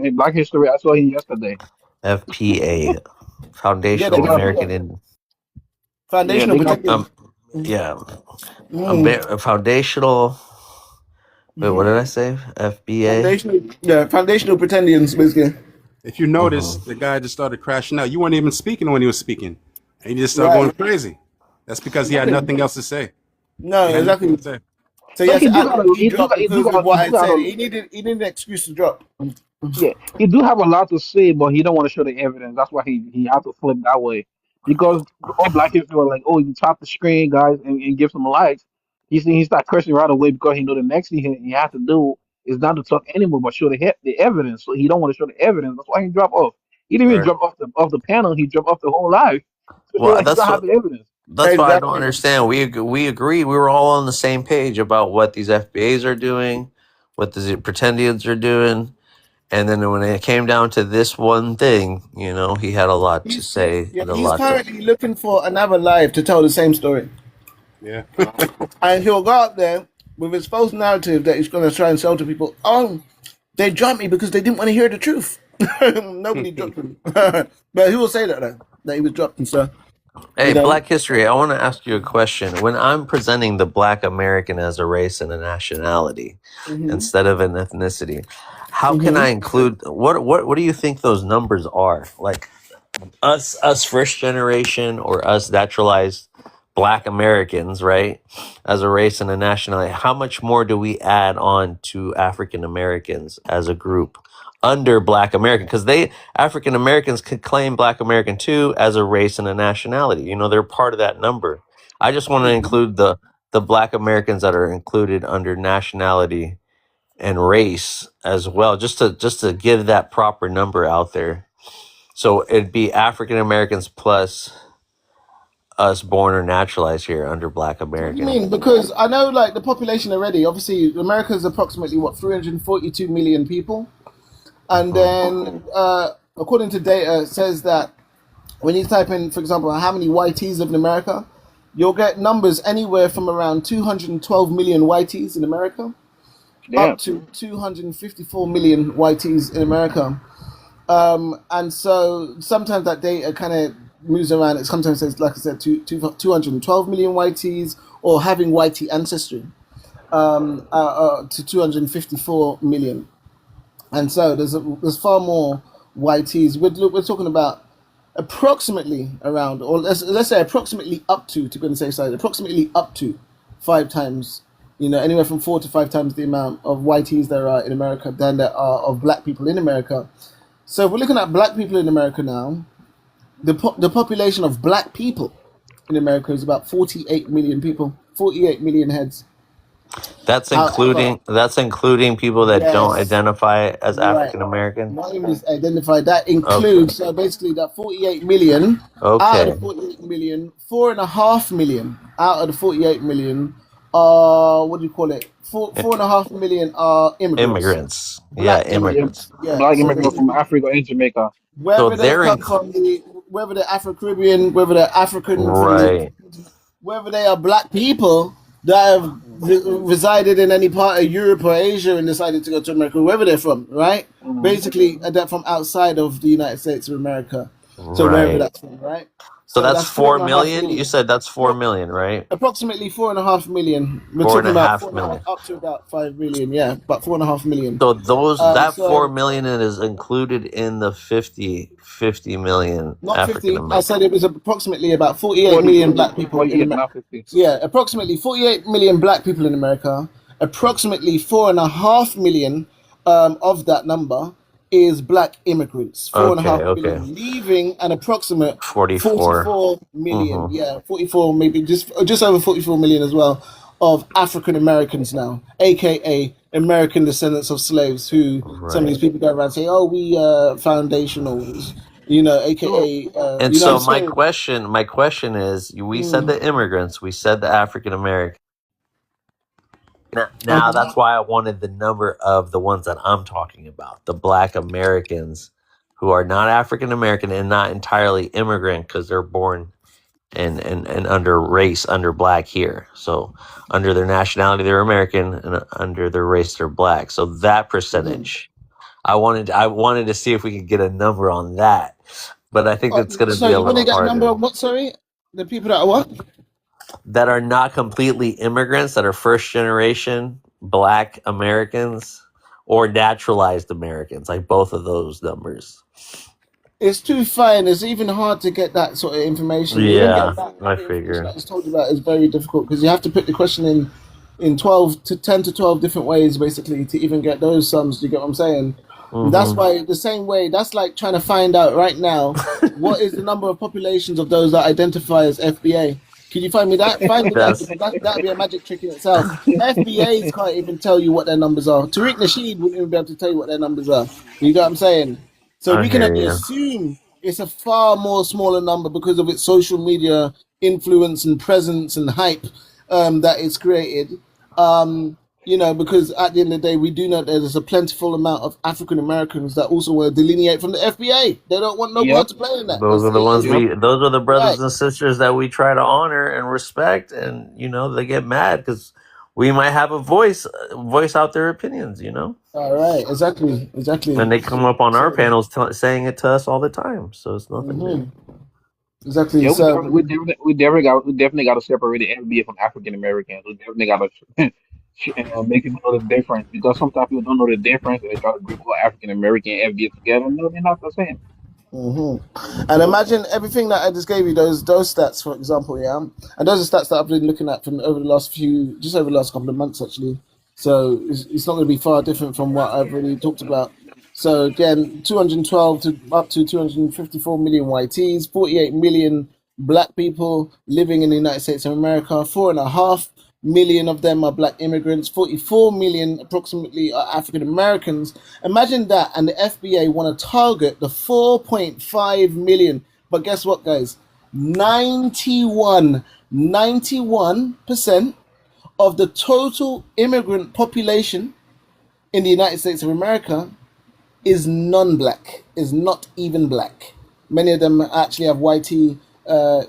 in Black History. I saw him yesterday. FPA, yeah, the They Foundational got American FPA, in. yeah, foundational they got Pretendians. Yeah. Mm, A foundational. Wait, what did I say? FBA. foundational Pretendians, basically. If you Hmm. notice, the guy just started crashing out. You weren't even speaking when he was speaking, and he just started going Right. crazy. That's because he had Exactly. nothing else to say. No, He had nothing exactly. to say. So he but has to act like he dropped because of what he I do got said. a He needed an excuse to drop. yeah, he do have a lot to say, but he don't want to show the evidence. That's why he had to flip that way. Because all black kids were like, "Oh, you tap the screen, guys, and give some likes." He start cursing right away because he know the next thing he have to do is not to talk anymore, but show the evidence. So he don't want to show the evidence. That's why he drop off. He didn't even Right. drop off the panel. He dropped off the whole live to show Well, that he don't have the evidence. that's what I don't Exactly. understand. We agree. We were all on the same page about what these FBAs are doing, what the Pretendians are doing, and then when it came down to this one thing, he had a lot to say Yeah, and a he's lot to. currently looking for another live to tell the same story. Yeah. And he'll go out there with his false narrative that he's going to try and sell to people. Oh, they dropped me because they didn't want to hear the truth. Nobody dropped him. But he will say that he was dropped and stuff. Hey, You know? Black History, I want to ask you a question. When I'm presenting the Black American as a race and a nationality hmm instead of an ethnicity, how can hmm I include what do you think those numbers are? Like us first generation or us naturalized Black Americans, right? As a race and a nationality, how much more do we add on to African Americans as a group under Black American? Because African Americans could claim Black American too as a race and a nationality. They're part of that number. I just want to include the Black Americans that are included under nationality and race as well, just to give that proper number out there. So it'd be African Americans plus us born or naturalized here under Black What do you American. mean? Because I know, like, the population already, obviously, America is approximately, 342 million people. And Mhm. then, according to data, it says that when you type in, for example, how many YTs live in America, you'll get numbers anywhere from around 212 million YTs in America up Damn. to 254 million YTs in America. And so sometimes that data kind of moves around. It sometimes says, like I said, 212 million YTs or having YT ancestry to 254 million. And so there's far more YTs. We're talking about approximately around, or let's say approximately up to be on the safe side, approximately up to 5 times, anywhere from 4 to 5 times the amount of YTs there are in America than there are of black people in America. So if we're looking at black people in America now, the population of black people in America is about 48 million people, 48 million heads. That's However, including people that don't yes, identify as right. African American. Not even identified. That Okay. includes, so basically that 48 million, out of Okay. the 48 million, 4.5 million out of the 48 million are, what do you call it? 4.5 million are immigrants. Immigrants. Yeah, Black Yeah, immigrants. immigrants. Yeah. black So immigrant from basically, Africa and Jamaica. So whether they've they're come from whether they're Afro-Caribbean, whether they're African from right. whether they are black people that have resided in any part of Europe or Asia and decided to go to America, wherever they're from, right? Mhm. Basically, they're from outside of the United States of America. So wherever Right. that's from, right? So So that's that's four 4 and a half million. You million. said that's 4 Four, million, right? approximately 4.5 million. We're Four and talking a about half 4.5 million. up to about 5 million. Yeah, about 4.5 million. So that 4 So million is included in the 50 million not African 50. I American. said it was approximately about 48 40, million black people in 48, America. not 50. Yeah, approximately 48 million black people in America. Approximately 4.5 million of that number is black immigrants. Four and a Okay, half okay. million, leaving an approximate 44. 44 million. Mm-hmm. Yeah, 44, maybe just over 44 million as well of African Americans now, aka American descendants of slaves. Who some of Right. these people go around and say, "Oh, we foundational." So, aka And you know what I'm so saying? my question is, we said Mm. the immigrants, we said the African American. Now Uh-huh. that's why I wanted the number of the ones that I'm talking about, the Black Americans who are not African American and not entirely immigrant because they're born and under race under Black here. So under their nationality they're American, and under their race they're Black. So that Mhm. percentage, I wanted to see if we could get a number on that, but I think that's going to So be a you want to little get a number harder. of what? Sorry, the people that are what? That are not completely immigrants, that are first generation Black Americans or naturalized Americans, like both of those numbers. It's too fine. It's even hard to get that sort of information. Even Yeah, getting that I kind of information figure. that is told about is very difficult because you have to put the question in 12 to 10 to 12 different ways basically to even get those sums. Do you get what I'm saying? And that's Hmm. why the same way that's like trying to find out right now what is the number of populations of those that identify as FBA. Can you find me that? Find me that That's because that'd be a magic trick in itself. FBAs can't even tell you what their numbers are. Tariq Nasheed wouldn't even be able to tell you what their numbers are. You get what I'm saying? So I we can hear only you. assume it's a far more smaller number because of its social media influence and presence and hype that it's created. Because at the end of the day, we do know that there's a plentiful amount of African Americans that also want to delineate from the FBA. They don't want no yep, part to play in that. Those are the ones yep. those are the Right. brothers and sisters that we try to honor and respect, and they get mad because we might have a voice out their opinions. All right. Exactly. And they come up on our So, panels saying it to us all the time, so it's nothing new. exactly. Yeah, So, we definitely got to separate the FBA from African Americans. We definitely got to make people know the difference because sometimes people don't know the difference and they try to group all African American and FBA together. No, they're not the same. and imagine everything that I just gave you, those stats, for example, yeah, and those are stats that I've been looking at from over the just over the last couple of months, actually. So it's not going to be far different from what I've already talked about. So again, 212 to up to 254 million YTs, 48 million Black people living in the United States of America, 4.5 million of them are Black immigrants, 44 million approximately are African Americans. Imagine that, and the FBA want to target the 4.5 million. But guess what, guys? 91% of the total immigrant population in the United States of America is non-Black, is not even Black. Many of them actually have YT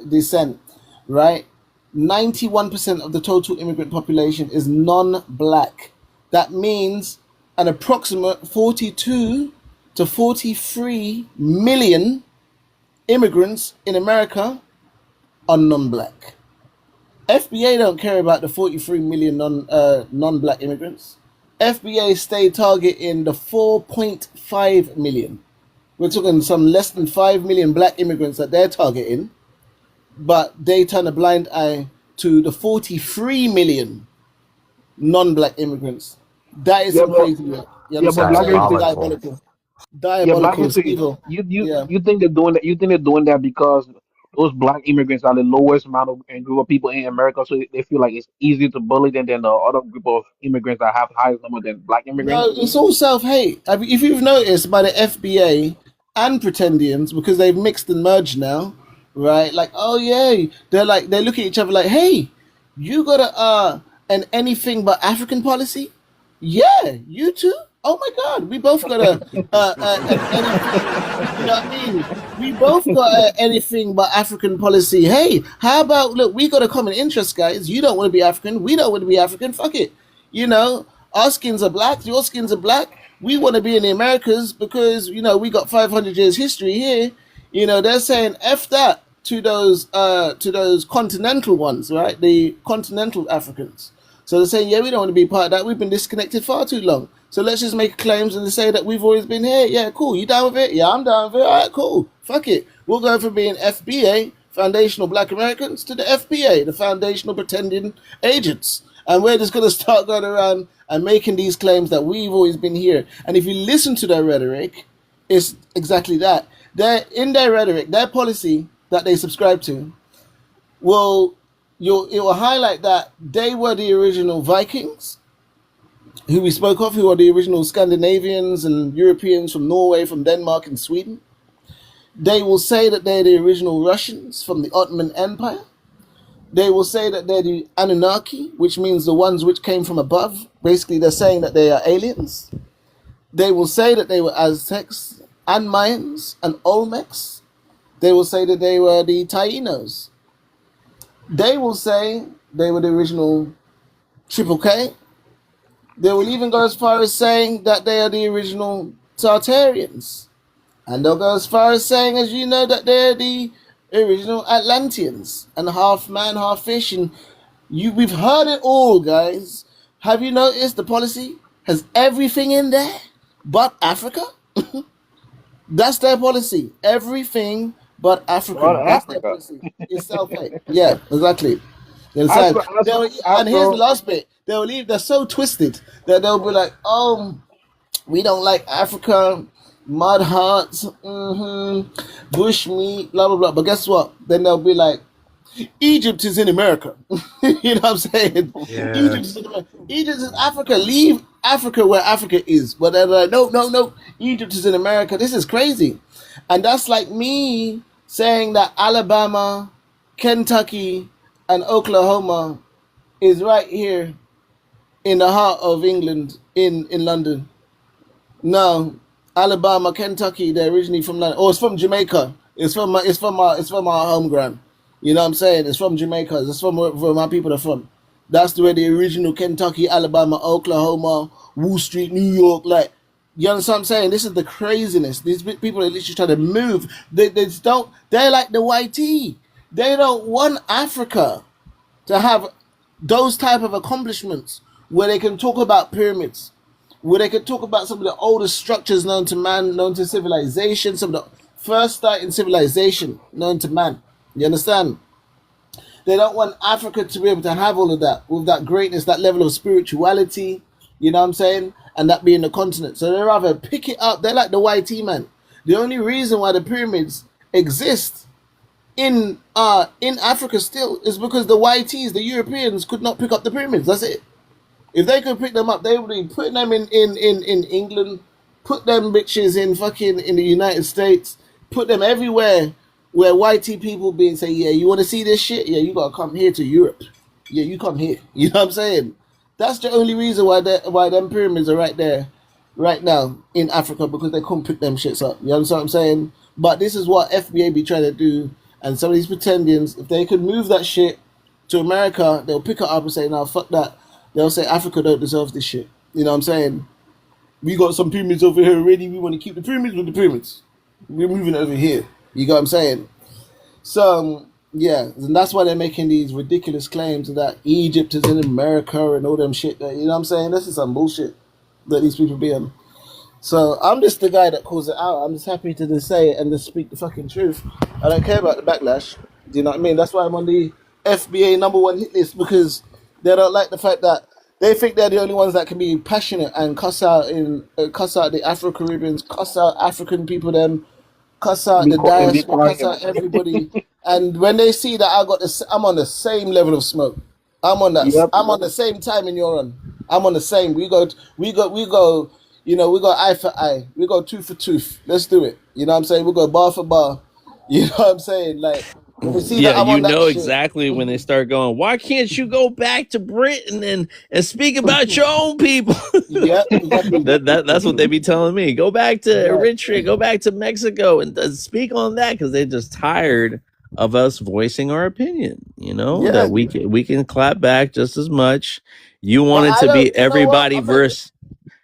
descent, right? 91% of the total immigrant population is non-Black. That means an approximate 42 to 43 million immigrants in America are non-Black. FBA don't care about the 43 million non-Black immigrants. FBA stay targeting the 4.5 million. We're talking some less than 5 million Black immigrants that they're targeting, but they turn a blind eye to the 43 million non-Black immigrants. That is Yeah, some but crazy work. You yeah, but understand what I'm Black saying? It's History, Diabolical. Black diabolical. It's History. evil. You you Yeah. you think they're doing that? You think they're doing that because those Black immigrants are the lowest amount of and group of people in America, so they feel like it's easier to bully them than the other group of immigrants that have highest number than Black immigrants. No, it's all self-hate. If you've noticed by the FBA and Pretendians, because they've mixed and merged now, right? Like, oh yeah, they look at each other like, hey, you got an anything but African policy? Yeah, you too. Oh my God, we both got an anything. You know what I mean? We both got anything but African policy. Hey, how about look? We got a common interest, guys. You don't want to be African. We don't want to be African. Fuck it. Our skins are black. Your skins are black. We want to be in the Americas because we got 500 years history here. They're saying f that to those continental ones, right? The continental Africans. So they're saying, yeah, we don't want to be part of that. We've been disconnected far too long. So let's just make claims and say that we've always been here. Yeah, cool. You down with it? Yeah, I'm down with it. All right, cool. Fuck it. We'll go from being FBA, Foundational Black Americans, to the FBA, the Foundational Pretending Agents. And we're just going to start going around and making these claims that we've always been here. And if you listen to their rhetoric, it's exactly that. In their rhetoric, their policy that they subscribe to it will highlight that they were the original Vikings, who we spoke of, who are the original Scandinavians and Europeans from Norway, from Denmark and Sweden. They will say that they're the original Russians from the Ottoman Empire. They will say that they're the Anunnaki, which means the ones which came from above. Basically, they're saying that they are aliens. They will say that they were Aztecs and Mayans and Olmecs. They will say that they were the Taínos. They will say they were the original Triple K. They will even go as far as saying that they are the original Tartarians. And they'll go as far as saying, as you know, that they're the original Atlanteans and half man, half fish. And we've heard it all, guys. Have you noticed the policy has everything in there but Africa? That's their policy. Everything but African. What That's their Africa? policy. It's self-hate. Yeah, exactly. You understand? And here's the last bit. They'll leave. They're so twisted that they'll be like, "Oh, we don't like Africa, mud huts, bush meat, blah blah blah." But guess what? Then they'll be like, "Egypt is in America." You know what I'm saying? Yeah. Egypt is in America. Egypt is Africa. Leave Africa where Africa is. But they're like, "No, no, no. Egypt is in America." This is crazy, and that's like me saying that Alabama, Kentucky, and Oklahoma is right here in the heart of England, in London. No, Alabama, Kentucky, they're originally from London. Oh, it's from Jamaica. It's from our home ground. You know what I'm saying? It's from Jamaica. It's from where my people are from. That's where the original Kentucky, Alabama, Oklahoma, Wall Street, New York, like, you understand what I'm saying? This is the craziness. These people are literally trying to move. They just don't, they're like the YT. They don't want Africa to have those type of accomplishments where they can talk about pyramids, where they can talk about some of the oldest structures known to man, known to civilization, some of the first starting civilization known to man. You understand? They don't want Africa to be able to have all of that, with that greatness, that level of spirituality, you know what I'm saying? And that being the continent. So they rather pick it up. They're like the YT man. The only reason why the pyramids exist in Africa still is because the YTs, the Europeans, could not pick up the pyramids. That's it. If they could pick them up, they would be putting them in England, put them bitches in the United States, put them everywhere where YT people being say, yeah, you want to see this shit? Yeah, you gotta come here to Europe. Yeah, you come here. You know what I'm saying? That's the only reason why them pyramids are right there, right now in Africa, because they couldn't pick them shits up. You understand what I'm saying? But this is what FBA be trying to do, and some of these pretendians, if they could move that shit to America, they'll pick it up and say, "No, fuck that." They'll say Africa don't deserve this shit. You know what I'm saying? We got some pyramids over here already. We want to keep the pyramids with the pyramids. We're moving over here. You got what I'm saying? So yeah, and that's why they're making these ridiculous claims that Egypt is in America and all them shit. You know what I'm saying? This is some bullshit that these people be on. So I'm just the guy that calls it out. I'm just happy to just say it and just speak the fucking truth. I don't care about the backlash. Do you know what I mean? That's why I'm on the FBA #1 hit list, because they don't like the fact that they think they're the only ones that can be passionate and cuss out the Afro-Caribbeans, cuss out African people, them, cuss out the diaspora, cuss out everybody. And when they see that I'm on the same level of smoke. I'm on that. Yep. I'm on the same time in you're on. I'm on the same. We go. You know, we go eye for eye. We go tooth for tooth. Let's do it. You know what I'm saying? We go bar for bar. You know what I'm saying? Like, when we see that I'm on that shit. Exactly when they start going, why can't you go back to Britain and speak about your own people? Yeah, exactly. That's what they be telling me. Go back to Eritrea, go back to Mexico and speak on that, because they're just tired of us voicing our opinion. You know, that we can clap back just as much. You want it to be everybody versus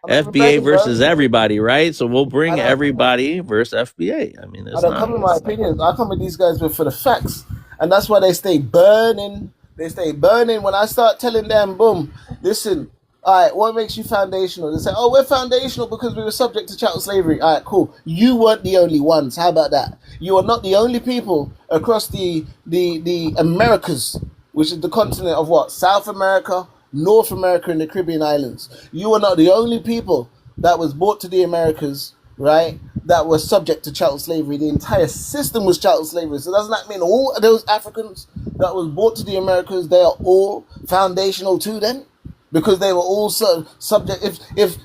FBA versus everybody, right? So we'll bring everybody versus FBA. I mean, I don't come with my opinions. I come with these guys for the facts, and that's why they stay burning. They stay burning when I start telling them, boom, listen, all right, what makes you foundational? They say, oh, we're foundational because we were subject to chattel slavery. All right, cool. You weren't the only ones. How about that? You are not the only people across the Americas, which is the continent of what? South America, North America, and the Caribbean islands. You are not the only people that was brought to the Americas, right, that were subject to chattel slavery. The entire system was chattel slavery. So doesn't that mean all of those Africans that was brought to the Americas, they are all foundational to them? Because they were all subject. If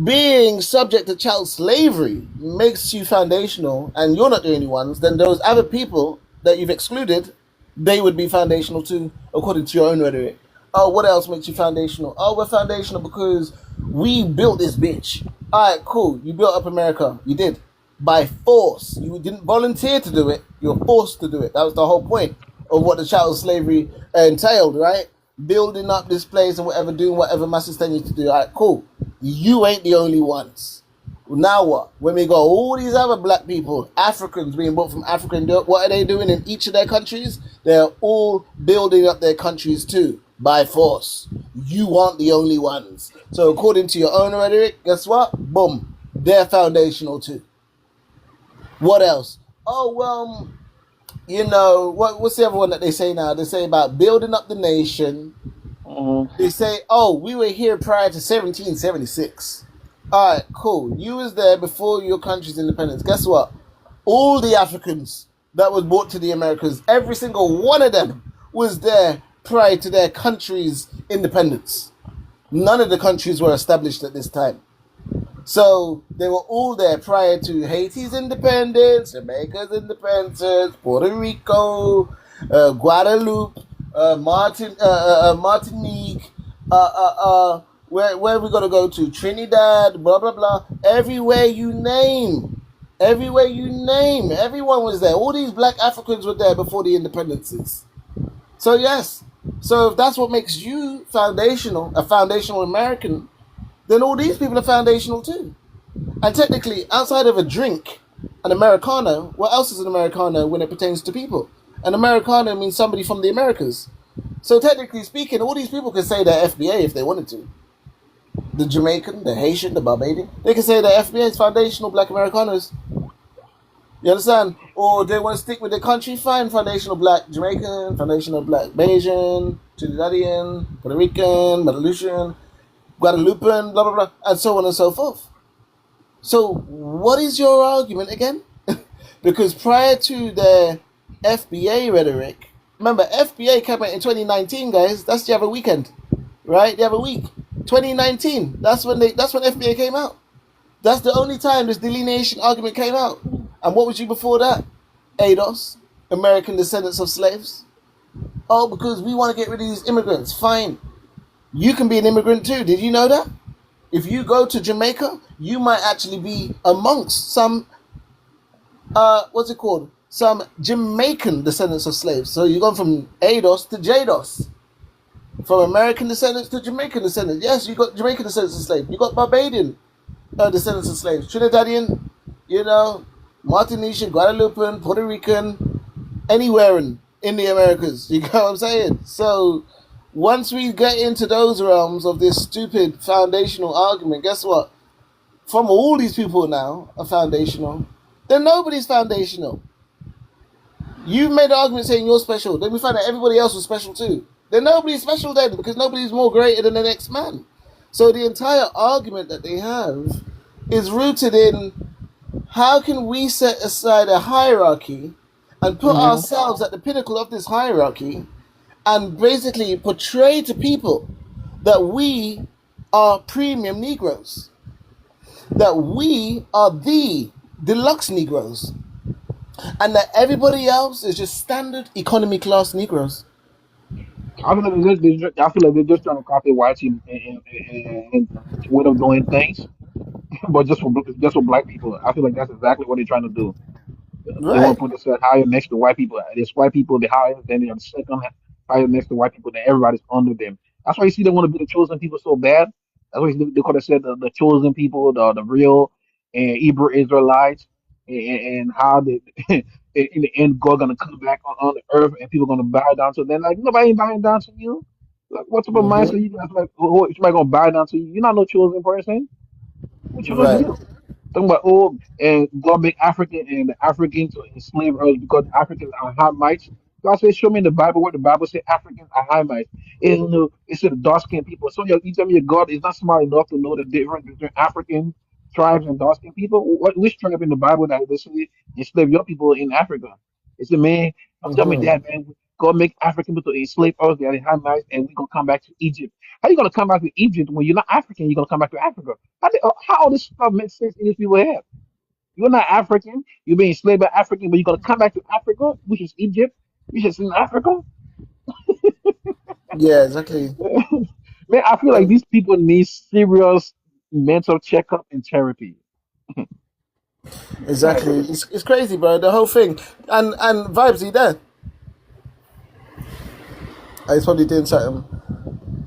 being subject to child slavery makes you foundational, and you're not the only ones, then those other people that you've excluded, they would be foundational too, according to your own rhetoric. Oh, what else makes you foundational? Oh, we're foundational because we built this bitch. All right, cool. You built up America. You did. By force. You didn't volunteer to do it. You were forced to do it. That was the whole point of what the chattel slavery entailed, right? Building up this place and whatever, doing whatever Master tell you to do. All right, cool. You ain't the only ones. Now what? When we got all these other black people, Africans being brought from Africa, what are they doing in each of their countries? They're all building up their countries too, by force. You aren't the only ones. So according to your own rhetoric, guess what? Boom. They're foundational too. What else? Oh, well, you know, what's the other one that they say now? They say about building up the nation. They say, oh, we were here prior to 1776. All right, cool. You was there before your country's independence. Guess what? All the Africans that was brought to the Americas, every single one of them was there prior to their country's independence. None of the countries were established at this time. So they were all there prior to Haiti's independence, Jamaica's independence, Puerto Rico, Guadeloupe, Martinique, where are we gonna go to? Trinidad, blah blah blah. Everywhere you name, everyone was there. All these black Africans were there before the independences. So yes, so if that's what makes you foundational, a foundational American, then all these people are foundational too. And technically, outside of a drink, an Americano, what else is an Americano when it pertains to people? An Americano means somebody from the Americas. So technically speaking, all these people can say they're FBA if they wanted to. The Jamaican, the Haitian, the Barbadian, they can say they're FBA is foundational black Americanos. You understand? Or they want to stick with their country, fine, foundational black Jamaican, foundational black Bayesian, Trinidadian, Puerto Rican, Melaleucian, Guadeloupean, blah, blah, blah, and so on and so forth. So what is your argument again? Because prior to the FBA rhetoric, remember, FBA came out in 2019, guys. That's the other weekend, right? The other week. 2019. That's when FBA came out. That's the only time this delineation argument came out. And what was you before that? ADOS, American Descendants of Slaves. Oh, because we want to get rid of these immigrants. Fine. You can be an immigrant too. Did you know that? If you go to Jamaica, you might actually be amongst some, some Jamaican descendants of slaves. So you're going from ADOS to JDOS. From American descendants to Jamaican descendants. Yes, you got Jamaican descendants of slaves. You got Barbadian descendants of slaves. Trinidadian, Martinician, Guadeloupean, Puerto Rican, anywhere in the Americas. You know what I'm saying? So once we get into those realms of this stupid foundational argument, guess what? From all these people now are foundational, then nobody's foundational. You've made the argument saying you're special. Then we find out everybody else was special too. Then nobody's special then because nobody's more greater than the next man. So the entire argument that they have is rooted in how can we set aside a hierarchy and put ourselves at the pinnacle of this hierarchy and basically portray to people that we are premium Negroes, that we are the deluxe Negroes, and that everybody else is just standard economy class Negroes. I feel like they're just trying to copy whites and way of doing things, but just for black people. I feel like that's exactly what they're trying to do. They want Right. to put themselves higher next to white people. There's white people the highest, then they're the second higher next to white people, then everybody's under them. That's why you see they want to be the chosen people so bad. That's why they could have said the chosen people, the real and Hebrew Israelites, and how they, in the end God gonna come back on the earth and people gonna bow down to them. Like nobody ain't bowing down to you. Like what type of mindset you guys like? Somebody gonna bow down to you? You're not no chosen person. Who chose Right. you? Talking about and God make African and the Africans to enslave us because Africans are Hamites. God says, show me in the Bible where the Bible says Africans are Hamites. It said dark skinned people. So you tell me your God is not smart enough to know the difference between African tribes and dark skinned people? Which tribe in the Bible that they say enslave your people in Africa? It's a man. Don't tell me that, man. go make African people to enslave us, they are nice, and we're gonna come back to Egypt. How you gonna come back to Egypt when you're not African? You're gonna come back to Africa. How all this stuff makes sense in this people head? You're not African. You're being enslaved by African, but you're gonna come back to Africa, which is Egypt, which is in Africa. Yeah, exactly. Man, I feel like And these people need serious mental checkup and therapy. exactly. It's crazy, bro. The whole thing. And vibes, you there? I was probably doing something.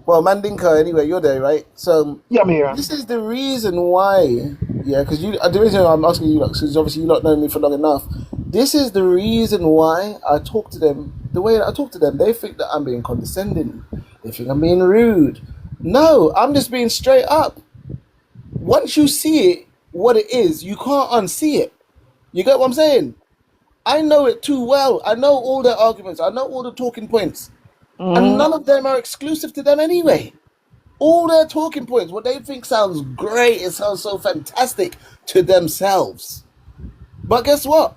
Well, Mandinka, anyway, you're there, right? So Yeah, I'm here. this is the reason why, yeah, because the reason I'm asking you, because obviously you not known me for long enough. This is the reason why I talk to them the way that I talk to them. They think that I'm being condescending. They think I'm being rude. No, I'm just being straight up. Once you see it, what it is, you can't unsee it. You get what I'm saying? I know it too well. I know all their arguments. I know all the talking points. And Hmm. none of them are exclusive to them anyway. All their talking points, what they think sounds great, it sounds so fantastic to themselves. But guess what?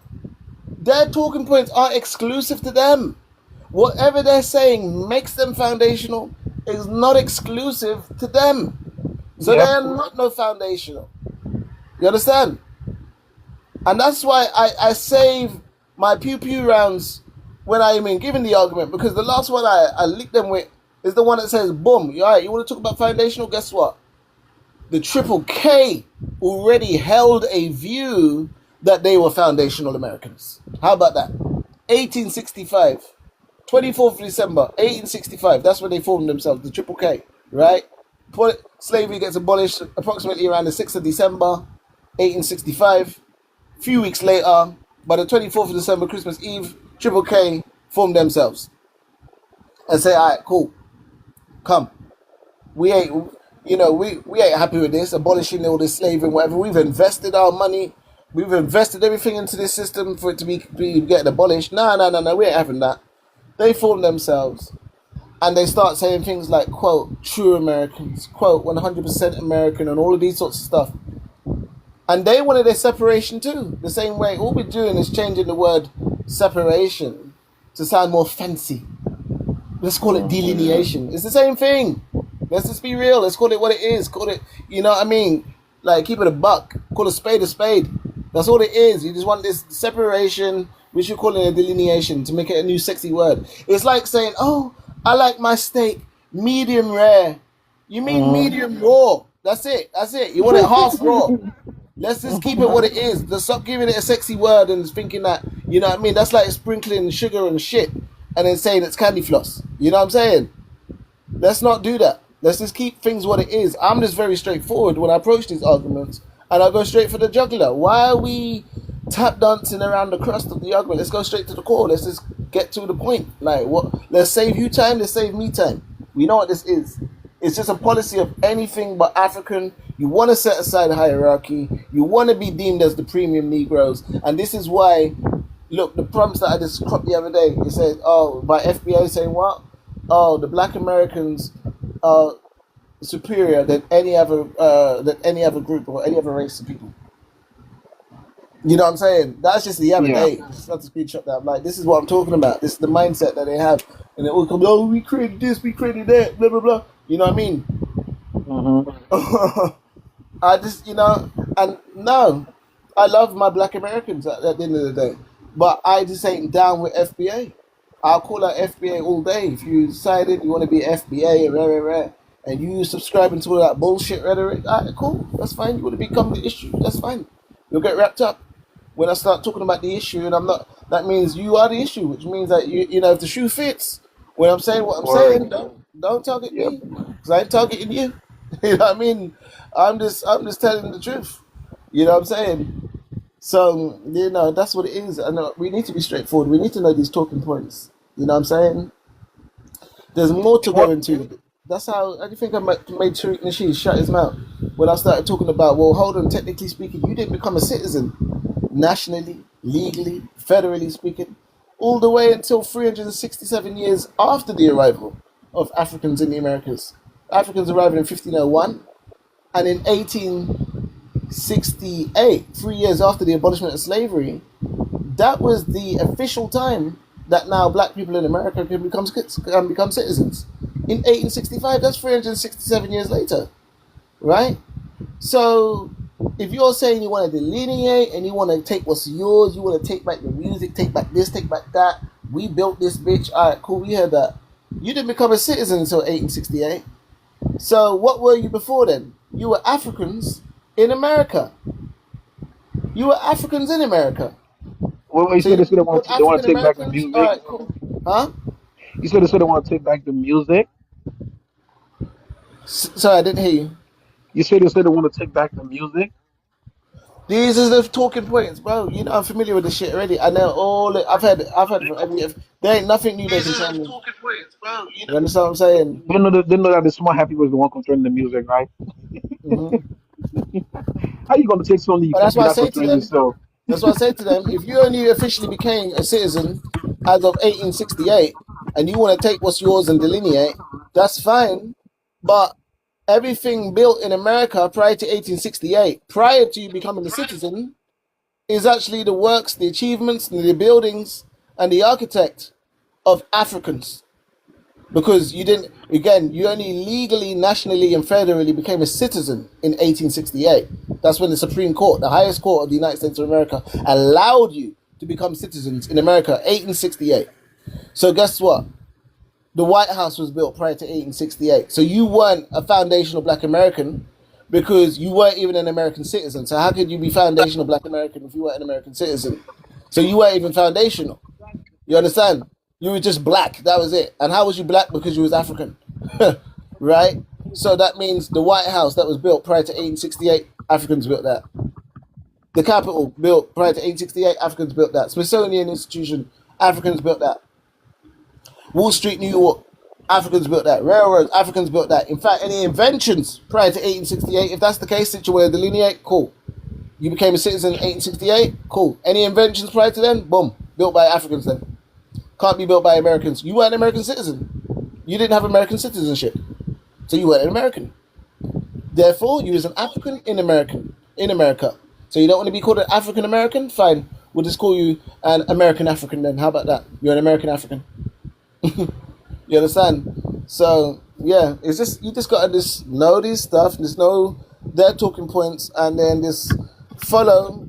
Their talking points aren't exclusive to them. Whatever they're saying makes them foundational is not exclusive to them. So they Yep. are not no foundational. You understand? And that's why I save my pew pew rounds when I am giving the argument, because the last one I lick them with is the one that says, boom, you alright, you want to talk about foundational? Guess what? The Triple K already held a view that they were foundational Americans. How about that? 1865, 24th of December, 1865, that's when they formed themselves, the Triple K, right? Slavery gets abolished approximately around the 6th of December, 1865. Few weeks later, by the 24th of December, Christmas Eve, Triple K formed themselves and say, all right, cool, come. We ain't, we ain't happy with this, abolishing all this slavery and whatever. We've invested our money. We've invested everything into this system for it to be getting abolished. No, we ain't having that. They form themselves and they start saying things like, quote, true Americans, quote, 100% American, and all of these sorts of stuff. And they wanted a separation too. The same way, all we're doing is changing the word separation to sound more fancy. Let's call it delineation. It's the same thing. Let's just be real. Let's call it what it is. Call it, you know what I mean? Like, keep it a buck. Call a spade a spade. That's all it is. You just want this separation, which you're calling a delineation, to make it a new sexy word. It's like saying, oh, I like my steak medium rare. You mean medium raw. That's it. That's it. You want it half raw. Let's just keep it what it is. Let's stop giving it a sexy word and thinking that, you know what I mean? That's like sprinkling sugar and shit and then saying it's candy floss. You know what I'm saying? Let's not do that. Let's just keep things what it is. I'm just very straightforward when I approach these arguments, and I go straight for the jugular. Why are we tap dancing around the crust of the argument? Let's go straight to the core. Let's just get to the point. Like, what? Let's save you time. Let's save me time. We know what this is. It's just a policy of anything but African. You want to set aside hierarchy. You want to be deemed as the premium Negroes. And this is why, look, the prompts that I just cropped the other day, it said, oh, by FBA saying what? Oh, the black Americans are superior than any other group or any other race of people. You know what I'm saying? That's just the other Yeah. day. It's not to screenshot that. I'm like, this is what I'm talking about. This is the mindset that they have. And it all comes, oh, we created this, we created that, blah, blah, blah. You know what I mean? Hmm. I just, and no, I love my black Americans at the end of the day. But I just ain't down with FBA. I'll call out FBA all day. If you decided you want to be FBA and rah, and you subscribing to all that bullshit rhetoric, all right, cool. That's fine. You want to become the issue. That's fine. You'll get wrapped up. When I start talking about the issue and I'm not, that means you are the issue, which means that, if the shoe fits, when I'm saying what I'm saying, don't target Yep. me, because I ain't targeting you. You know what I mean? I'm just telling the truth. You know what I'm saying? So, that's what it is. And we need to be straightforward. We need to know these talking points. You know what I'm saying? There's more to go into. That's how I think I made Tariq Nasheed shut his mouth when I started talking about, well, hold on, technically speaking, you didn't become a citizen nationally, legally, federally speaking, all the way until 367 years after the arrival of Africans in the Americas. Africans arrived in 1501, and in 1868, 3 years after the abolishment of slavery, that was the official time that now black people in America can become citizens. In 1865, that's 367 years later, right? So if you're saying you want to delineate and you want to take what's yours, you want to take back the music, take back this, take back that, we built this bitch, all right, cool, we heard that. You didn't become a citizen until 1868. So what were you before then? You were Africans in America. You were Africans in America. Well, you So said you they want African to take back the Americans, all music. right, cool. Huh? You said they want to take back the music. Sorry, I didn't hear you. You said they want to take back the music. These are the talking points, bro. You know I'm familiar with this shit already. I know all. I've had it from every. There ain't nothing new they can tell me. You understand what I'm saying? They know that the smart happy was the one controlling the music, right? Hmm. How you gonna take something you But that's you're why I not say to controlling them. yourself? That's what I say to them. If you only officially became a citizen as of 1868, and you want to take what's yours and delineate, that's fine. But everything built in America prior to 1868, prior to you becoming a citizen, is actually the works, the achievements, the buildings, and the architect of Africans. Because you didn't, again, you only legally, nationally, and federally became a citizen in 1868. That's when the Supreme Court, the highest court of the United States of America, allowed you to become citizens in America, 1868. So guess what? The White House was built prior to 1868. So you weren't a foundational black American because you weren't even an American citizen. So how could you be foundational black American if you weren't an American citizen? So you weren't even foundational. You understand? You were just black. That was it. And how was you black? Because you was African. Right? So that means the White House that was built prior to 1868, Africans built that. The Capitol built prior to 1868, Africans built that. Smithsonian Institution, Africans built that. Wall Street, New York, Africans built that. Railroads, Africans built that. In fact, any inventions prior to 1868, if that's the case, that you want to delineate, cool. You became a citizen in 1868, cool. Any inventions prior to then, boom, built by Africans then. Can't be built by Americans. You weren't an American citizen. You didn't have American citizenship. So you weren't an American. Therefore, you was an African in America. So you don't want to be called an African American? Fine. We'll just call you an American African then. How about that? You're an American African. You understand? So yeah, it's just you just gotta just know these stuff, just know their talking points, and then just follow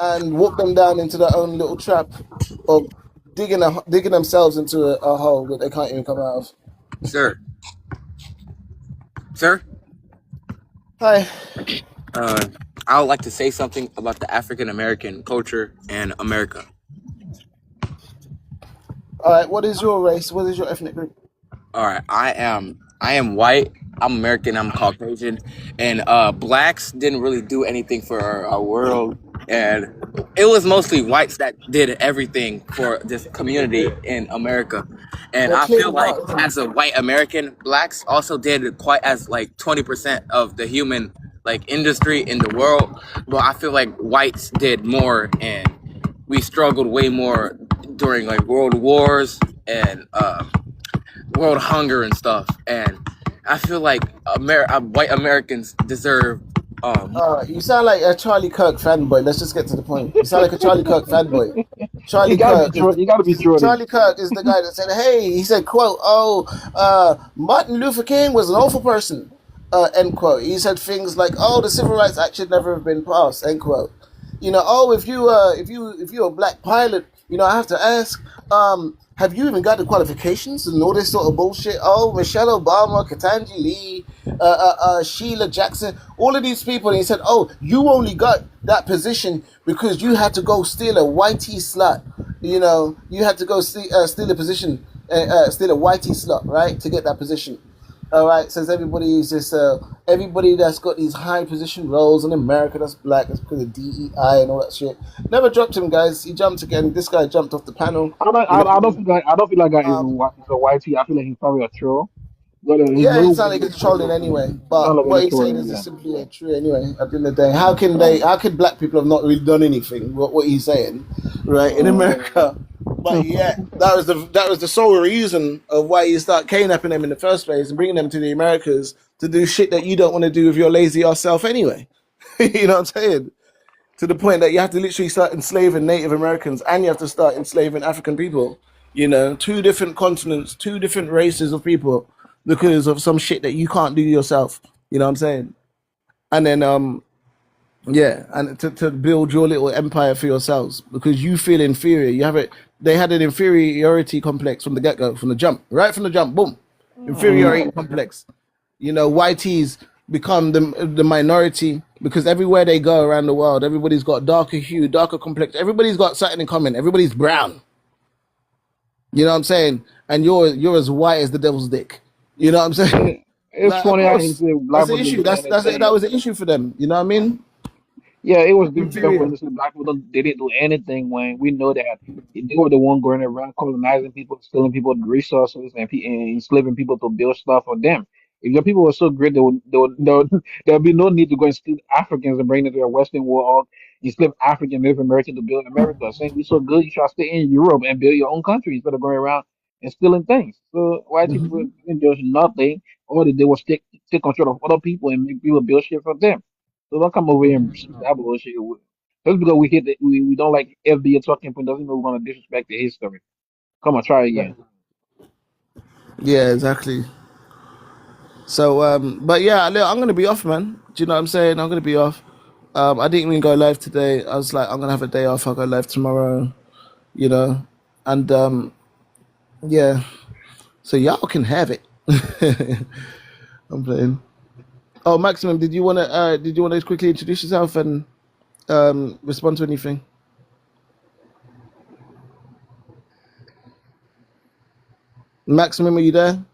and walk them down into their own little trap of digging themselves into a hole that they can't even come out of. Sir. Sir? Hi. I would like to say something about the African American culture in America. All right. What is your race? What is your ethnic group? All right, I am white. I'm American. I'm Caucasian, and blacks didn't really do anything for our world, and it was mostly whites that did everything for this community in America. And Well, I feel clearly like not. as a white American, blacks also did quite as like 20% of the human like industry in the world, but I feel like whites did more, and we struggled way more during like world wars and world hunger and stuff. And I feel like white Americans deserve You sound like a Charlie Kirk fanboy. Let's just get to the point. You sound like a Charlie Kirk fanboy. Charlie Kirk. You gotta be true. Charlie Kirk is the guy that said, "Hey," he said, "quote, Martin Luther King was an awful person," end quote. He said things like, "Oh, the Civil Rights Act should never have been passed," end quote. You know, oh, if you're a black pilot, you know, I have to ask, have you even got the qualifications and all this sort of bullshit? Oh, Michelle Obama, Ketanji Lee, Sheila Jackson, all of these people. And he said, oh, you only got that position because you had to go steal a whitey slut. You know, you had to go steal a position, steal a whitey slut, right, to get that position. All right, says everybody is just everybody that's got these high position roles in America that's black. That's because of DEI and all that shit. Never dropped him, guys. He jumped again. This guy jumped off the panel. I don't feel like that is a whitey. I feel like he's probably a troll. But yeah, it sounds like he's trolling anyway. But what he's saying is simply true anyway. At the end of the day, how can black people have not really done anything? What he's saying, right, in America? But yeah, that was the sole reason of why you start kidnapping them in the first place and bringing them to the Americas to do shit that you don't want to do with your lazy ass self anyway. You know what I'm saying? To the point that you have to literally start enslaving Native Americans and you have to start enslaving African people. You know, two different continents, two different races of people because of some shit that you can't do yourself. You know what I'm saying? And then yeah, and to build your little empire for yourselves because you feel inferior. You have it. They had an inferiority complex from the get go, from the jump, right from the jump. Boom, inferiority complex. You know, YTs become the minority because everywhere they go around the world, everybody's got darker hue, darker complex. Everybody's got something in common. Everybody's brown. You know what I'm saying? And you're as white as the devil's dick. You know what I'm saying? It's Like, of funny how he course, said that's black the people didn't issue. do That anything. was the issue for them. You know what I mean? Yeah, it was different Inferior. when they said black people they didn't do anything when we know that they were the one going around colonizing people, stealing people's resources, and enslaving people to build stuff for them. If your people were so great, there would be no need to go and steal Africans and bring them to the Western world, enslave African Native Americans to build America. Saying you're so good, you should stay in Europe and build your own country instead of going around and stealing things. So white people Mhm. didn't do nothing. All they did was take control of other people and make people build shit for them. So don't come over here and speak that bullshit. Just because we hit the, we don't like FBA talking point doesn't mean we're gonna disrespect the history. Come on, try again. Yeah, exactly. So, but yeah, look, I'm gonna be off, man. Do you know what I'm saying? I'm gonna be off. I didn't even go live today. I was like, I'm gonna have a day off. I'll go live tomorrow. You know, and yeah. So y'all can have it. I'm playing. Oh, Maximum, did you wanna quickly introduce yourself and respond to anything? Maximum, are you there?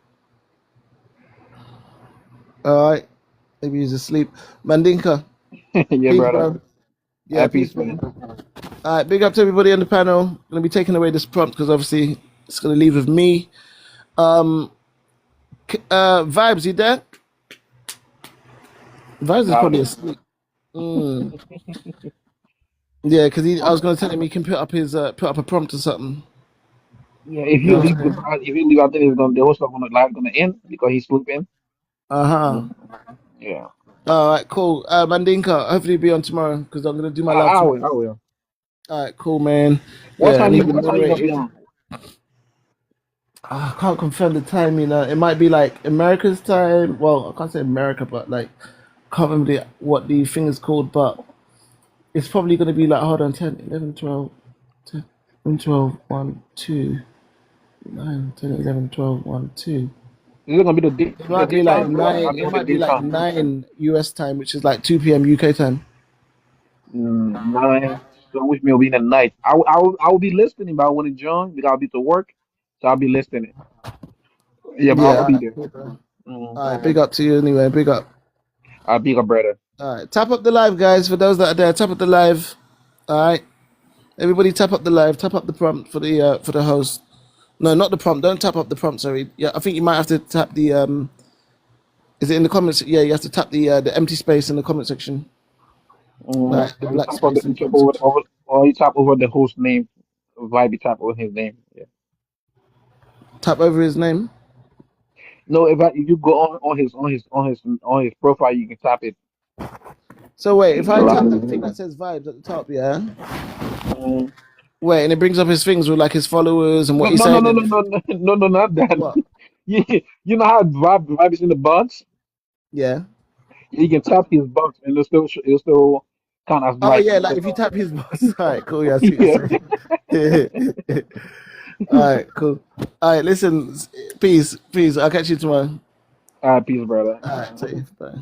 All right. Maybe he's asleep. Mandinka, Yeah, peace, brother. bro. Yeah, Peace, peace, man. man. All right, big up to everybody on the panel. Gonna be taking away this prompt because obviously it's gonna leave with me. Um, Vibes, you there? Vibes is probably Vibes. asleep. Mm. Yeah, because I was gonna tell him he can put up a prompt or something. Yeah, if You you know what leave, I'm saying? if you leave, I think the whole stuff on the live gonna end because he's sleeping. Uh huh. Mm. Yeah, All right, cool. Mandinka, hopefully be on tomorrow because I'm gonna do my live I tomorrow. will. I will. All right, cool, man. Yeah, I need to What time you moderate gonna be you. on? I can't confirm the time. You know, it might be like America's time. Well, I can't say America, but like, can't remember what the thing is called, but it's probably gonna be like, hold on, 10, 11, 12, 10, 11, 12, 1, 2, 9, 10, 11, 12, 1, 2. Is it gonna be It the might be like daytime? Or I 9. mean, It with the might be like daytime. 9 US time, which is like 2 p.m. UK time. 9. So which means it'll be in the night. I will be listening, but I want to join because I'll be to work, so I'll be listening. Yeah, but Yeah. I'll All be right, there. cool, bro. Mm. All right, big up to you anyway. Big up. I'll be a brother. All right, tap up the live, guys. For those that are there, tap up the live. All right, everybody, tap up the live. Tap up the prompt for the host. No, not the prompt. Don't tap up the prompt. Sorry. Yeah, I think you might have to tap the. Is it in the comments? Yeah, you have to tap the empty space in the comment section. Like the You black tap on space in you the tap comment section. or you tap over the host name. Vibe, you tap over his name. Yeah. Tap over his name. No, if you go on his profile, you can tap it. So wait, if The I lock. tap that thing that says vibes at the top, yeah. Mm. Wait, and it brings up his things with like his followers and what No, he no, no, said no, no, and no, no, no, no, not that. what. You know how Vibe is in the box? Yeah. You can tap his box and it'll still count as Oh like yeah, like the if you tap his boss. All right, cool. Yeah, I see what yeah. you're saying. All right, cool. All right, listen, peace, peace. I'll catch you tomorrow. Peace, brother. All right, see you. Bye.